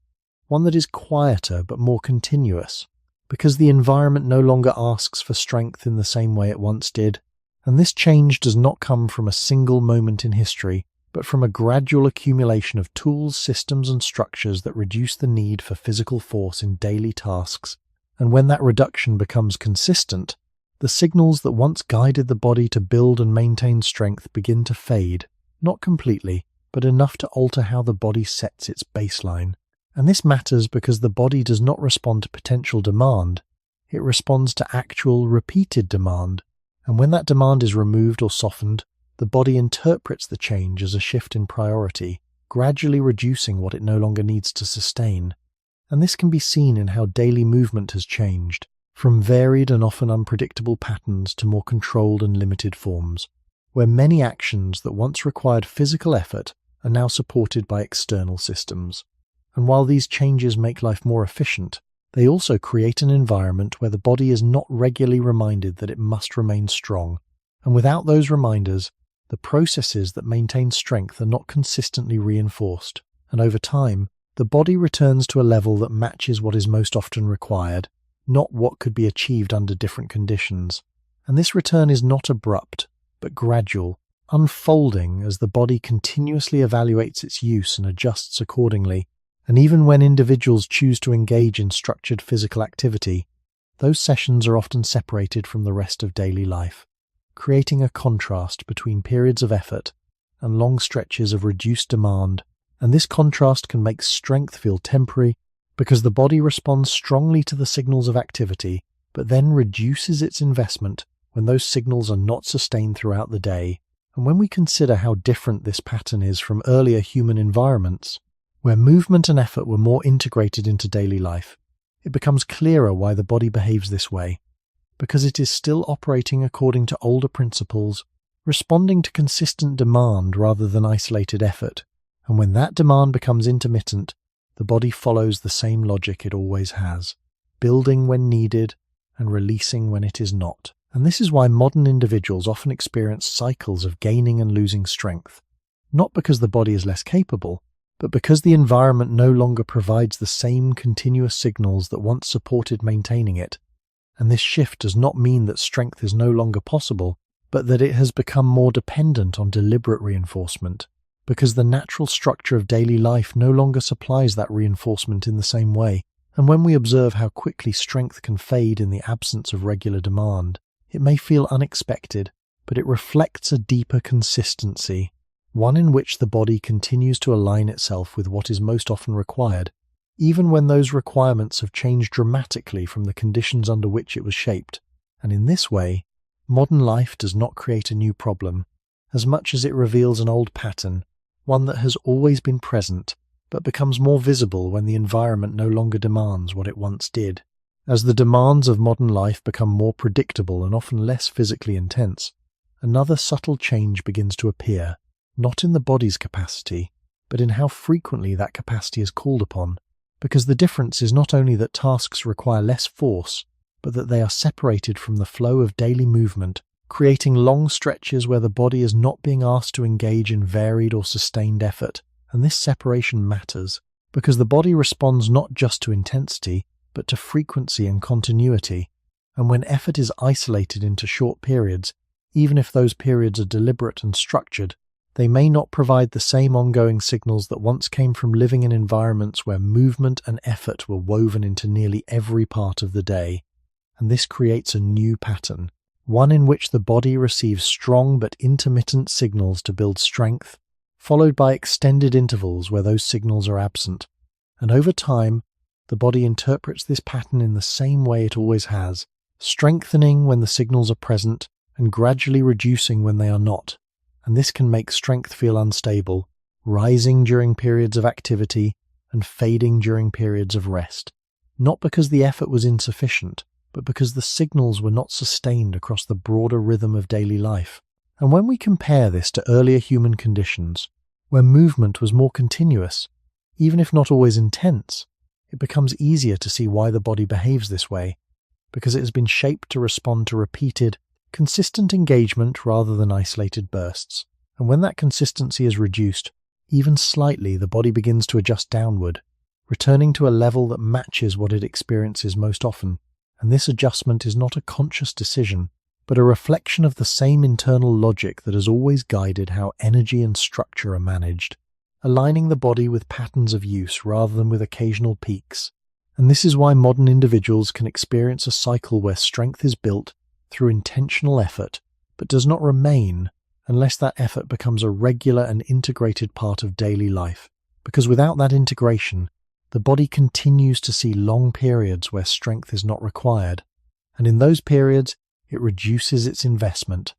one that is quieter but more continuous, because the environment no longer asks for strength in the same way it once did. And this change does not come from a single moment in history, but from a gradual accumulation of tools, systems, and structures that reduce the need for physical force in daily tasks. And when that reduction becomes consistent, the signals that once guided the body to build and maintain strength begin to fade, not completely, but enough to alter how the body sets its baseline. And this matters because the body does not respond to potential demand, it responds to actual, repeated demand. And when that demand is removed or softened, the body interprets the change as a shift in priority, gradually reducing what it no longer needs to sustain. And this can be seen in how daily movement has changed, from varied and often unpredictable patterns to more controlled and limited forms, where many actions that once required physical effort are now supported by external systems. And while these changes make life more efficient, they also create an environment where the body is not regularly reminded that it must remain strong. And without those reminders, the processes that maintain strength are not consistently reinforced. And over time, the body returns to a level that matches what is most often required, not what could be achieved under different conditions. And this return is not abrupt, but gradual, unfolding as the body continuously evaluates its use and adjusts accordingly. And even when individuals choose to engage in structured physical activity, those sessions are often separated from the rest of daily life, creating a contrast between periods of effort and long stretches of reduced demand. And this contrast can make strength feel temporary because the body responds strongly to the signals of activity, but then reduces its investment when those signals are not sustained throughout the day. And when we consider how different this pattern is from earlier human environments, where movement and effort were more integrated into daily life, it becomes clearer why the body behaves this way, because it is still operating according to older principles, responding to consistent demand rather than isolated effort. And when that demand becomes intermittent, the body follows the same logic it always has, building when needed and releasing when it is not. And this is why modern individuals often experience cycles of gaining and losing strength, not because the body is less capable, but because the environment no longer provides the same continuous signals that once supported maintaining it. And this shift does not mean that strength is no longer possible, but that it has become more dependent on deliberate reinforcement, because the natural structure of daily life no longer supplies that reinforcement in the same way. And when we observe how quickly strength can fade in the absence of regular demand, it may feel unexpected, but it reflects a deeper consistency, one in which the body continues to align itself with what is most often required, even when those requirements have changed dramatically from the conditions under which it was shaped. And in this way, modern life does not create a new problem, as much as it reveals an old pattern, one that has always been present, but becomes more visible when the environment no longer demands what it once did. As the demands of modern life become more predictable and often less physically intense, another subtle change begins to appear, not in the body's capacity, but in how frequently that capacity is called upon, because the difference is not only that tasks require less force, but that they are separated from the flow of daily movement, creating long stretches where the body is not being asked to engage in varied or sustained effort. And this separation matters, because the body responds not just to intensity, but to frequency and continuity. And when effort is isolated into short periods, even if those periods are deliberate and structured, they may not provide the same ongoing signals that once came from living in environments where movement and effort were woven into nearly every part of the day. And this creates a new pattern, one in which the body receives strong but intermittent signals to build strength, followed by extended intervals where those signals are absent. And over time, the body interprets this pattern in the same way it always has, strengthening when the signals are present and gradually reducing when they are not. And this can make strength feel unstable, rising during periods of activity and fading during periods of rest. Not because the effort was insufficient, but because the signals were not sustained across the broader rhythm of daily life. And when we compare this to earlier human conditions, where movement was more continuous, even if not always intense, it becomes easier to see why the body behaves this way, because it has been shaped to respond to repeated, consistent engagement rather than isolated bursts. And when that consistency is reduced, even slightly, the body begins to adjust downward, returning to a level that matches what it experiences most often. And this adjustment is not a conscious decision, but a reflection of the same internal logic that has always guided how energy and structure are managed, aligning the body with patterns of use rather than with occasional peaks. And this is why modern individuals can experience a cycle where strength is built through intentional effort, but does not remain unless that effort becomes a regular and integrated part of daily life. Because without that integration, the body continues to see long periods where strength is not required, and in those periods, it reduces its investment,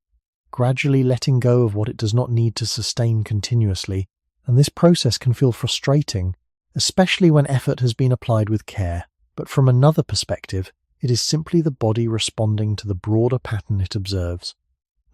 gradually letting go of what it does not need to sustain continuously. And this process can feel frustrating, especially when effort has been applied with care. But from another perspective, it is simply the body responding to the broader pattern it observes,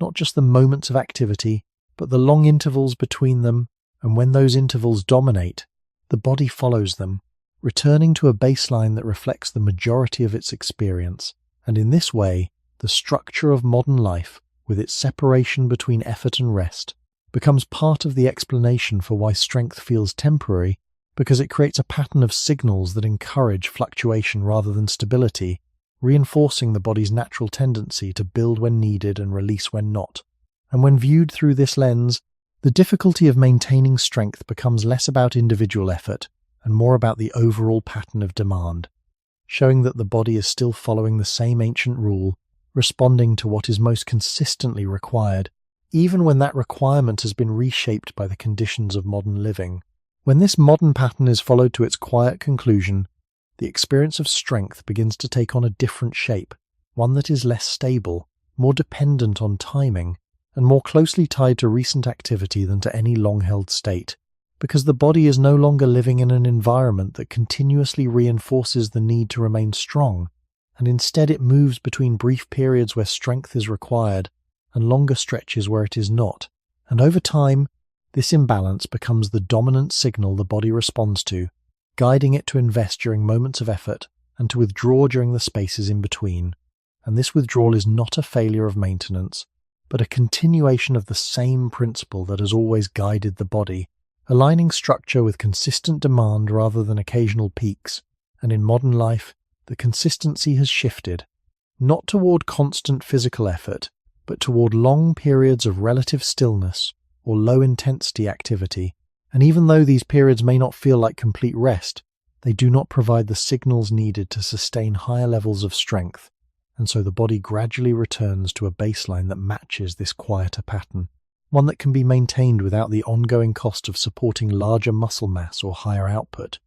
not just the moments of activity, but the long intervals between them. And when those intervals dominate, the body follows them, returning to a baseline that reflects the majority of its experience. And in this way, the structure of modern life, with its separation between effort and rest, becomes part of the explanation for why strength feels temporary, because it creates a pattern of signals that encourage fluctuation rather than stability, reinforcing the body's natural tendency to build when needed and release when not. And when viewed through this lens, the difficulty of maintaining strength becomes less about individual effort and more about the overall pattern of demand, showing that the body is still following the same ancient rule, responding to what is most consistently required, even when that requirement has been reshaped by the conditions of modern living. When this modern pattern is followed to its quiet conclusion, the experience of strength begins to take on a different shape, one that is less stable, more dependent on timing, and more closely tied to recent activity than to any long-held state, because the body is no longer living in an environment that continuously reinforces the need to remain strong, and instead it moves between brief periods where strength is required and longer stretches where it is not, and over time, this imbalance becomes the dominant signal the body responds to, guiding it to invest during moments of effort and to withdraw during the spaces in between. And this withdrawal is not a failure of maintenance, but a continuation of the same principle that has always guided the body, aligning structure with consistent demand rather than occasional peaks. And in modern life, the consistency has shifted, not toward constant physical effort, but toward long periods of relative stillness or low-intensity activity. And even though these periods may not feel like complete rest, they do not provide the signals needed to sustain higher levels of strength, and so the body gradually returns to a baseline that matches this quieter pattern, one that can be maintained without the ongoing cost of supporting larger muscle mass or higher output.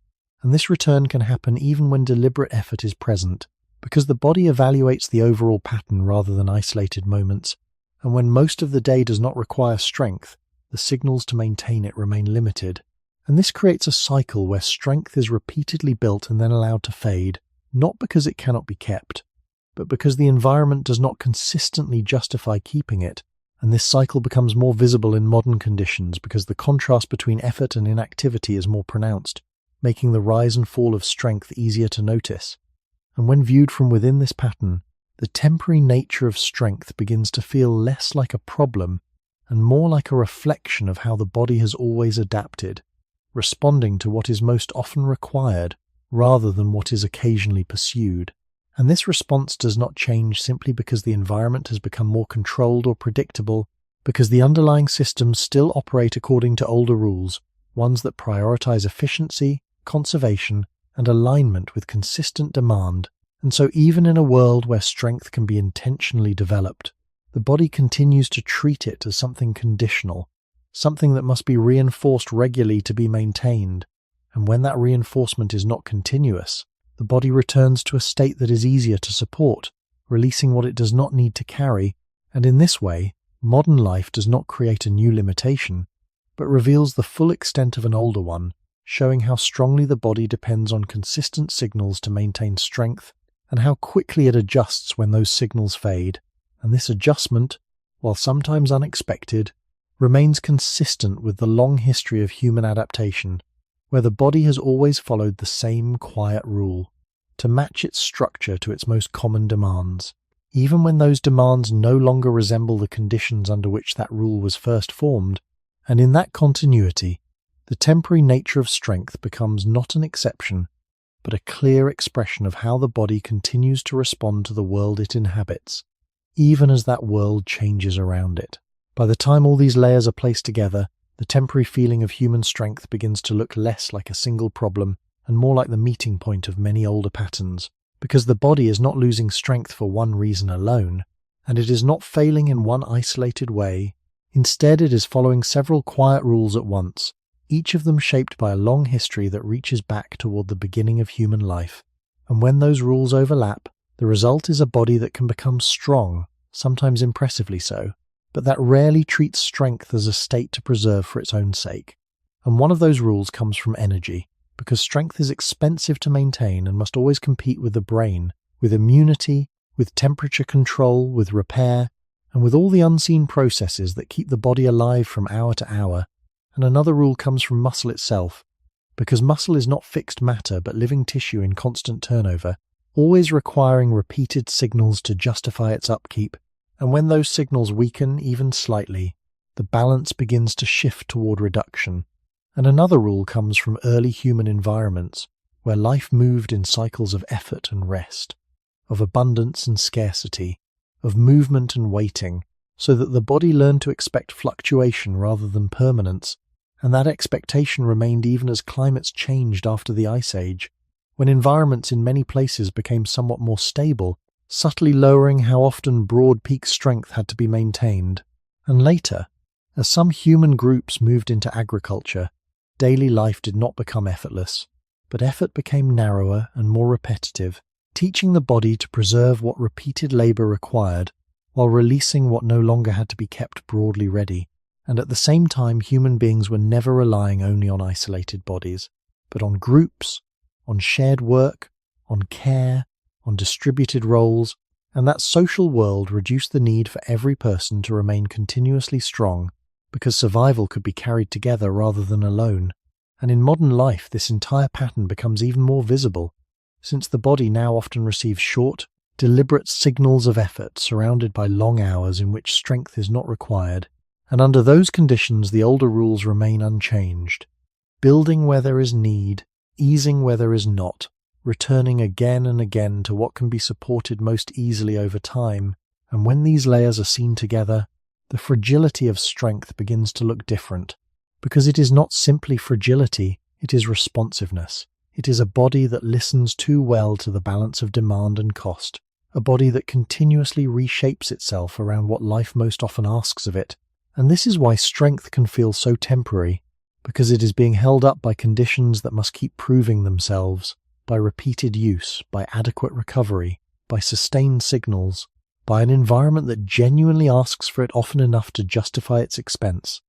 And this return can happen even when deliberate effort is present, because the body evaluates the overall pattern rather than isolated moments, and when most of the day does not require strength, the signals to maintain it remain limited. And this creates a cycle where strength is repeatedly built and then allowed to fade, not because it cannot be kept, but because the environment does not consistently justify keeping it. And this cycle becomes more visible in modern conditions because the contrast between effort and inactivity is more pronounced, making the rise and fall of strength easier to notice. And when viewed from within this pattern, the temporary nature of strength begins to feel less like a problem and more like a reflection of how the body has always adapted, responding to what is most often required rather than what is occasionally pursued. And this response does not change simply because the environment has become more controlled or predictable, because the underlying systems still operate according to older rules, ones that prioritize efficiency, conservation, and alignment with consistent demand. And so even in a world where strength can be intentionally developed, the body continues to treat it as something conditional, something that must be reinforced regularly to be maintained. And when that reinforcement is not continuous, the body returns to a state that is easier to support, releasing what it does not need to carry. And in this way, modern life does not create a new limitation, but reveals the full extent of an older one, showing how strongly the body depends on consistent signals to maintain strength, and how quickly it adjusts when those signals fade. And this adjustment, while sometimes unexpected, remains consistent with the long history of human adaptation, where the body has always followed the same quiet rule, to match its structure to its most common demands, even when those demands no longer resemble the conditions under which that rule was first formed. And in that continuity, the temporary nature of strength becomes not an exception, but a clear expression of how the body continues to respond to the world it inhabits, even as that world changes around it. By the time all these layers are placed together, the temporary feeling of human strength begins to look less like a single problem and more like the meeting point of many older patterns, because the body is not losing strength for one reason alone, and it is not failing in one isolated way. Instead, it is following several quiet rules at once, each of them shaped by a long history that reaches back toward the beginning of human life. And when those rules overlap, the result is a body that can become strong, sometimes impressively so, but that rarely treats strength as a state to preserve for its own sake. And one of those rules comes from energy, because strength is expensive to maintain and must always compete with the brain, with immunity, with temperature control, with repair, and with all the unseen processes that keep the body alive from hour to hour. And another rule comes from muscle itself, because muscle is not fixed matter but living tissue in constant turnover, always requiring repeated signals to justify its upkeep. And when those signals weaken even slightly, the balance begins to shift toward reduction. And another rule comes from early human environments, where life moved in cycles of effort and rest, of abundance and scarcity, of movement and waiting, so that the body learned to expect fluctuation rather than permanence. And that expectation remained even as climates changed after the Ice Age, when environments in many places became somewhat more stable, subtly lowering how often broad peak strength had to be maintained. And later, as some human groups moved into agriculture, daily life did not become effortless, but effort became narrower and more repetitive, teaching the body to preserve what repeated labor required, while releasing what no longer had to be kept broadly ready. And at the same time, human beings were never relying only on isolated bodies, but on groups, on shared work, on care, on distributed roles, and that social world reduced the need for every person to remain continuously strong, because survival could be carried together rather than alone. And in modern life, this entire pattern becomes even more visible, since the body now often receives short, deliberate signals of effort surrounded by long hours in which strength is not required. And under those conditions, the older rules remain unchanged. Building where there is need, easing where there is not, returning again and again to what can be supported most easily over time. And when these layers are seen together, the fragility of strength begins to look different. Because it is not simply fragility, it is responsiveness. It is a body that listens too well to the balance of demand and cost, a body that continuously reshapes itself around what life most often asks of it. And this is why strength can feel so temporary, because it is being held up by conditions that must keep proving themselves, by repeated use, by adequate recovery, by sustained signals, by an environment that genuinely asks for it often enough to justify its expense.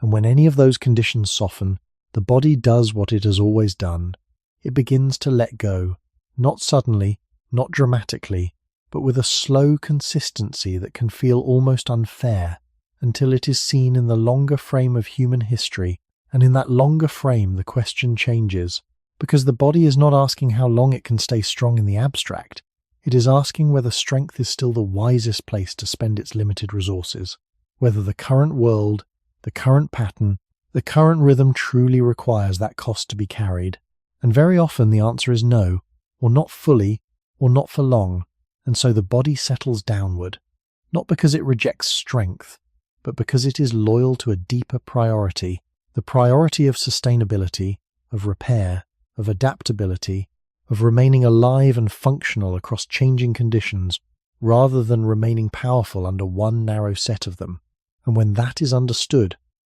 And when any of those conditions soften, the body does what it has always done. It begins to let go, not suddenly, not dramatically, but with a slow consistency that can feel almost unfair, until it is seen in the longer frame of human history. And in that longer frame, the question changes, because the body is not asking how long it can stay strong in the abstract. It is asking whether strength is still the wisest place to spend its limited resources, whether the current world, the current pattern, the current rhythm truly requires that cost to be carried. And very often the answer is no, or not fully, or not for long, and so the body settles downward, not because it rejects strength, but because it is loyal to a deeper priority, the priority of sustainability, of repair, of adaptability, of remaining alive and functional across changing conditions, rather than remaining powerful under one narrow set of them. And when that is understood,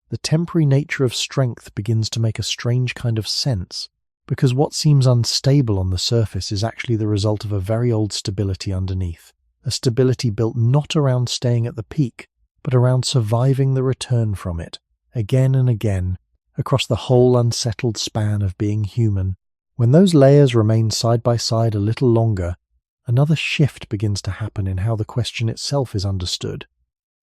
the temporary nature of strength begins to make a strange kind of sense, because what seems unstable on the surface is actually the result of a very old stability underneath, a stability built not around staying at the peak, but around surviving the return from it, again and again, across the whole unsettled span of being human. When those layers remain side by side a little longer, another shift begins to happen in how the question itself is understood,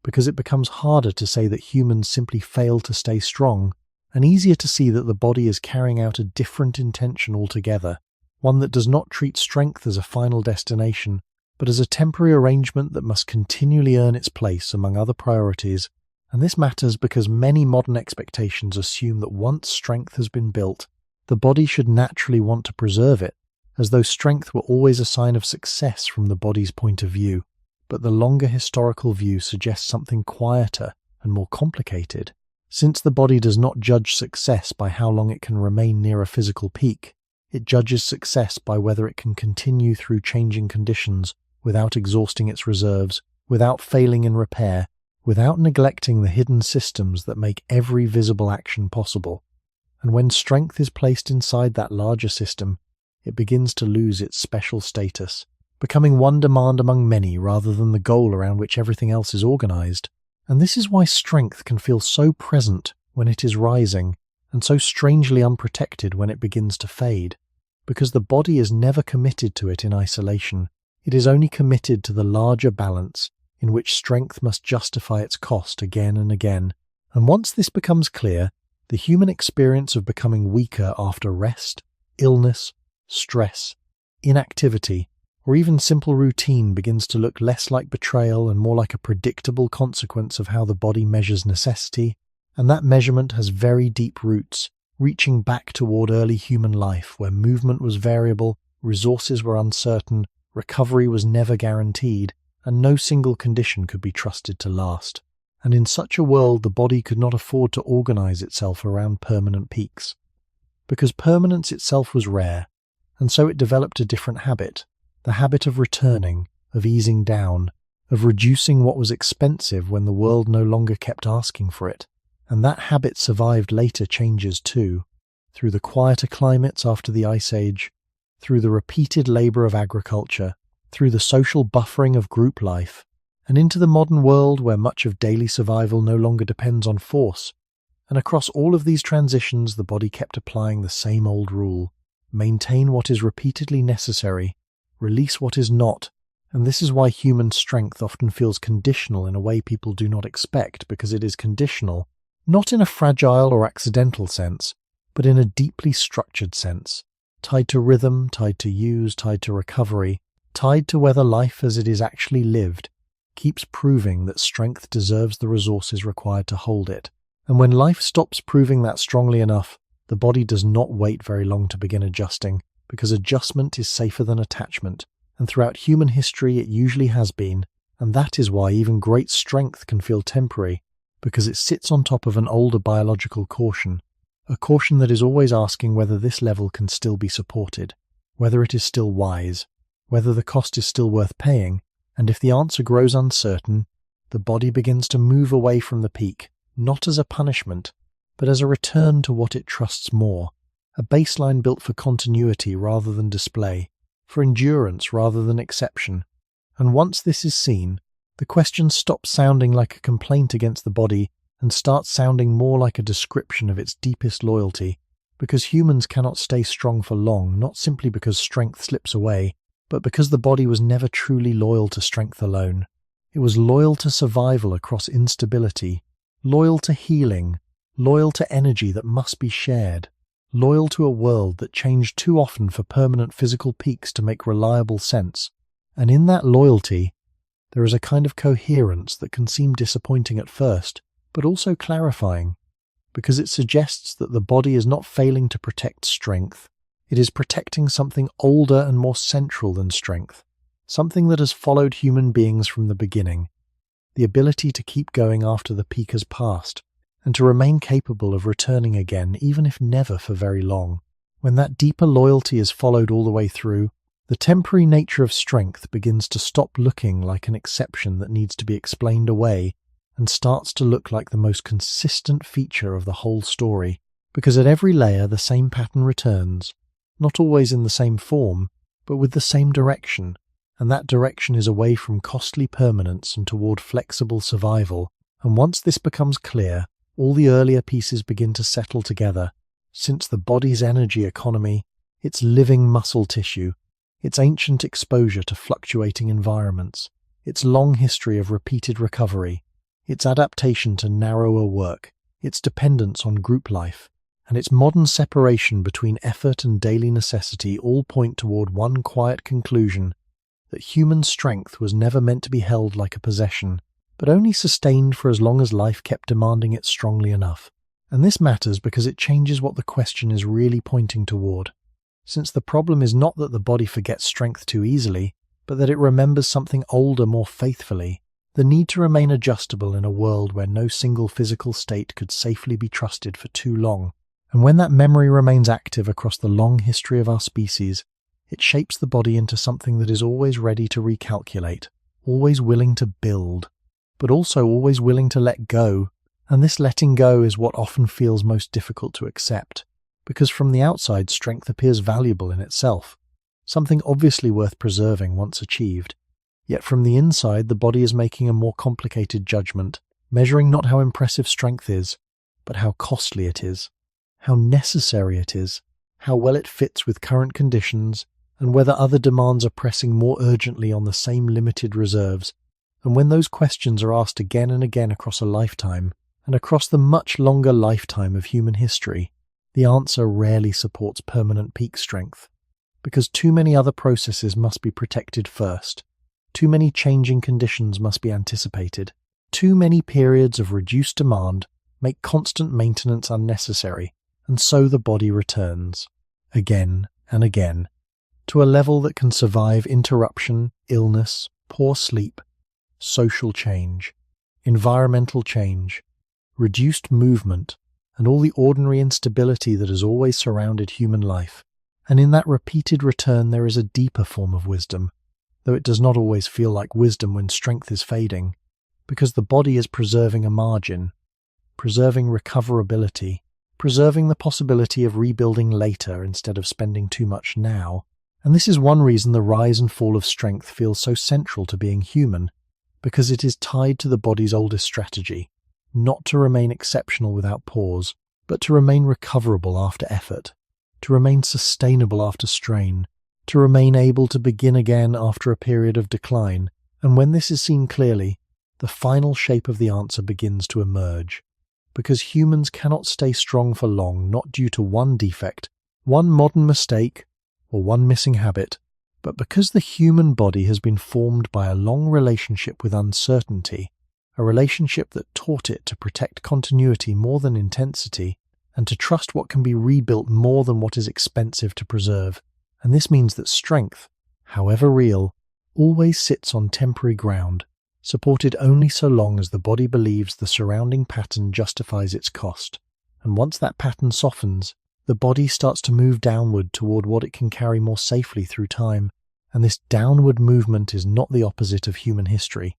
because it becomes harder to say that humans simply fail to stay strong, and easier to see that the body is carrying out a different intention altogether, one that does not treat strength as a final destination, but as a temporary arrangement that must continually earn its place among other priorities. And this matters because many modern expectations assume that once strength has been built, the body should naturally want to preserve it, as though strength were always a sign of success from the body's point of view. But the longer historical view suggests something quieter and more complicated. Since the body does not judge success by how long it can remain near a physical peak, it judges success by whether it can continue through changing conditions without exhausting its reserves, without failing in repair, without neglecting the hidden systems that make every visible action possible. And when strength is placed inside that larger system, it begins to lose its special status, becoming one demand among many rather than the goal around which everything else is organized. And this is why strength can feel so present when it is rising, and so strangely unprotected when it begins to fade, because the body is never committed to it in isolation. It is only committed to the larger balance in which strength must justify its cost again and again. And once this becomes clear, the human experience of becoming weaker after rest, illness, stress, inactivity, or even simple routine begins to look less like betrayal and more like a predictable consequence of how the body measures necessity. And that measurement has very deep roots, reaching back toward early human life where movement was variable, resources were uncertain, recovery was never guaranteed, and no single condition could be trusted to last. and in such a world the body could not afford to organize itself around permanent peaks. Because permanence itself was rare, and so it developed a different habit, the habit of returning, of easing down, of reducing what was expensive when the world no longer kept asking for it. And that habit survived later changes too, through the quieter climates after the Ice Age, through the repeated labor of agriculture, through the social buffering of group life, and into the modern world where much of daily survival no longer depends on force. And across all of these transitions, the body kept applying the same old rule: maintain what is repeatedly necessary, release what is not. And this is why human strength often feels conditional in a way people do not expect, because it is conditional, not in a fragile or accidental sense, but in a deeply structured sense, tied to rhythm, tied to use, tied to recovery, tied to whether life as it is actually lived keeps proving that strength deserves the resources required to hold it. And when life stops proving that strongly enough, the body does not wait very long to begin adjusting, because adjustment is safer than attachment, and throughout human history it usually has been, and that is why even great strength can feel temporary, because it sits on top of an older biological caution, a caution that is always asking whether this level can still be supported, whether it is still wise, whether the cost is still worth paying, and if the answer grows uncertain, the body begins to move away from the peak, not as a punishment, but as a return to what it trusts more, a baseline built for continuity rather than display, for endurance rather than exception. And once this is seen, the question stops sounding like a complaint against the body and starts sounding more like a description of its deepest loyalty, because humans cannot stay strong for long, not simply because strength slips away, but because the body was never truly loyal to strength alone. It was loyal to survival across instability, loyal to healing, loyal to energy that must be shared, loyal to a world that changed too often for permanent physical peaks to make reliable sense. And in that loyalty, there is a kind of coherence that can seem disappointing at first, but also clarifying, because it suggests that the body is not failing to protect strength. It is protecting something older and more central than strength, something that has followed human beings from the beginning, the ability to keep going after the peak has passed, and to remain capable of returning again, even if never for very long. When that deeper loyalty is followed all the way through, the temporary nature of strength begins to stop looking like an exception that needs to be explained away, and starts to look like the most consistent feature of the whole story, because at every layer the same pattern returns, not always in the same form, but with the same direction, and that direction is away from costly permanence and toward flexible survival. And once this becomes clear, all the earlier pieces begin to settle together, since the body's energy economy, its living muscle tissue, its ancient exposure to fluctuating environments, its long history of repeated recovery, its adaptation to narrower work, its dependence on group life, and its modern separation between effort and daily necessity all point toward one quiet conclusion: that human strength was never meant to be held like a possession, but only sustained for as long as life kept demanding it strongly enough. And this matters because it changes what the question is really pointing toward, since the problem is not that the body forgets strength too easily, but that it remembers something older more faithfully, the need to remain adjustable in a world where no single physical state could safely be trusted for too long. And when that memory remains active across the long history of our species, it shapes the body into something that is always ready to recalculate, always willing to build, but also always willing to let go. And this letting go is what often feels most difficult to accept, because from the outside strength appears valuable in itself, something obviously worth preserving once achieved. Yet from the inside the body is making a more complicated judgment, measuring not how impressive strength is, but how costly it is, how necessary it is, how well it fits with current conditions, and whether other demands are pressing more urgently on the same limited reserves. And when those questions are asked again and again across a lifetime, and across the much longer lifetime of human history, the answer rarely supports permanent peak strength, because too many other processes must be protected first, too many changing conditions must be anticipated, too many periods of reduced demand make constant maintenance unnecessary, and so the body returns, again and again, to a level that can survive interruption, illness, poor sleep, social change. environmental change, reduced movement, and all the ordinary instability that has always surrounded human life. And in that repeated return there is a deeper form of wisdom, though it does not always feel like wisdom when strength is fading, because the body is preserving a margin, preserving recoverability, preserving the possibility of rebuilding later instead of spending too much now. And this is one reason the rise and fall of strength feels so central to being human, because it is tied to the body's oldest strategy, not to remain exceptional without pause, but to remain recoverable after effort, to remain sustainable after strain, to remain able to begin again after a period of decline. And when this is seen clearly, the final shape of the answer begins to emerge. Because humans cannot stay strong for long, not due to one defect, one modern mistake, or one missing habit, but because the human body has been formed by a long relationship with uncertainty, a relationship that taught it to protect continuity more than intensity, and to trust what can be rebuilt more than what is expensive to preserve. And this means that strength, however real, always sits on temporary ground, supported only so long as the body believes the surrounding pattern justifies its cost. And once that pattern softens, the body starts to move downward toward what it can carry more safely through time. And this downward movement is not the opposite of human history.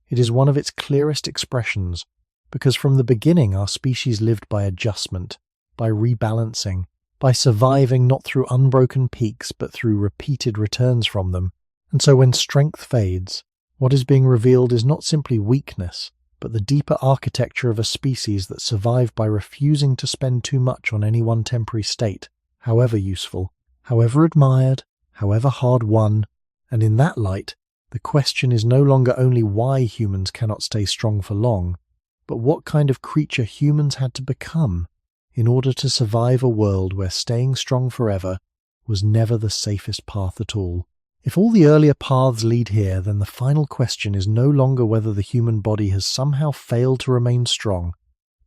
It is one of its clearest expressions, because from the beginning our species lived by adjustment, by rebalancing, by surviving not through unbroken peaks but through repeated returns from them. And so when strength fades, what is being revealed is not simply weakness, but the deeper architecture of a species that survived by refusing to spend too much on any one temporary state, however useful, however admired, however hard won. And in that light, the question is no longer only why humans cannot stay strong for long, but what kind of creature humans had to become in order to survive a world where staying strong forever was never the safest path at all. If all the earlier paths lead here, then the final question is no longer whether the human body has somehow failed to remain strong,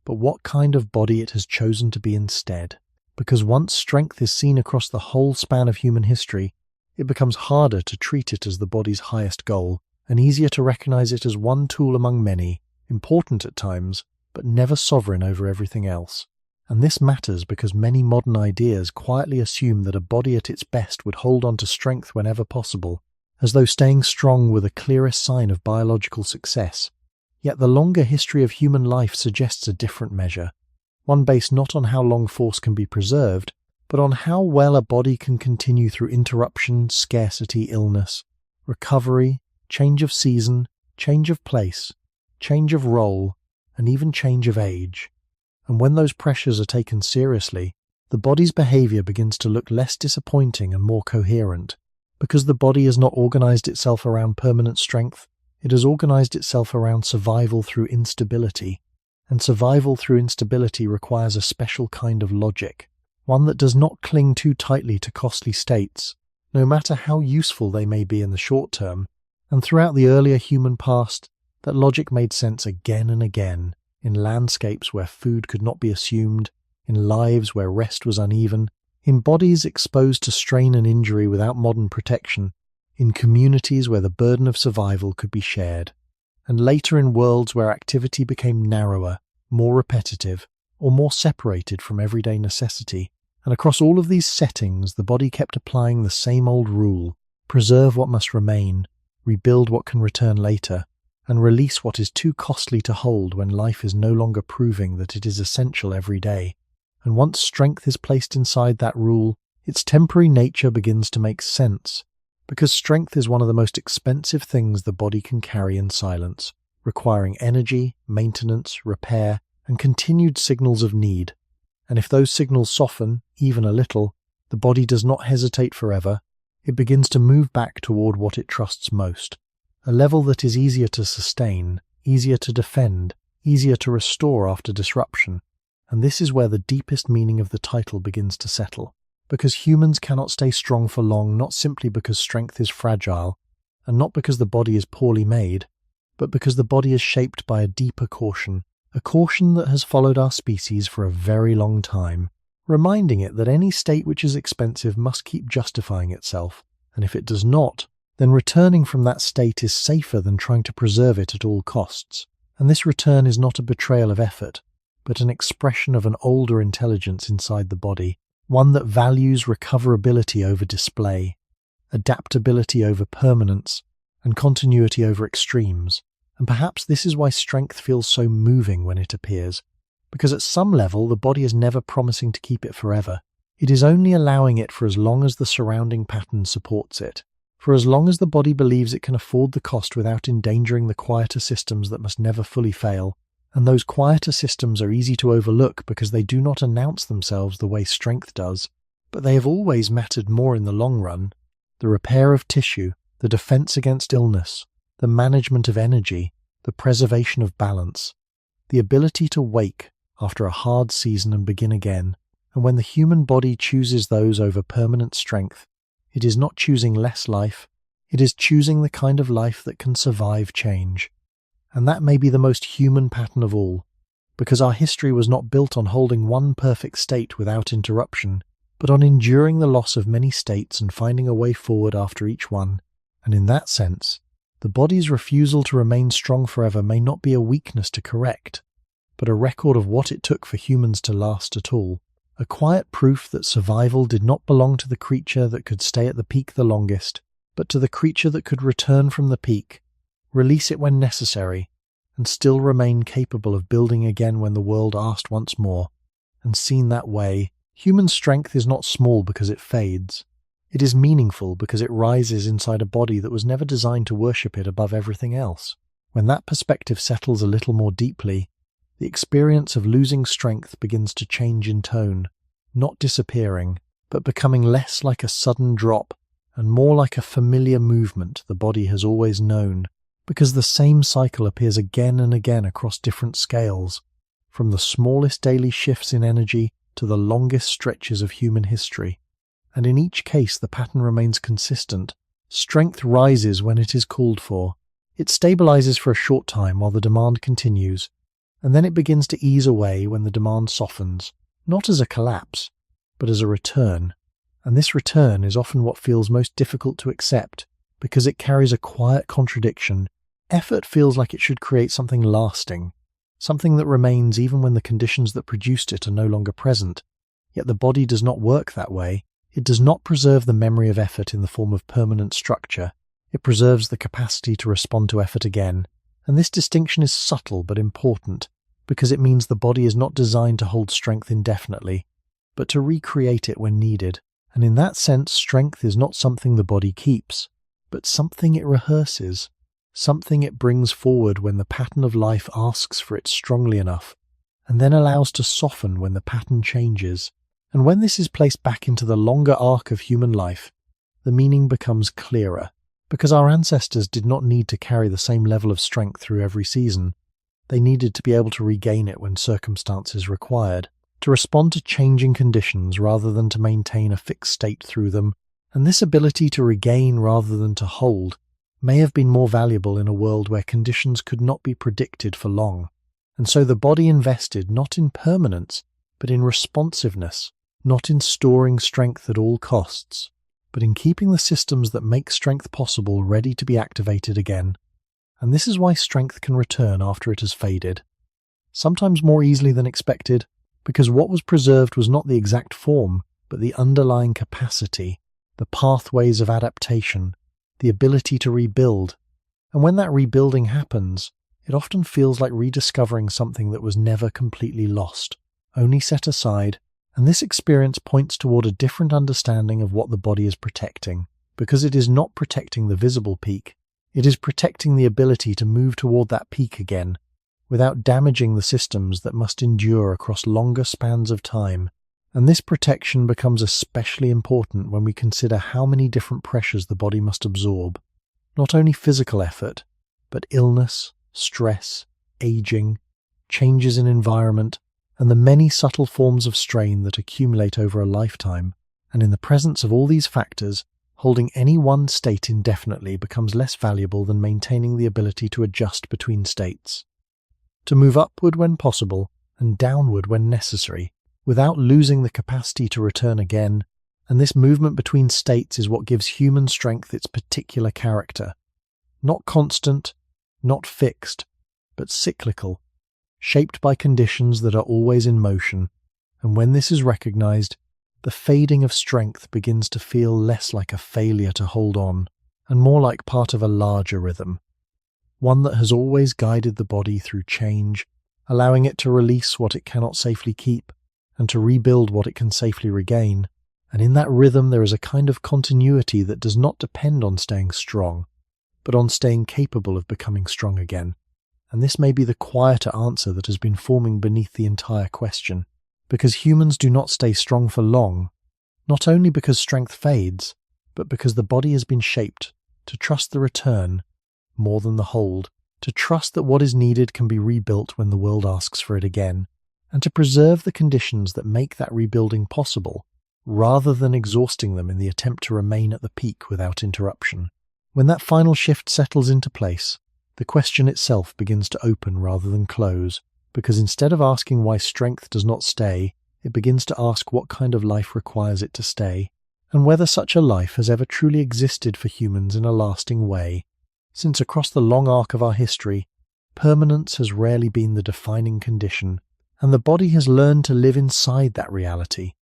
but what kind of body it has chosen to be instead. Because once strength is seen across the whole span of human history, it becomes harder to treat it as the body's highest goal, and easier to recognize it as one tool among many, important at times, but never sovereign over everything else. And this matters because many modern ideas quietly assume that a body at its best would hold on to strength whenever possible, as though staying strong were the clearest sign of biological success. Yet the longer history of human life suggests a different measure, one based not on how long force can be preserved, but on how well a body can continue through interruption, scarcity, illness, recovery, change of season, change of place, change of role, and even change of age. And when those pressures are taken seriously, the body's behavior begins to look less disappointing and more coherent. Because the body has not organized itself around permanent strength, it has organized itself around survival through instability. And survival through instability requires a special kind of logic, one that does not cling too tightly to costly states, no matter how useful they may be in the short term. And throughout the earlier human past, that logic made sense again and again, in landscapes where food could not be assumed, in lives where rest was uneven, in bodies exposed to strain and injury without modern protection, in communities where the burden of survival could be shared, and later in worlds where activity became narrower, more repetitive, or more separated from everyday necessity. And across all of these settings, the body kept applying the same old rule: preserve what must remain, rebuild what can return later, and release what is too costly to hold when life is no longer proving that it is essential every day. And once strength is placed inside that rule, its temporary nature begins to make sense, because strength is one of the most expensive things the body can carry in silence, requiring energy, maintenance, repair, and continued signals of need. And if those signals soften, even a little, the body does not hesitate forever. It begins to move back toward what it trusts most, a level that is easier to sustain, easier to defend, easier to restore after disruption. And this is where the deepest meaning of the title begins to settle. Because humans cannot stay strong for long, not simply because strength is fragile, and not because the body is poorly made, but because the body is shaped by a deeper caution, a caution that has followed our species for a very long time, reminding it that any state which is expensive must keep justifying itself, and if it does not, then returning from that state is safer than trying to preserve it at all costs. And this return is not a betrayal of effort, but an expression of an older intelligence inside the body, one that values recoverability over display, adaptability over permanence, and continuity over extremes. And perhaps this is why strength feels so moving when it appears, because at some level the body is never promising to keep it forever. It is only allowing it for as long as the surrounding pattern supports it, for as long as the body believes it can afford the cost without endangering the quieter systems that must never fully fail. And those quieter systems are easy to overlook because they do not announce themselves the way strength does, but they have always mattered more in the long run. The repair of tissue, the defense against illness, the management of energy, the preservation of balance, the ability to wake after a hard season and begin again. And when the human body chooses those over permanent strength, it is not choosing less life, it is choosing the kind of life that can survive change. And that may be the most human pattern of all, because our history was not built on holding one perfect state without interruption, but on enduring the loss of many states and finding a way forward after each one. And in that sense, the body's refusal to remain strong forever may not be a weakness to correct, but a record of what it took for humans to last at all. A quiet proof that survival did not belong to the creature that could stay at the peak the longest, but to the creature that could return from the peak, release it when necessary, and still remain capable of building again when the world asked once more. And seen that way, human strength is not small because it fades. It is meaningful because it rises inside a body that was never designed to worship it above everything else. When that perspective settles a little more deeply, the experience of losing strength begins to change in tone, not disappearing, but becoming less like a sudden drop and more like a familiar movement the body has always known, because the same cycle appears again and again across different scales, from the smallest daily shifts in energy to the longest stretches of human history. And in each case the pattern remains consistent. Strength rises when it is called for. It stabilizes for a short time while the demand continues, and then it begins to ease away when the demand softens, not as a collapse, but as a return. And this return is often what feels most difficult to accept, because it carries a quiet contradiction. Effort feels like it should create something lasting, something that remains even when the conditions that produced it are no longer present. Yet the body does not work that way. It does not preserve the memory of effort in the form of permanent structure. It preserves the capacity to respond to effort again. And this distinction is subtle but important, because it means the body is not designed to hold strength indefinitely, but to recreate it when needed. And in that sense, strength is not something the body keeps, but something it rehearses, something it brings forward when the pattern of life asks for it strongly enough, and then allows to soften when the pattern changes. And when this is placed back into the longer arc of human life, the meaning becomes clearer, because our ancestors did not need to carry the same level of strength through every season. They needed to be able to regain it when circumstances required, to respond to changing conditions rather than to maintain a fixed state through them. And this ability to regain rather than to hold may have been more valuable in a world where conditions could not be predicted for long. And so the body invested not in permanence, but in responsiveness, not in storing strength at all costs, but in keeping the systems that make strength possible ready to be activated again. And this is why strength can return after it has faded, sometimes more easily than expected, because what was preserved was not the exact form, but the underlying capacity, the pathways of adaptation, the ability to rebuild. And when that rebuilding happens, it often feels like rediscovering something that was never completely lost, only set aside. And this experience points toward a different understanding of what the body is protecting, because it is not protecting the visible peak. It is protecting the ability to move toward that peak again, without damaging the systems that must endure across longer spans of time. And this protection becomes especially important when we consider how many different pressures the body must absorb. Not only physical effort, but illness, stress, aging, changes in environment, and the many subtle forms of strain that accumulate over a lifetime. And in the presence of all these factors, holding any one state indefinitely becomes less valuable than maintaining the ability to adjust between states, to move upward when possible and downward when necessary, without losing the capacity to return again. And this movement between states is what gives human strength its particular character. Not constant, not fixed, but cyclical, shaped by conditions that are always in motion, and when this is recognized, the fading of strength begins to feel less like a failure to hold on, and more like part of a larger rhythm, one that has always guided the body through change, allowing it to release what it cannot safely keep, and to rebuild what it can safely regain. And in that rhythm there is a kind of continuity that does not depend on staying strong, but on staying capable of becoming strong again. And this may be the quieter answer that has been forming beneath the entire question, because humans do not stay strong for long, not only because strength fades, but because the body has been shaped to trust the return more than the hold, to trust that what is needed can be rebuilt when the world asks for it again, and to preserve the conditions that make that rebuilding possible, rather than exhausting them in the attempt to remain at the peak without interruption. When that final shift settles into place, the question itself begins to open rather than close, because instead of asking why strength does not stay, it begins to ask what kind of life requires it to stay, and whether such a life has ever truly existed for humans in a lasting way, since across the long arc of our history, permanence has rarely been the defining condition, and the body has learned to live inside that reality,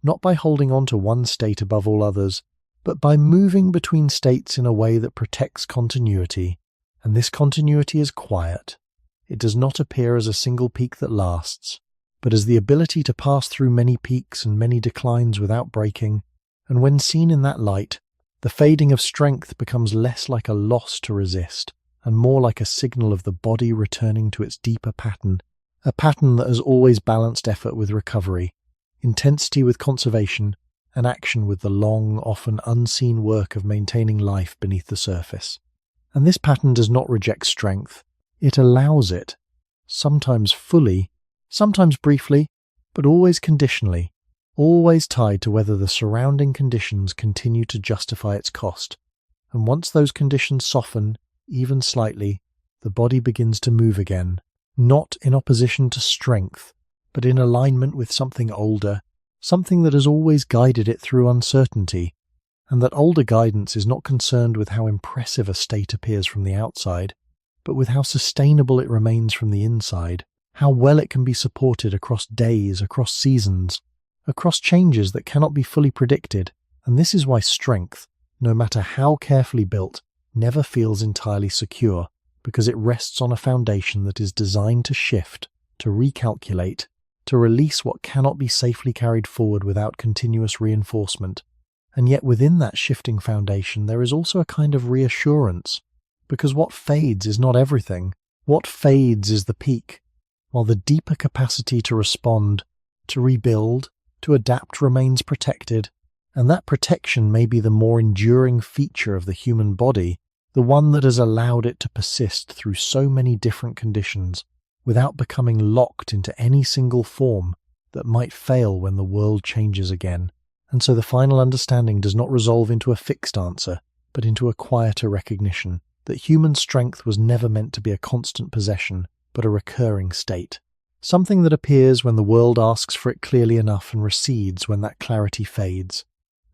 not by holding on to one state above all others, but by moving between states in a way that protects continuity, and this continuity is quiet. It does not appear as a single peak that lasts, but as the ability to pass through many peaks and many declines without breaking, and when seen in that light, the fading of strength becomes less like a loss to resist, and more like a signal of the body returning to its deeper pattern, a pattern that has always balanced effort with recovery, intensity with conservation, and action with the long, often unseen work of maintaining life beneath the surface. And this pattern does not reject strength. It allows it, sometimes fully, sometimes briefly, but always conditionally, always tied to whether the surrounding conditions continue to justify its cost. And once those conditions soften, even slightly, the body begins to move again, not in opposition to strength, but in alignment with something older, something that has always guided it through uncertainty, and that older guidance is not concerned with how impressive a state appears from the outside, but with how sustainable it remains from the inside, how well it can be supported across days, across seasons, across changes that cannot be fully predicted. And this is why strength, no matter how carefully built, never feels entirely secure, because it rests on a foundation that is designed to shift, to recalculate, to release what cannot be safely carried forward without continuous reinforcement. And yet within that shifting foundation there is also a kind of reassurance, because what fades is not everything. What fades is the peak, while the deeper capacity to respond, to rebuild, to adapt remains protected. And that protection may be the more enduring feature of the human body, the one that has allowed it to persist through so many different conditions, without becoming locked into any single form that might fail when the world changes again. And so the final understanding does not resolve into a fixed answer, but into a quieter recognition that human strength was never meant to be a constant possession, but a recurring state. Something that appears when the world asks for it clearly enough and recedes when that clarity fades,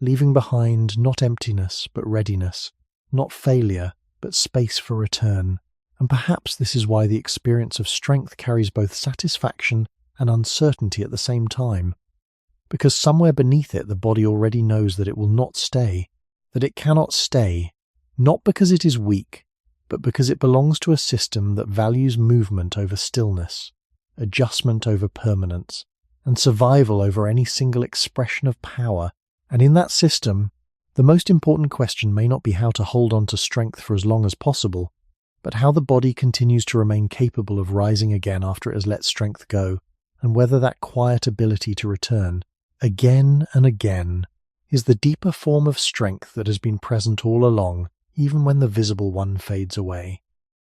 leaving behind not emptiness but readiness, not failure but space for return. And perhaps this is why the experience of strength carries both satisfaction and uncertainty at the same time, because somewhere beneath it the body already knows that it will not stay, that it cannot stay, not because it is weak, but because it belongs to a system that values movement over stillness, adjustment over permanence, and survival over any single expression of power. And in that system, the most important question may not be how to hold on to strength for as long as possible, but how the body continues to remain capable of rising again after it has let strength go, and whether that quiet ability to return, again and again, is the deeper form of strength that has been present all along, even when the visible one fades away.